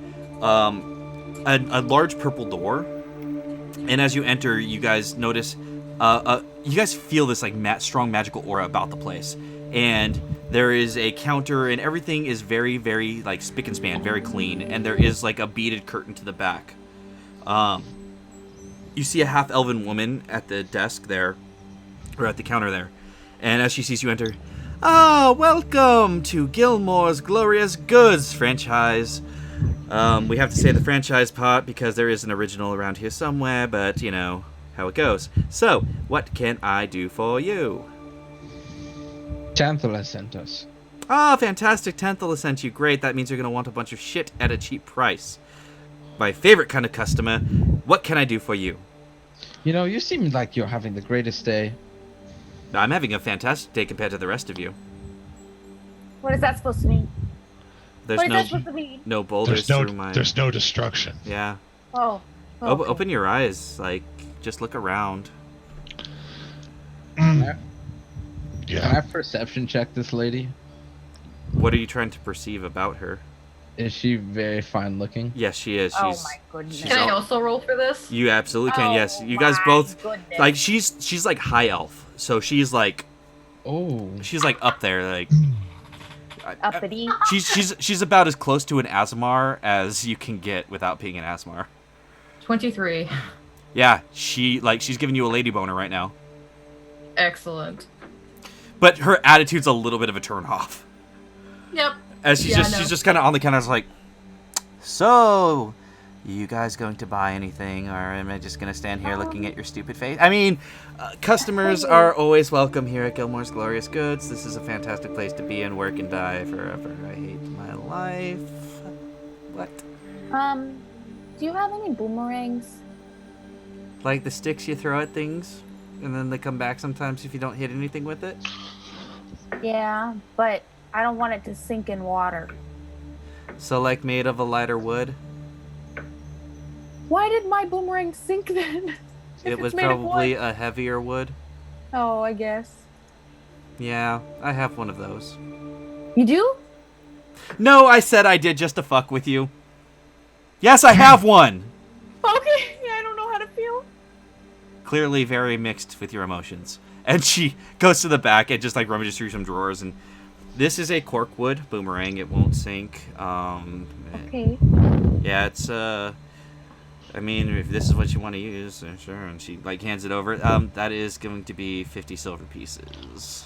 large purple door, and as you enter, you guys notice, you guys feel this, like, strong magical aura about the place. And there is a counter, and everything is very, very, like, spick and span, very clean. And there is, like, a beaded curtain to the back. You see a half-elven woman at the desk there, or at the counter there. And as she sees you enter, welcome to Gilmore's Glorious Goods franchise. We have to say the franchise part because there is an original around here somewhere, but you know how it goes. So, what can I do for you? Tanthal has sent us. Fantastic. Tenthal has sent you. Great. That means you're going to want a bunch of shit at a cheap price. My favorite kind of customer. What can I do for you? You know, you seem like you're having the greatest day. I'm having a fantastic day compared to the rest of you. What is that supposed to mean? There's What is that supposed to mean? no boulders through my... There's no destruction. Yeah. Oh. Okay. Open your eyes. Like, just look around. Can Yeah. I perception check this lady? What are you trying to perceive about her? Is she very fine looking? Yes, she is. Oh She's... my goodness. she's Can I all- also roll for this? You absolutely can, Oh yes. You guys my both... goodness. Like, she's like high elf. So she's like... Oh. She's like up there, like... Uppity. She's about as close to an Asmar as you can get without being an Asmar. 23. Yeah, she's giving you a lady boner right now. Excellent. But her attitude's a little bit of a turn off. Yep. As she's Yeah, she's just kind of on the counter, like, so, you guys going to buy anything, or am I just gonna stand here looking at your stupid face? I mean, customers are always welcome here at Gilmore's Glorious Goods. This is a fantastic place to be and work and die forever. I hate my life. What? Do you have any boomerangs? Like the sticks you throw at things, and then they come back sometimes if you don't hit anything with it? Yeah, but I don't want it to sink in water. So, like, made of a lighter wood? Why did my boomerang sink then? If It it's was made of probably wood? a heavier wood. Oh, I guess. Yeah, I have one of those. You do? No, I said I did just to fuck with you. Yes, I have one! Okay, yeah, I don't know how to feel. Clearly very mixed with your emotions. And she goes to the back and just, like, rummages through some drawers, and this is a corkwood boomerang. It won't sink. Okay. Yeah, it's, I mean, if this is what you want to use, then sure. And she, like, hands it over. That is going to be 50 silver pieces.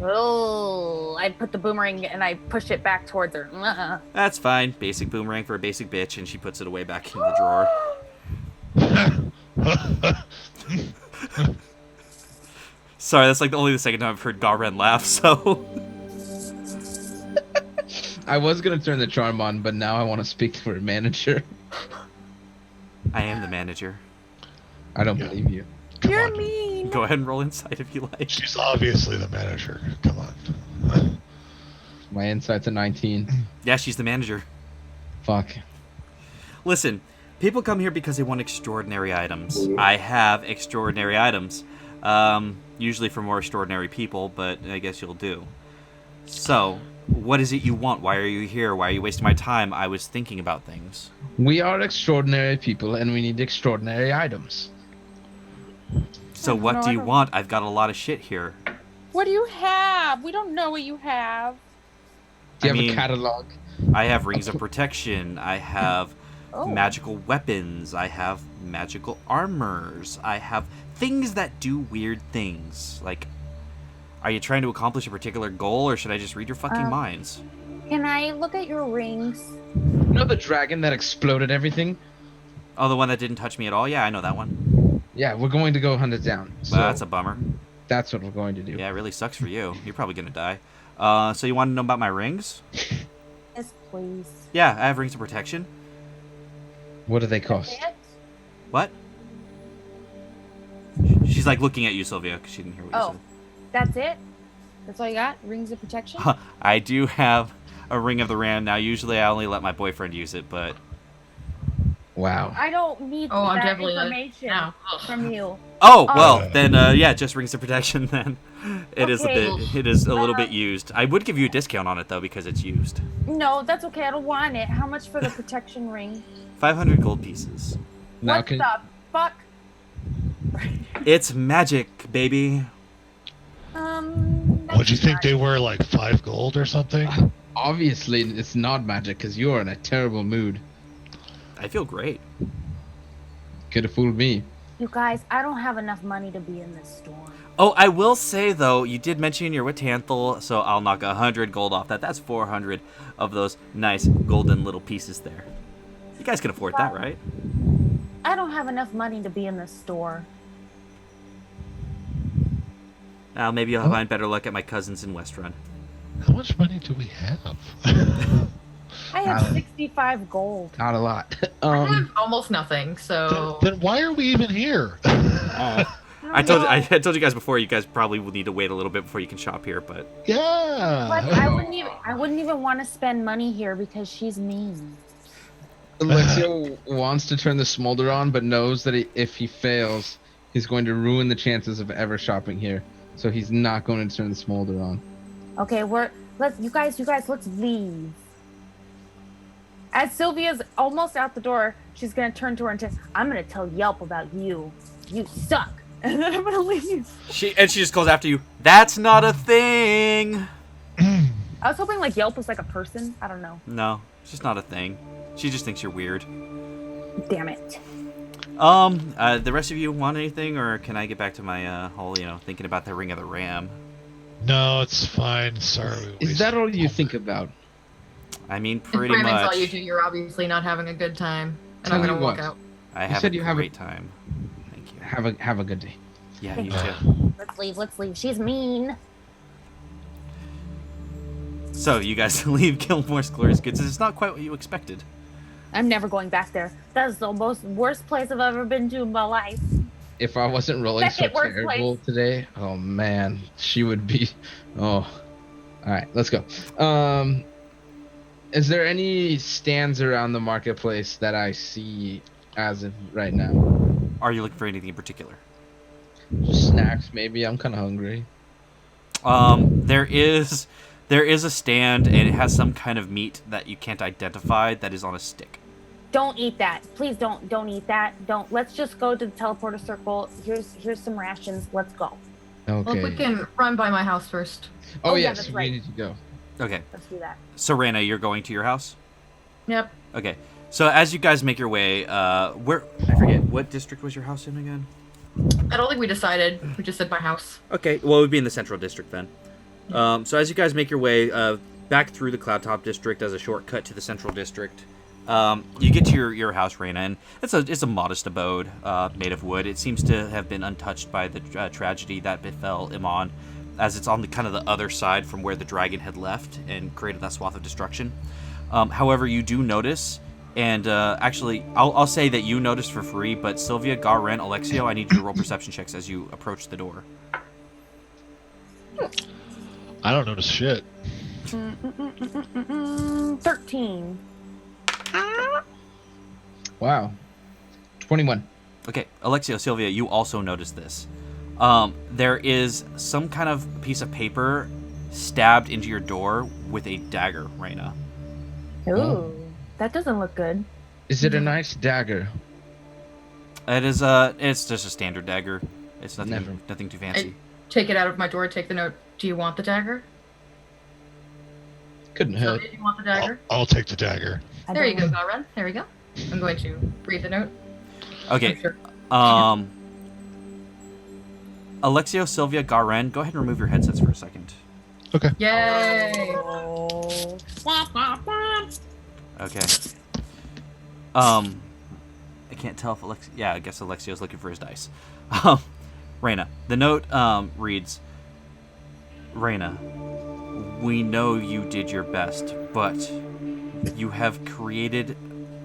Oh, I put the boomerang and I pushed it back towards her. That's fine. Basic boomerang for a basic bitch, and she puts it away back in the drawer. Sorry, that's like only the second time I've heard Garen laugh, so... I was gonna turn the charm on, but now I want to speak to her manager. I am the manager. I don't Yeah. believe you. Come You're on. mean. Go ahead and roll inside if you like. She's obviously the manager. Come on. My insight's a 19. Yeah, she's the manager. Fuck. Listen, people come here because they want extraordinary items. I have extraordinary items. Usually for more extraordinary people, but I guess you'll do. So, what is it you want? Why are you here? Why are you wasting my time? I was thinking about things. We are extraordinary people, and we need extraordinary items. So I don't what know, do I you don't- want? I've got a lot of shit here. What do you have? We don't know what you have. Do you I have mean- a catalog? I have rings of protection. I have Oh. magical weapons. I have magical armors. I have things that do weird things. Like, are you trying to accomplish a particular goal, or should I just read your fucking minds? Can I look at your rings? You know the dragon that exploded everything? Oh, the one that didn't touch me at all? Yeah, I know that one. Yeah, we're going to go hunt it down. So Well, that's a bummer. that's what we're going to do. Yeah, it really sucks for you. You're probably gonna die. So you want to know about my rings? Yes, please. Yeah, I have rings of protection. What do they cost? What? She's like looking at you, Sylvia, because she didn't hear what Oh, you that's it? That's all you got? Rings of protection? said. I do have a ring of the ram. Now, usually I only let my boyfriend use it, but... Wow. I don't need Oh, I'm that definitely information now. from you. Oh, Oh. well, then, yeah, just rings of protection, then. It is Okay. it is a little bit used. I would give you a discount on it, though, because it's used. No, that's okay. I don't want it. How much for the protection ring? 500 gold pieces. Now What can the fuck? It's magic, baby. What do you think they were, like 5 gold or something? obviously it's not magic because you're in a terrible mood. I feel great. Could have fooled me. You guys, I don't have enough money to be in this store. Oh, I will say though, you did mention you're with Tanthal, so I'll knock 100 gold off that. That's 400 of those nice golden little pieces there. You guys can afford that, right? I don't have enough money to be in this store. Now maybe I'll find better luck at my cousins in West Run. How much money do we have? I have 65 gold. Not a lot. I have almost nothing, so Then why are we even here? I told you guys before. You guys probably will need to wait a little bit before you can shop here, but Yeah. But I wouldn't even want to spend money here because she's mean. Alexio wants to turn the smolder on, but knows that if he fails, he's going to ruin the chances of ever shopping here. So he's not going to turn the smolder on. Okay, you guys, let's leave. As Sylvia's almost out the door, she's gonna turn to her and say, "I'm gonna tell Yelp about you. You suck." And then I'm gonna leave. she just calls after you. That's not a thing. I was hoping like Yelp was like a person. I don't know. No, it's just not a thing. She just thinks you're weird. Damn it. The rest of you want anything, or can I get back to my whole, thinking about the Ring of the Ram? No, it's fine. Sorry. Is that all you think about? I mean, if pretty Brandon's much. all you do, you're obviously not having a good time. And Tell I'm you gonna walk what. out. I You have said a you have a- great time. Thank you. Have a good day. Yeah, you Uh, too. Let's leave. She's mean. So you guys leave Gilmore's Glorious Goods. It's not quite what you expected. I'm never going back there. That's the worst place I've ever been to in my life. If I wasn't rolling so Second worst terrible today, oh man, she would be. Oh, all right, let's go. Is there any stands around the marketplace that I see as of right now? Are you looking for anything in particular? Just snacks, maybe. I'm kind of hungry. There is a stand, and it has some kind of meat that you can't identify that is on a stick. Don't eat that. Please don't eat that. Don't. Let's just go to the teleporter circle. Here's some rations. Let's go. Okay. Well, if we can run by my house first. Oh, yeah, yes, that's we right. need to go. Okay. Let's do that. Serena, you're going to your house? Yep. Okay. So as you guys make your way, I forget, what district was your house in again? I don't think we decided. We just said my house. Okay, well, it would be in the central district then. So as you guys make your way back through the Cloudtop District as a shortcut to the central district, you get to your house, Reyna, and it's a modest abode made of wood. It seems to have been untouched by the tragedy that befell Emon, as it's on the kind of the other side from where the dragon had left and created that swath of destruction. However, you do notice, and actually, I'll say that you noticed for free, but Sylvia, Garen, Alexio, I need you to roll perception checks as you approach the door. I don't notice shit. 13. Wow. 21. Okay, Alexio, Sylvia, you also notice this. There is some kind of piece of paper stabbed into your door with a dagger, Reyna. Ooh, that doesn't look good. Is it a nice dagger? It's just a standard dagger. It's Never. nothing too fancy. Take it out of my door. Take the note. Do you want the dagger? Couldn't hurt. Sylvia, do you want the dagger? I'll take the dagger. There you go, Garen. There we go. I'm going to read the note. Okay. Sure. Alexio, Sylvia, Garen, go ahead and remove your headsets for a second. Okay. Yay! Oh. Okay. I can't tell if I guess Alexio's looking for his dice. Reyna, the note reads, Reyna, we know you did your best, but you have created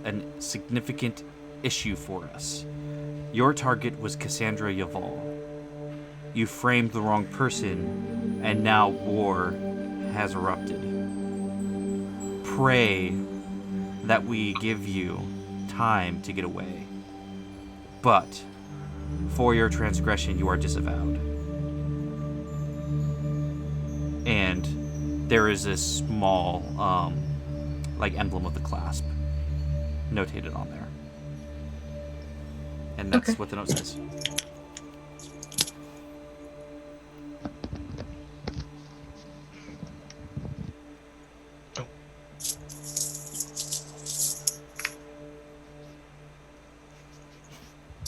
a significant issue for us. Your target was Cassandra Yaval. You framed the wrong person, and now war has erupted. Pray that we give you time to get away. But for your transgression, you are disavowed. And there is this small, emblem of the clasp notated on there. And that's Okay. what the note says.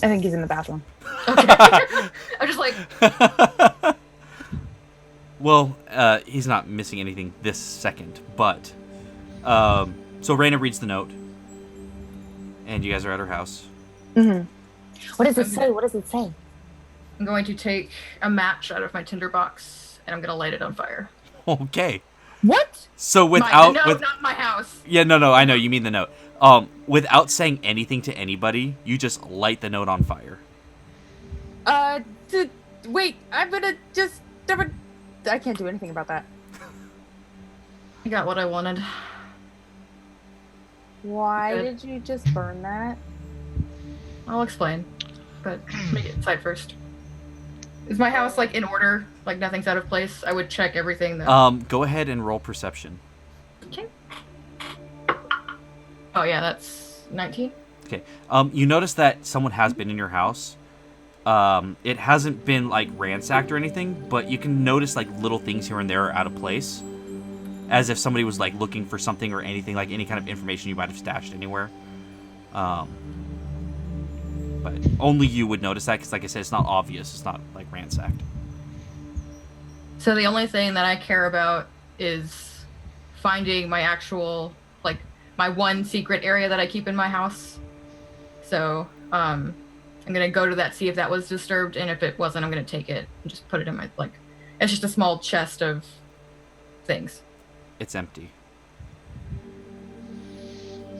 I think he's in the bathroom. Okay. I'm just like, Well, he's not missing anything this second, but so Raina reads the note, and you guys are at her house. Mm-hmm. What does it say? What does it say? I'm going to take a match out of my tinderbox and I'm going to light it on fire. Okay. What? So No, not my house. Yeah, no, I know you mean the note. Without saying anything to anybody, you just light the note on fire. Wait, I'm gonna just. I can't do anything about that. I got what I wanted. Why Good. did you just burn that? I'll explain, but let me get inside first. Is my house like in order? Like nothing's out of place? I would check everything though. Go ahead and roll perception. Okay. Oh yeah, that's 19. Okay. You notice that someone has been in your house. It hasn't been like ransacked or anything, but you can notice like little things here and there are out of place, as if somebody was like looking for something or anything, like any kind of information you might have stashed anywhere. But only you would notice that, because like I said, it's not obvious. It's not like ransacked. So the only thing that I care about is finding my actual, like, my one secret area that I keep in my house. So, I'm gonna go to that, see if that was disturbed, and if it wasn't, I'm gonna take it and just put it in my, like, it's just a small chest of things. It's empty.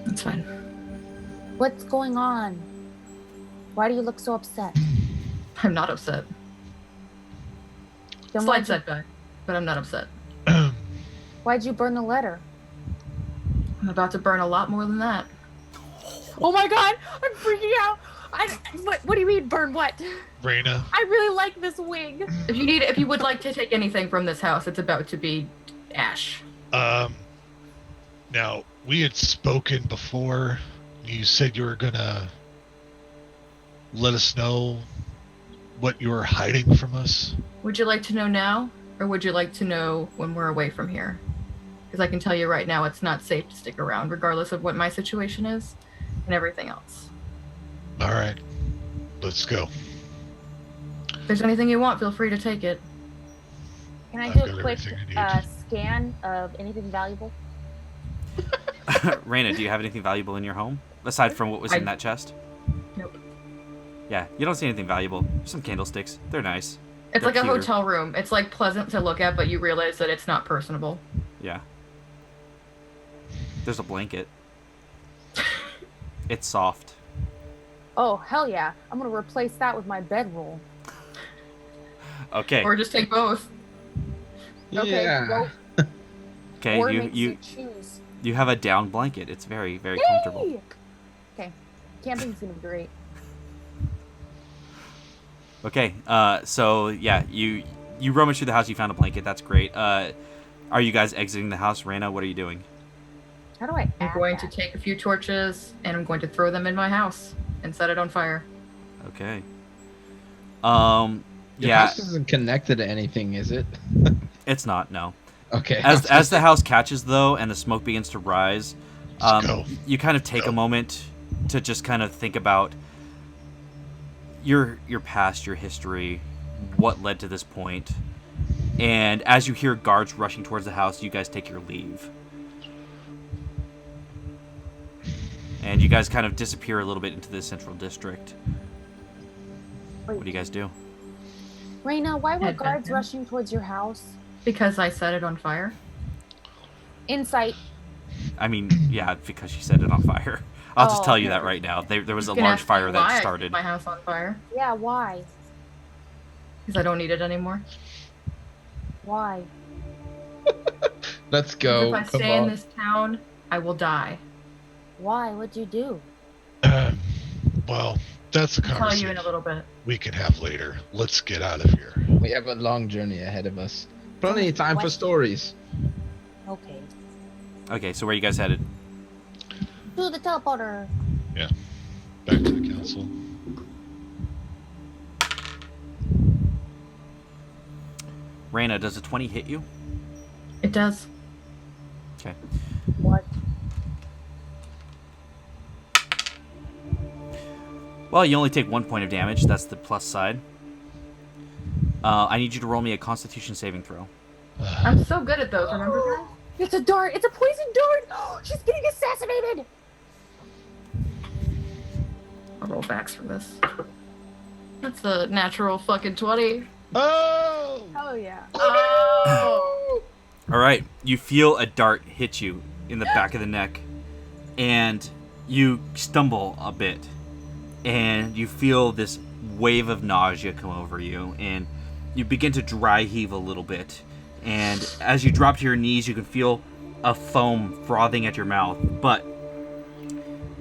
That's fine. What's going on? Why do you look so upset? I'm not upset. Then Slight setback, but I'm not upset. Why'd you burn the letter? I'm about to burn a lot more than that. Oh my god, I'm freaking out. What do you mean burn what? Raina, I really like this wig. If you would like to take anything from this house, it's about to be ash. now, we had spoken before. You said you were gonna let us know what you were hiding from us. Would you like to know now, or would you like to know when we're away from here? Because I can tell you right now, it's not safe to stick around, regardless of what my situation is and everything else. All right, let's go. If there's anything you want, feel free to take it. Can I I've do got a quick everything I need. scan of anything valuable? Raina, do you have anything valuable in your home aside from what was in that chest? Nope. Yeah, you don't see anything valuable. Some candlesticks. They're nice. It's They're like a cute. hotel room. It's like pleasant to look at, but you realize that it's not personable. Yeah. There's a blanket. It's soft. Oh, hell yeah. I'm gonna replace that with my bedroll. Okay. Or just take both. Okay, Yeah. well, Okay. or You makes you choose. you have a down blanket. It's very very Yay! comfortable. Okay. Camping's gonna be great. Okay. So yeah, you rummage through the house. You found a blanket. That's great. Are you guys exiting the house, Raina? What are you doing? How do I I'm add going that? to take a few torches, and I'm going to throw them in my house and set it on fire. Okay. Your Yeah, house isn't connected to anything, is it? it's not. No. Okay. As the house catches though, and the smoke begins to rise, Let's go. you kind of take a moment to just kind of think about your past, your history, what led to this point, and as you hear guards rushing towards the house, you guys take your leave, and you guys kind of disappear a little bit into the central district. Wait. What do you guys do? Raina, why were Head back guards in. rushing towards your house? Because I set it on fire. Insight. I mean, yeah, because she set it on fire. I'll just Oh, tell you okay. that right now. There was a You can large ask me fire why that I set started. my house on fire. Yeah, why? Because I don't need it anymore. Why? Let's Because go. if I Come stay on. in this town, I will die. Why? What'd you do? Well, that's a I'll tell you conversation in a little bit. we can have later. Let's get out of here. We have a long journey ahead of us. Plenty of time for What? stories. Okay. Okay, so where are you guys headed? To the teleporter. Back to the council. Raina, does a 20 hit you? It does. Okay. What? Well, you only take 1 point of damage. That's the plus side. I need you to roll me a Constitution saving throw. I'm so good at those, remember that? It's a dart. It's a poison dart. She's getting assassinated. I'll roll backs for this. That's a natural fucking 20. Oh! Oh yeah. Oh! All right, you feel a dart hit you in the back of the neck, and you stumble a bit, and you feel this wave of nausea come over you, and you begin to dry heave a little bit. And as you drop to your knees, you can feel a foam frothing at your mouth, but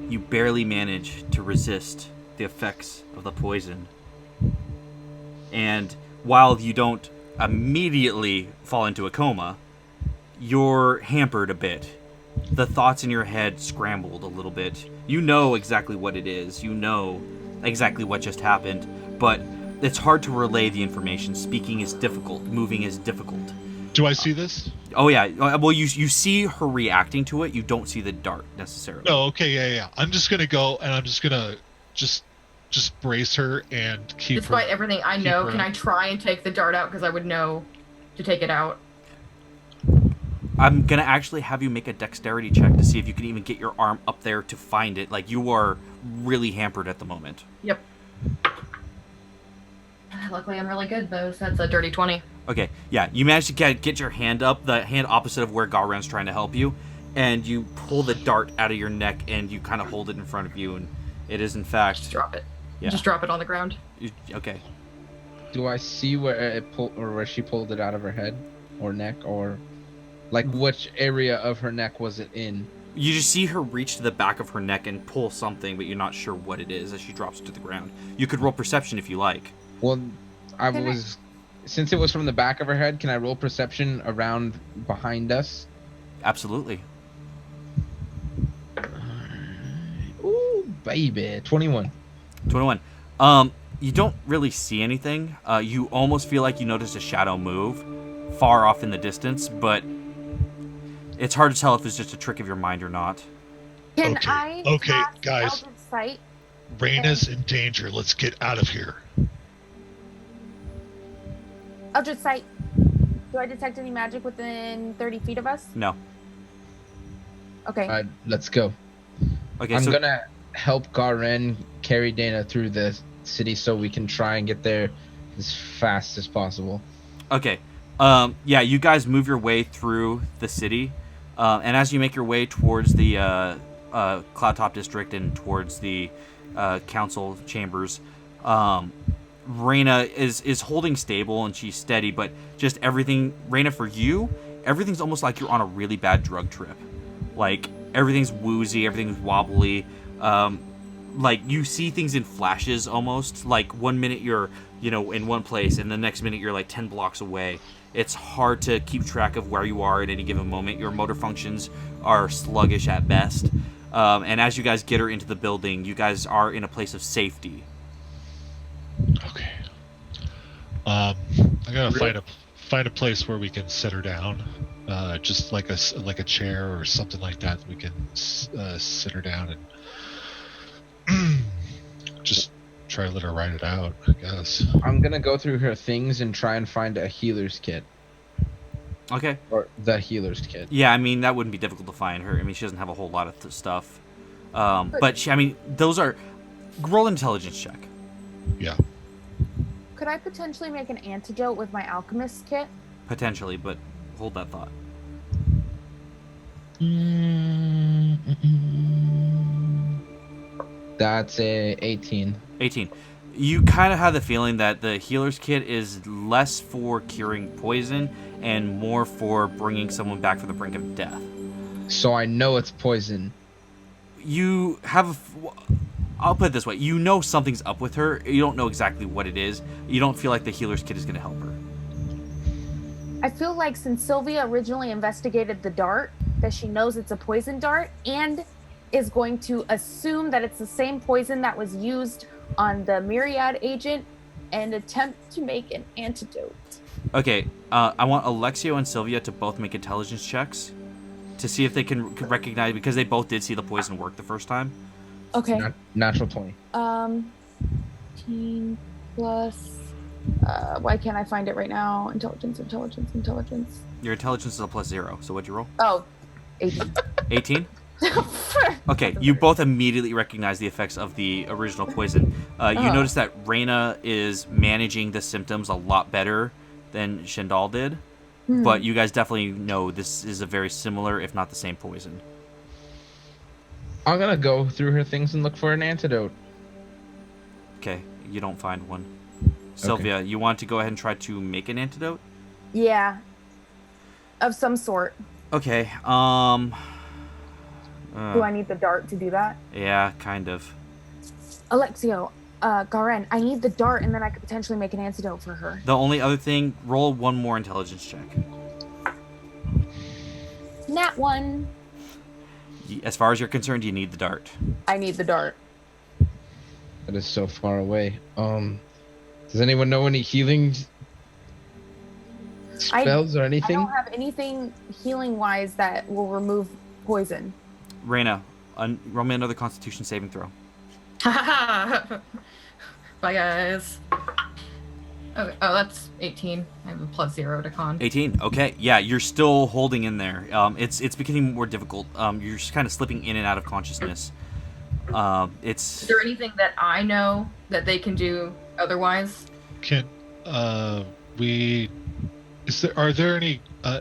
you barely manage to resist the effects of the poison. And while you don't immediately fall into a coma, you're hampered a bit. The thoughts in your head scrambled a little bit. You know exactly what it is. You know exactly what just happened, but it's hard to relay the information. Speaking is difficult. Moving is difficult. Do I see this? Oh yeah. Well, you see her reacting to it. You don't see the dart necessarily. No, okay, yeah. I'm just gonna go and I'm just gonna just brace her and keep Despite her. everything I keep know, her- can I try and take the dart out? Because I would know to take it out. I'm gonna actually have you make a dexterity check to see if you can even get your arm up there to find it. Like, you are really hampered at the moment. Yep. Luckily, I'm really good, though, so that's a dirty 20. Okay, yeah, you manage to get your hand up, the hand opposite of where Galren's trying to help you, and you pull the dart out of your neck, and you kind of hold it in front of you, and it is in fact... Just drop it. Yeah. Just drop it on the ground. Okay. Do I see where it pulled, or where she pulled it out of her head or neck, or like which area of her neck was it in? You just see her reach to the back of her neck and pull something, but you're not sure what it is as she drops to the ground. You could roll perception if you like. Well, since it was from the back of her head, can I roll perception around behind us? Absolutely. Ooh, baby, 21. 21. You don't really see anything. You almost feel like you noticed a shadow move far off in the distance, but it's hard to tell if it's just a trick of your mind or not. Can Okay, I okay, cast guys. Eldritch Sight? Raina's in danger. Let's get out of here. Eldritch Sight. Do I detect any magic within 30 feet of us? No. Okay. All right, let's go. Okay, I'm so gonna help Garen carry Dana through the city so we can try and get there as fast as possible. okay. Yeah, you guys move your way through the city, and as you make your way towards the Cloudtop District and towards the council chambers, Raina is holding stable and she's steady, but just everything, Raina, for you, everything's almost like you're on a really bad drug trip. Like, everything's woozy, everything's wobbly. Like, you see things in flashes almost. Like, 1 minute you're, in one place, and the next minute you're like 10 blocks away. It's hard to keep track of where you are at any given moment. Your motor functions are sluggish at best. And as you guys get her into the building, you guys are in a place of safety. Okay. I gotta find a place where we can sit her down, just like a chair or something like that. We can sit her down and just try to let her ride it out, I guess. I'm gonna go through her things and try and find a healer's kit. Okay. Or the healer's kit. Yeah, I mean, that wouldn't be difficult to find her. I mean, she doesn't have a whole lot of stuff. But those are... Roll an intelligence check. Yeah. Could I potentially make an antidote with my alchemist kit? Potentially, but hold that thought. That's a 18. 18. You kind of have the feeling that the healer's kit is less for curing poison and more for bringing someone back from the brink of death. So I know it's poison. You have... I'll put it this way. You know something's up with her. You don't know exactly what it is. You don't feel like the healer's kit is going to help her. I feel like since Sylvia originally investigated the dart, that she knows it's a poison dart and is going to assume that it's the same poison that was used on the Myriad agent and attempt to make an antidote. Okay, I want Alexio and Sylvia to both make intelligence checks to see if they can recognize, because they both did see the poison work the first time. Okay. Natural 20. 18 plus. Why can't I find it right now? Intelligence. Your intelligence is a +0. So what'd you roll? Oh, 18. 18. Okay, you both immediately recognize the effects of the original poison. You notice that Reyna is managing the symptoms a lot better than Shandal did, but you guys definitely know this is a very similar, if not the same, poison. I'm gonna go through her things and look for an antidote. Okay, you don't find one. Sylvia, you want to go ahead and try to make an antidote? Yeah. Of some sort. Okay, Do I need the dart to do that? Yeah, kind of. Alexio, Garen, I need the dart and then I could potentially make an antidote for her. The only other thing, roll one more intelligence check. Nat 1. As far as you're concerned, you need the dart. I need the dart. That is so far away. Does anyone know any healing spells or I anything? don't have anything healing-wise that will remove poison. Reyna, roll me another Constitution saving throw. Bye, guys. Okay. Oh, that's 18. I have a +0 to con. 18. Okay, yeah, you're still holding in there. It's becoming more difficult. You're just kind of slipping in and out of consciousness. Is there anything that I know that they can do otherwise? Are there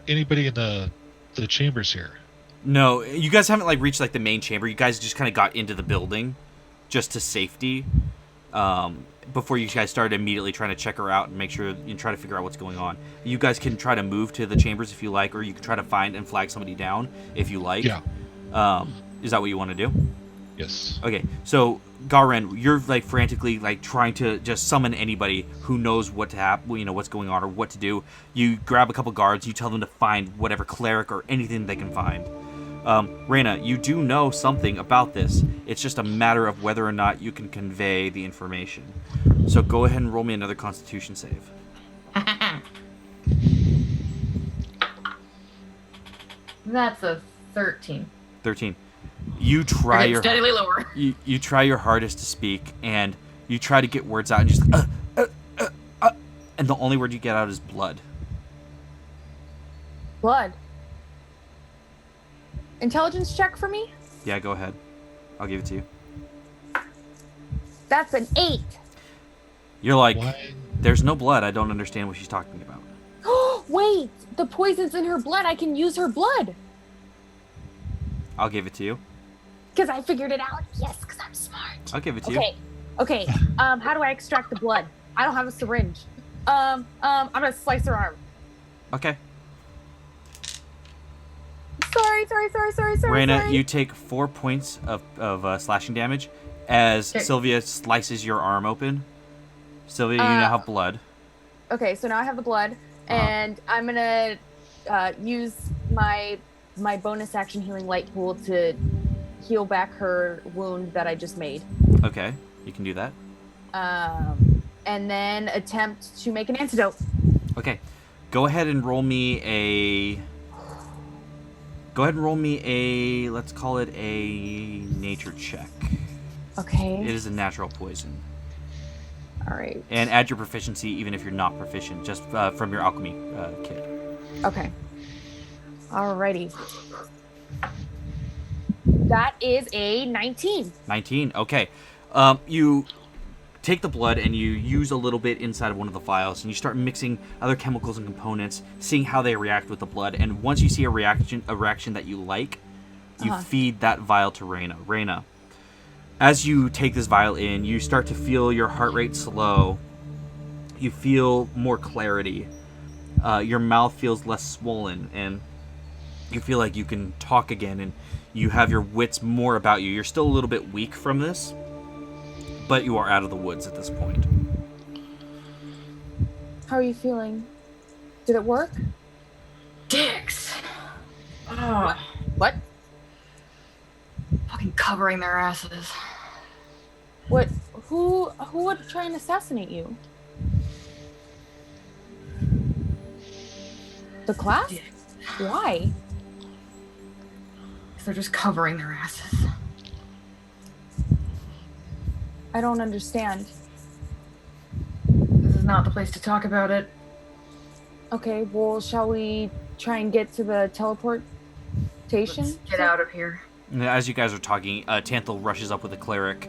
anybody in the chambers here? No, you guys haven't reached the main chamber. You guys just kind of got into the building, just to safety. Before you guys started immediately trying to check her out and make sure you try to figure out what's going on. You guys can try to move to the chambers if you like, or you can try to find and flag somebody down if you like. Yeah. Is that what you want to do? Yes. Okay, so Garen, you're frantically trying to just summon anybody who knows what to happen, what's going on or what to do. You grab a couple guards, you tell them to find whatever cleric or anything they can find. Reyna, you do know something about this. It's just a matter of whether or not you can convey the information. So go ahead and roll me another Constitution save. That's a 13. 13. You try It's steadily lower. You try your hardest to speak, and you try to get words out, and just and the only word you get out is blood. Blood. Intelligence check for me? Yeah, go ahead. I'll give it to you. That's an 8. You're like, What? there's no blood. I don't understand what she's talking about. Wait, the poison's in her blood. I can use her blood. I'll give it to you. Because I figured it out. Yes, because I'm smart. I'll give it to you. Okay. How do I extract the blood? I don't have a syringe. I'm gonna slice her arm. Okay. Sorry. Reyna, you take 4 points of slashing damage as Okay. Sylvia slices your arm open. Sylvia, you now have blood. Okay, so now I have the blood, and I'm gonna use my bonus action healing light pool to heal back her wound that I just made. Okay, you can do that. And then attempt to make an antidote. Okay, go ahead and roll me a. Let's call it a nature check. Okay. It is a natural poison. All right. And add your proficiency even if you're not proficient, just from your alchemy kit. Okay. Alrighty. That is a 19. 19, okay. You take the blood and you use a little bit inside of one of the vials, and you start mixing other chemicals and components, seeing how they react with the blood. And once you see a reaction that you like, you feed that vial to Reyna. Reyna, as you take this vial in, you start to feel your heart rate slow. You feel more clarity. Your mouth feels less swollen, and you feel like you can talk again, and you have your wits more about you. You're still a little bit weak from this, but you are out of the woods at this point. How are you feeling? Did it work? Dicks. Oh, What? fucking covering their asses. What? Who would try and assassinate you? The class? Dicks. Why? 'Cause they're just covering their asses. I don't understand. not the place to talk about it. Okay, well, shall we try and get to the teleportation? Let's get out of here. As you guys are talking, Tanthal rushes up with a cleric.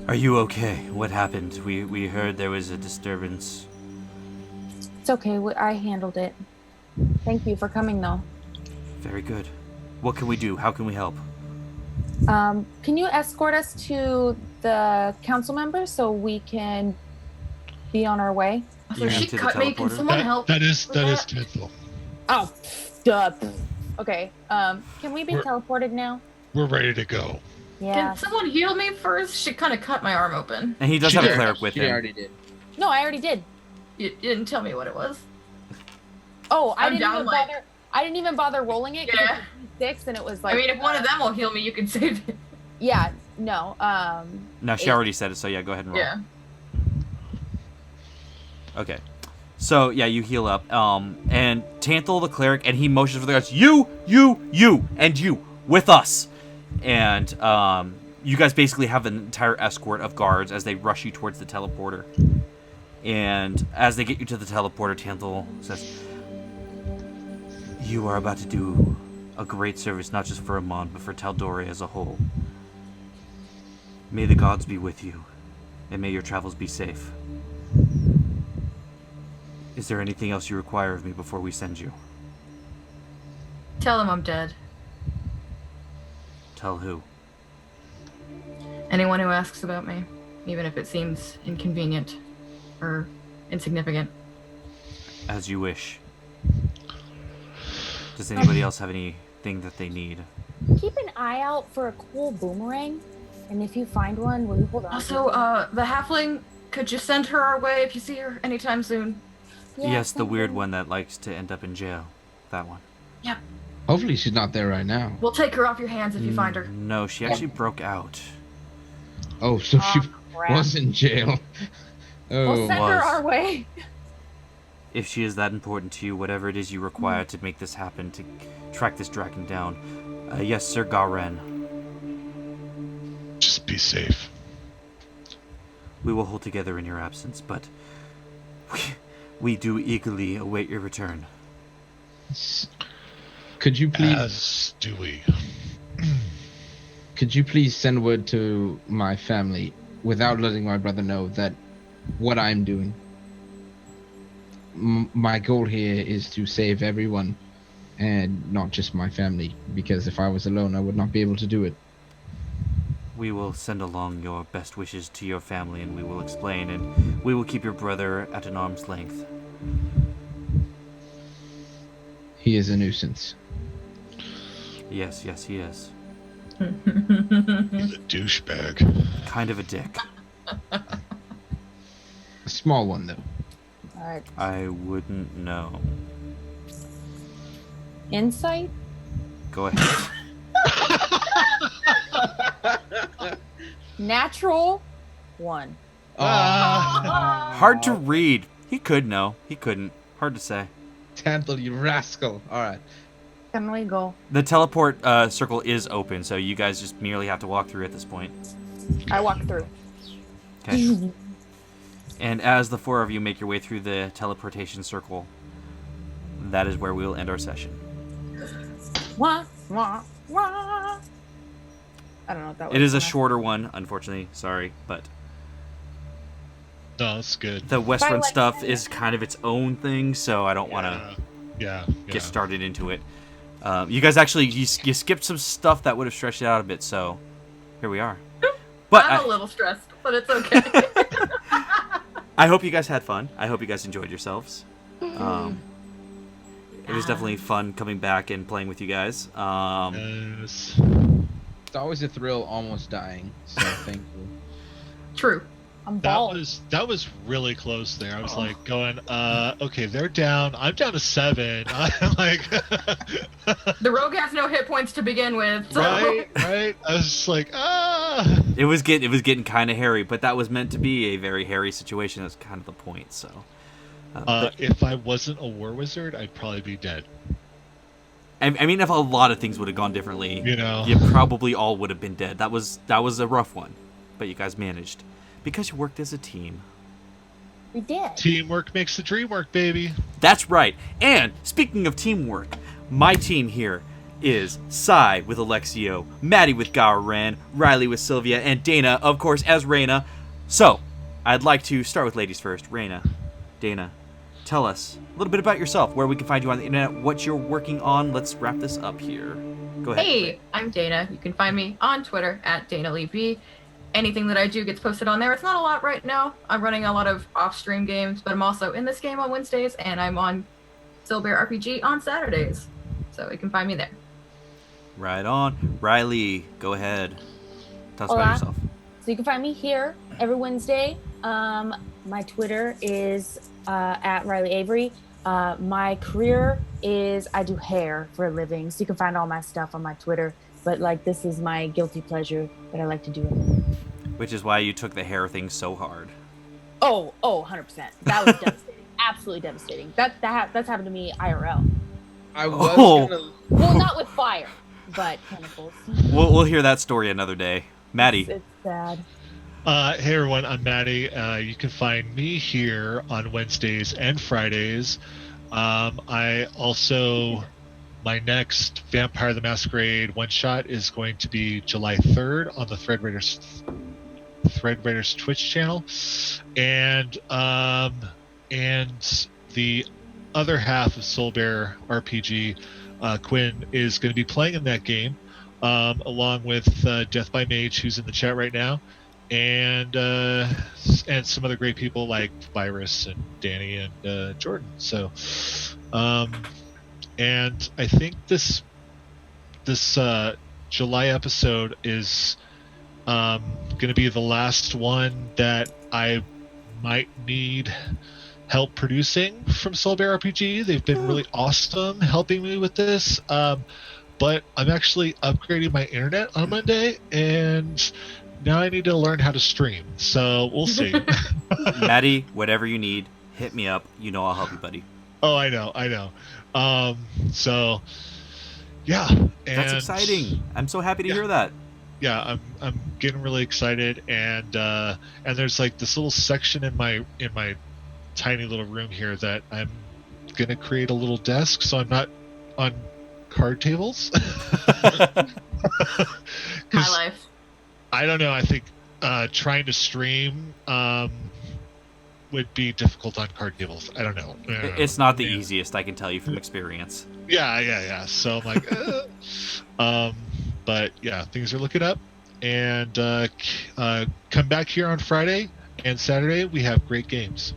Are you okay? What happened? We heard there was a disturbance. It's okay. I handled it. Thank you for coming, though. Very good. What can we do? How can we help? Can you escort us to the council members so we can be on our way? So You she to the cut me. Can teleporter? someone help? That is with that? Tanthal. Oh, duh. Okay. Can we be We're- teleported now? We're ready to go. Yeah. Can someone heal me first? She kind of cut my arm open. And he does She have a did. cleric with She him. already did. No, I already did. You didn't tell me what it was. Oh, I I'm didn't down, even like- bother. I didn't even bother rolling it. 'Cause Yeah. it was D6 and it was like. I mean, if one of them will heal me, you can save it. Yeah. No. No, she 8. already said it, so yeah, go ahead and roll. Yeah. Okay. So, yeah, you heal up. And Tanthal, the cleric, and he motions for the guards, you, and you, with us. And, you guys basically have an entire escort of guards as they rush you towards the teleporter. And as they get you to the teleporter, Tanthal says, you are about to do a great service, not just for Emon, but for Tal'Dorei as a whole. May the gods be with you, and may your travels be safe. Is there anything else you require of me before we send you? Tell them I'm dead. Tell who? Anyone who asks about me, even if it seems inconvenient or insignificant. As you wish. Does anybody else have anything that they need? Keep an eye out for a cool boomerang, and if you find one, will you hold on? Also, the halfling, could you send her our way if you see her anytime soon? Yes, the weird one that likes to end up in jail. That one. Hopefully she's not there right now. We'll take her off your hands if you find her. No, she actually broke out. Oh, so she Crap. was in jail. We'll Oh, send her our way. If she is that important to you, whatever it is you require to make this happen, to track this dragon down. Yes, Sir Garen. Just be safe. We will hold together in your absence, but we do eagerly await your return. could you please As do we. could you please send word to my family without letting my brother know that what I'm doing? My goal here is to save everyone and not just my family, because if I was alone I would not be able to do it. We will send along your best wishes to your family, and we will explain, and we will keep your brother at an arm's length. He is a nuisance. Yes, he is. He's a douchebag. Kind of a dick. A small one though. All right. I wouldn't know. Insight. Go ahead. Natural 1. Hard to read. He could know. He couldn't. Hard to say. Tanthal, you rascal. Alright. Can we go? The teleport circle is open, so you guys just merely have to walk through at this point. I walk through. Okay. And as the four of you make your way through the teleportation circle, that is where we will end our session. Wah, wah, wah. I don't know what that was. It is a shorter one, unfortunately. Sorry, but No, it's good. the Western like stuff 10 is kind of its own thing, so I don't want to Yeah. get started into it. You guys actually you skipped some stuff that would have stretched it out a bit, so here we are. But I'm a little stressed, but it's okay. I hope you guys had fun. I hope you guys enjoyed yourselves. It was definitely fun coming back and playing with you guys. Yes. It's always a thrill almost dying, so thank you. True. I'm That bald. was really close there. I was like going, okay, they're down. I'm down to 7. I'm like, The rogue has no hit points to begin with. So. right. I was just like, ah. It was getting kind of hairy, but that was meant to be a very hairy situation. That's kind of the point. So, If I wasn't a war wizard, I'd probably be dead. I mean, if a lot of things would have gone differently, You know. you probably all would have been dead. That was a rough one, but you guys managed because you worked as a team. We did. Teamwork makes the dream work, baby. That's right. And speaking of teamwork, my team here is Sai with Alexio, Maddie with Garen, Riley with Sylvia, and Dana, of course, as Reyna. So, I'd like to start with ladies first. Reyna, Dana, tell us a little bit about yourself, where we can find you on the internet, what you're working on. Let's wrap this up here. Go ahead. Hey, I'm Dana. You can find me on Twitter at DanaLeeB. Anything that I do gets posted on there. It's not a lot right now. I'm running a lot of off-stream games, but I'm also in this game on Wednesdays, and I'm on Silver RPG on Saturdays. So you can find me there. Right on. Riley, go ahead. Tell us Hola. about yourself. So you can find me here every Wednesday. My Twitter is at Riley Avery. My career is I do hair for a living, so you can find all my stuff on my Twitter. But like, this is my guilty pleasure that I like to do. Which is why you took the hair thing so hard. Oh, 100%. That was devastating. Absolutely devastating. That's happened to me IRL. I was Oh. gonna. Well, not with fire, but chemicals. We'll hear that story another day. Maddie. It's sad. Hey everyone, I'm Maddie. You can find me here on Wednesdays and Fridays. I also, my next Vampire the Masquerade one shot is going to be July 3rd on the Thread Raiders Twitch channel, and the other half of Soulbear RPG, Quinn is going to be playing in that game, along with Death by Mage, who's in the chat right now. And some other great people like Virus and Danny and Jordan. So, and I think this July episode is going to be the last one that I might need help producing from Soulbear RPG. They've been really awesome helping me with this. But I'm actually upgrading my internet on Monday, and now I need to learn how to stream, so we'll see. Maddie, whatever you need, hit me up. You know I'll help you, buddy. Oh, I know. So, yeah. That's exciting. I'm so happy to hear that. Yeah, I'm getting really excited, and there's like this little section in my tiny little room here that I'm gonna create a little desk, so I'm not on card tables. High life. I don't know. I think trying to stream would be difficult on card tables. I don't know. It's not the easiest, I can tell you from experience. Yeah. So I'm like, but yeah, things are looking up. And come back here on Friday and Saturday. We have great games.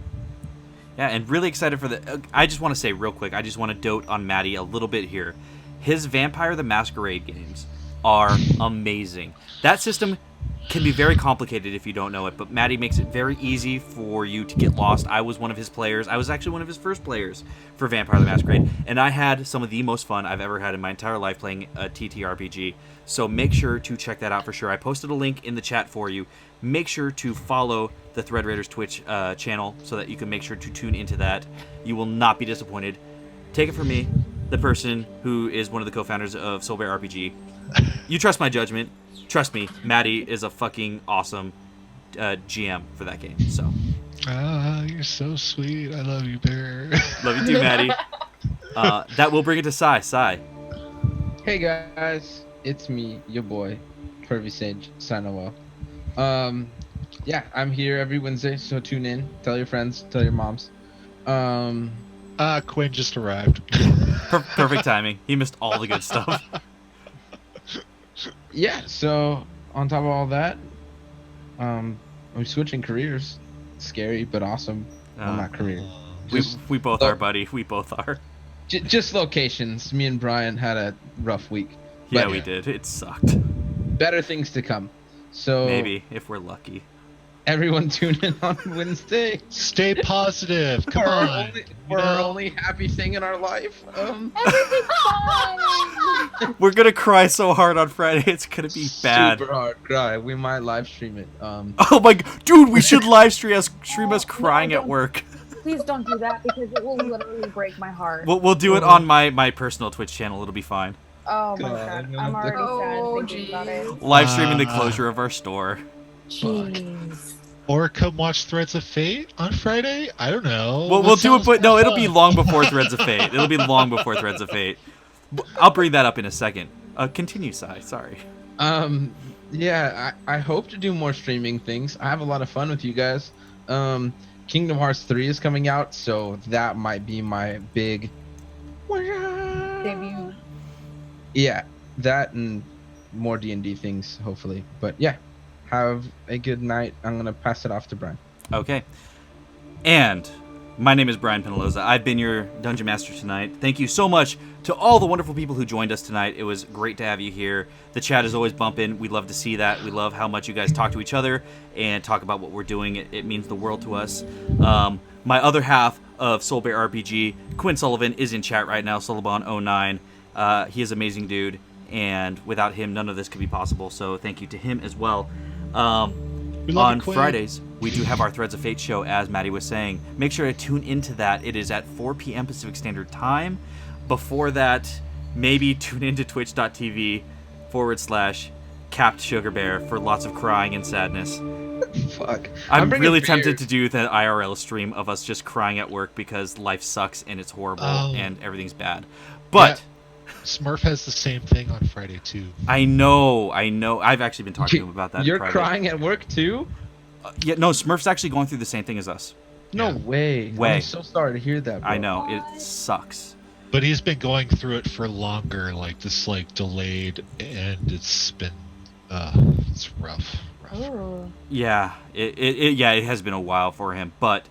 Yeah, and really excited for the... I just want to say real quick, I just want to dote on Maddie a little bit here. His Vampire the Masquerade games are amazing. That system can be very complicated if you don't know it, but Maddie makes it very easy for you to get lost. I was one of his players. I was actually one of his first players for Vampire the Masquerade, and I had some of the most fun I've ever had in my entire life playing a TTRPG. So make sure to check that out for sure. I posted a link in the chat for you. Make sure to follow the Thread Raiders Twitch channel so that you can make sure to tune into that. You will not be disappointed. Take it from me, the person who is one of the co-founders of Soulbear RPG. You trust my judgment. Trust me, Maddie is a fucking awesome GM for that game. So. You're so sweet. I love you, Bear. Love you too, Maddie. That will bring it to Sai. Sai. Hey guys, it's me, your boy, Pervy Sage, signing off. Yeah, I'm here every Wednesday, so tune in. Tell your friends, tell your moms. Quinn just arrived. Perfect timing. He missed all the good stuff. Yeah, so on top of all that, I'm switching careers. Scary, but awesome. Well, not career. We both are, buddy. We both are. Just locations. Me and Brian had a rough week. Yeah, we did. It sucked. Better things to come. So maybe, if we're lucky. Everyone tune in on Wednesday. Stay positive. Come on. Our only happy thing in our life. Everything's fine. We're gonna cry so hard on Friday. It's gonna be bad. Super hard cry. We might live stream it. Oh my dude, we should live stream us crying at work. Please don't do that because it will literally break my heart. We'll do it on my personal Twitch channel. It'll be fine. Oh my god, I'm already sad thinking about it. Live streaming the closure of our store. Jeez. Or come watch Threads of Fate on Friday. I don't know. Well, What we'll do it, sounds but no, more it'll be fun? long before Threads of Fate. It'll be long before Threads of Fate. I'll bring that up in a second. Continue, Sai. Sorry. Yeah, I hope to do more streaming things. I have a lot of fun with you guys. Kingdom Hearts 3 is coming out, so that might be my big Debut. yeah, that and more D&D things, hopefully. But yeah, have a good night. I'm gonna pass it off to Brian. Okay. And my name is Brian Penaloza. I've been your Dungeon Master tonight. Thank you so much to all the wonderful people who joined us tonight. It was great to have you here. The chat is always bumping. We love to see that. We love how much you guys talk to each other and talk about what we're doing. It means the world to us. My other half of Soul Bear RPG, Quinn Sullivan, is in chat right now, Sullivan09. He is an amazing dude, and without him, none of this could be possible, so thank you to him as well. We love On you, Quinn. Fridays, we do have our Threads of Fate show, as Maddie was saying. Make sure to tune into that. It is at 4 p.m. Pacific Standard Time. Before that, maybe tune into twitch.tv/Capped Sugar Bear for lots of crying and sadness. Fuck. I'm bringing really beer. tempted to do the IRL stream of us just crying at work because life sucks and it's horrible Oh. and everything's bad. But Smurf has the same thing on Friday too. I know. I've actually been talking to him about that. You're Friday. crying at work too? Yeah, no, Smurf's actually going through the same thing as us. No Yeah. way. Way. I'm so sorry to hear that, bro. I know. It sucks. But he's been going through it for longer, like this, like delayed, and it's been, it's rough. Oh. Yeah, it has been a while for him, but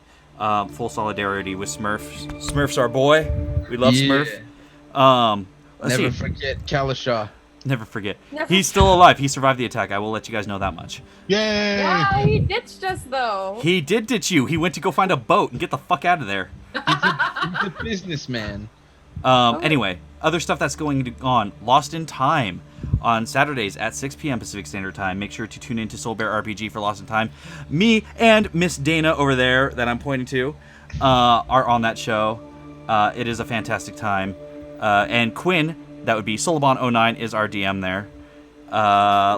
full solidarity with Smurf. Smurf's our boy. We love Yeah. Smurf. Let's Never see. forget Kalishaw. Never forget. Never He's still alive. He survived the attack. I will let you guys know that much. Yay! Wow, he ditched us though. He did ditch you. He went to go find a boat and get the fuck out of there. He's a businessman. Anyway, other stuff that's going on. Lost in Time on Saturdays at 6 p.m. Pacific Standard Time. Make sure to tune into Soul Bear RPG for Lost in Time. Me and Miss Dana over there that I'm pointing to are on that show. It is a fantastic time. And Quinn, that would be Sullivan09, is our DM there.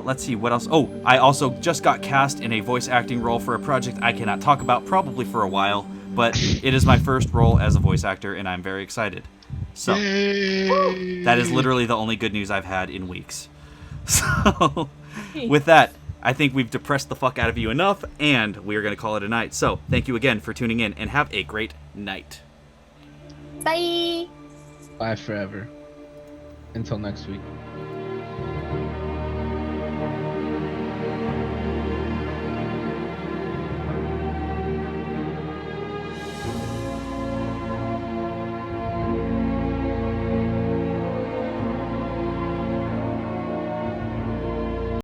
Let's see, what else? Oh, I also just got cast in a voice acting role for a project I cannot talk about probably for a while, but it is my first role as a voice actor, and I'm very excited. So, Yay! that is literally the only good news I've had in weeks. So, with that, I think we've depressed the fuck out of you enough, and we are going to call it a night. So, thank you again for tuning in, and have a great night. Bye. Bye forever. Until next week.